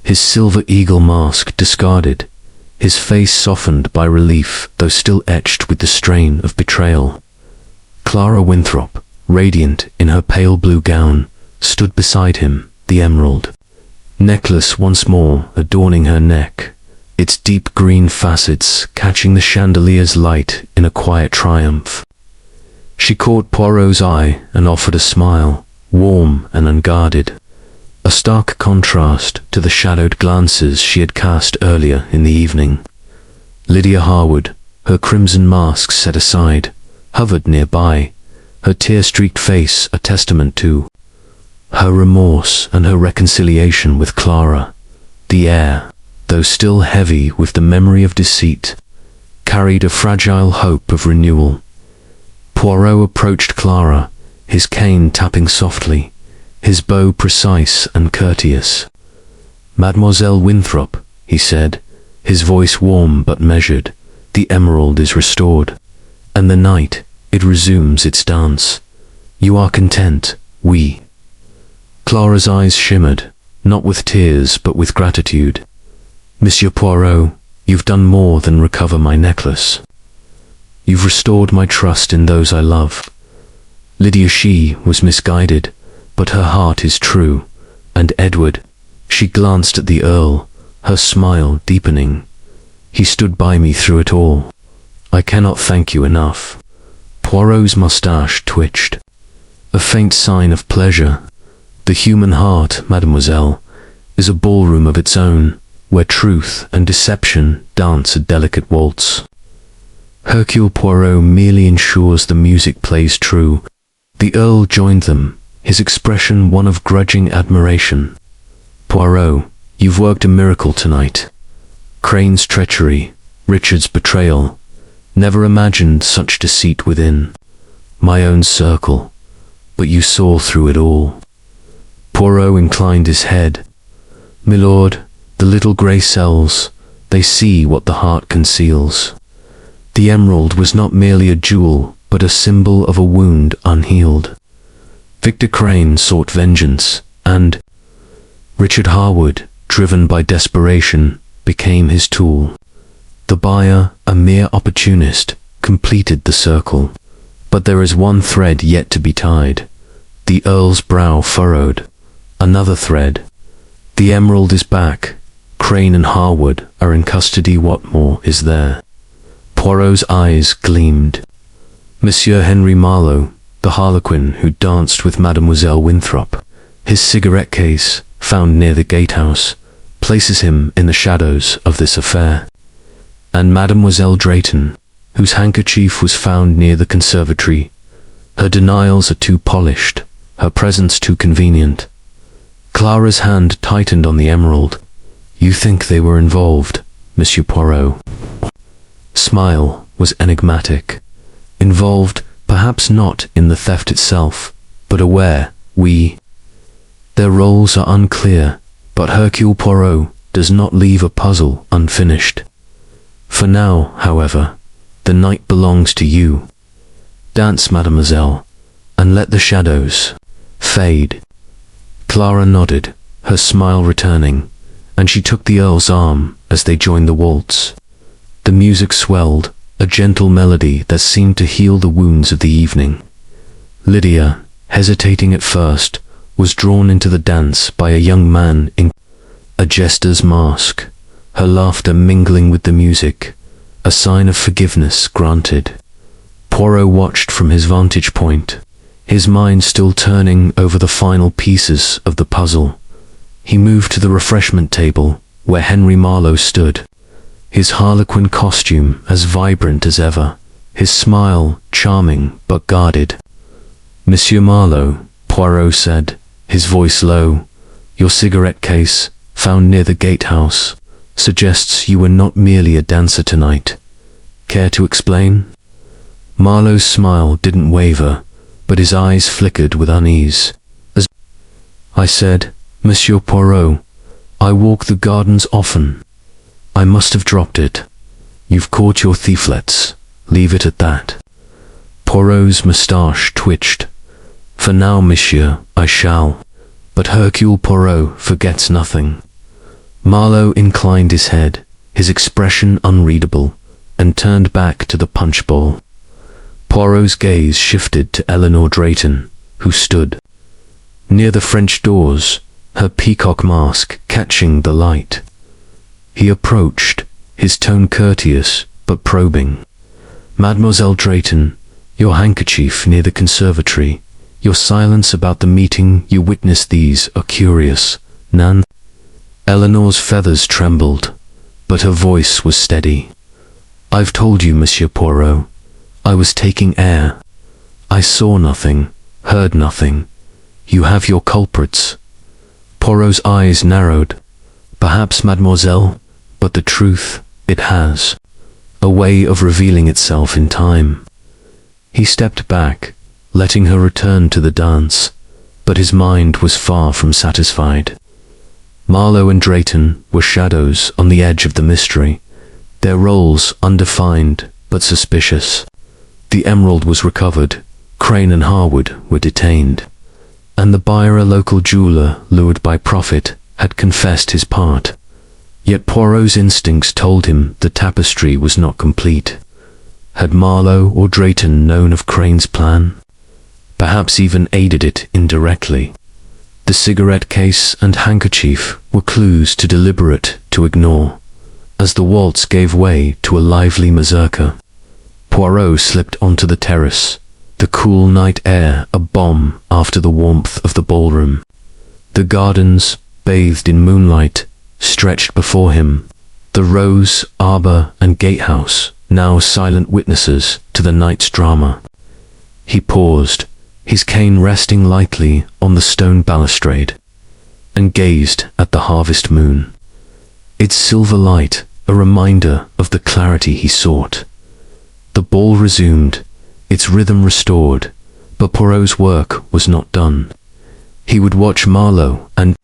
his silver eagle mask discarded, his face softened by relief though still etched with the strain of betrayal. Clara Winthrop, radiant in her pale blue gown, stood beside him, the emerald necklace once more adorning her neck, its deep green facets catching the chandelier's light in a quiet triumph. She caught Poirot's eye and offered a smile, warm and unguarded, a stark contrast to the shadowed glances she had cast earlier in the evening. Lydia Harwood, her crimson mask set aside, hovered nearby, her tear-streaked face a testament to her remorse and her reconciliation with Clara. The air, though still heavy with the memory of deceit, carried a fragile hope of renewal. Poirot approached Clara, his cane tapping softly, his bow precise and courteous. "Mademoiselle Winthrop," he said, his voice warm but measured, "the emerald is restored, and the night, it resumes its dance. You are content, oui." Clara's eyes shimmered, not with tears but with gratitude. "Monsieur Poirot, you've done more than recover my necklace. You've restored my trust in those I love." Lydia, she was misguided, but her heart is true. And Edward, she glanced at the Earl, her smile deepening. "He stood by me through it all. I cannot thank you enough." Poirot's moustache twitched, a faint sign of pleasure. "The human heart, mademoiselle, is a ballroom of its own, where truth and deception dance a delicate waltz. Hercule Poirot merely ensures the music plays true." The Earl joined them, his expression one of grudging admiration. "Poirot, you've worked a miracle tonight. Crane's treachery, Richard's betrayal, never imagined such deceit within my own circle, but you saw through it all." Poirot inclined his head. "Milord, the little grey cells, they see what the heart conceals. The emerald was not merely a jewel, but a symbol of a wound unhealed. Victor Crane sought vengeance, and Richard Harwood, driven by desperation, became his tool. The buyer, a mere opportunist, completed the circle. But there is one thread yet to be tied." The Earl's brow furrowed. "Another thread. The emerald is back. Crane and Harwood are in custody. What more is there?" Poirot's eyes gleamed. "Monsieur Henry Marlowe, the harlequin who danced with Mademoiselle Winthrop, his cigarette case, found near the gatehouse, places him in the shadows of this affair. And Mademoiselle Drayton, whose handkerchief was found near the conservatory, her denials are too polished, her presence too convenient." Clara's hand tightened on the emerald. "You think they were involved, Monsieur Poirot?" Smile was enigmatic. "Involved, perhaps not in the theft itself, but aware, oui. Their roles are unclear, but Hercule Poirot does not leave a puzzle unfinished. For now, however, the night belongs to you. Dance, mademoiselle, and let the shadows fade. Clara nodded, her smile returning, and she took the Earl's arm as they joined the waltz. The music swelled, a gentle melody that seemed to heal the wounds of the evening. Lydia, hesitating at first, was drawn into the dance by a young man in a jester's mask, her laughter mingling with the music, a sign of forgiveness granted. Poirot watched from his vantage point, his mind still turning over the final pieces of the puzzle. He moved to the refreshment table, where Henry Marlowe stood, his harlequin costume as vibrant as ever, his smile charming but guarded. "Monsieur Marlowe," Poirot said, his voice low, "your cigarette case, found near the gatehouse, suggests you were not merely a dancer tonight. Care to explain?" Marlowe's smile didn't waver, but his eyes flickered with unease. "As I said, Monsieur Poirot, I walk the gardens often. I must have dropped it. You've caught your thieflets. Leave it at that." Poirot's moustache twitched. "For now, monsieur, I shall. But Hercule Poirot forgets nothing." Marlowe inclined his head, his expression unreadable, and turned back to the punch bowl. Poirot's gaze shifted to Eleanor Drayton, who stood near the French doors, her peacock mask catching the light. He approached, his tone courteous but probing. "Mademoiselle Drayton, your handkerchief near the conservatory, your silence about the meeting you witnessed, these are curious, Nan." Eleanor's feathers trembled, but her voice was steady. "I've told you, Monsieur Poirot. I was taking air. I saw nothing, heard nothing. You have your culprits." Poirot's eyes narrowed. "Perhaps, mademoiselle, but the truth, it has a way of revealing itself in time." He stepped back, letting her return to the dance, but his mind was far from satisfied. Marlowe and Drayton were shadows on the edge of the mystery, their roles undefined but suspicious. The emerald was recovered, Crane and Harwood were detained, and the buyer, a local jeweler lured by profit, had confessed his part. Yet Poirot's instincts told him the tapestry was not complete. Had Marlowe or Drayton known of Crane's plan? Perhaps even aided it indirectly. The cigarette case and handkerchief were clues too deliberate to ignore. As the waltz gave way to a lively mazurka, Poirot slipped onto the terrace, the cool night air a balm after the warmth of the ballroom. The gardens, bathed in moonlight, stretched before him, the rose, arbor, and gatehouse now silent witnesses to the night's drama. He paused, his cane resting lightly on the stone balustrade, and gazed at the harvest moon, its silver light a reminder of the clarity he sought. The ball resumed, its rhythm restored, but Poirot's work was not done. He would watch Marlowe and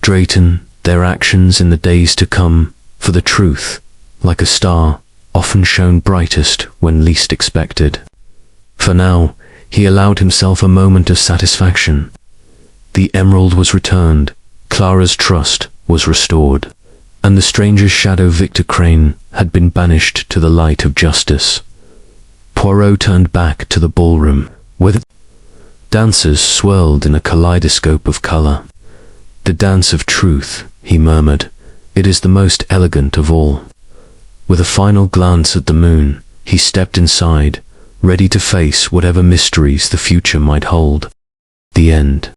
Drayton, their actions in the days to come, for the truth, like a star, often shone brightest when least expected. For now, he allowed himself a moment of satisfaction. The emerald was returned, Clara's trust was restored, and the stranger's shadow, Victor Crane, had been banished to the light of justice. Poirot turned back to the ballroom, where the dancers swirled in a kaleidoscope of color. "The dance of truth," he murmured. "It is the most elegant of all." With a final glance at the moon, he stepped inside, ready to face whatever mysteries the future might hold. The end.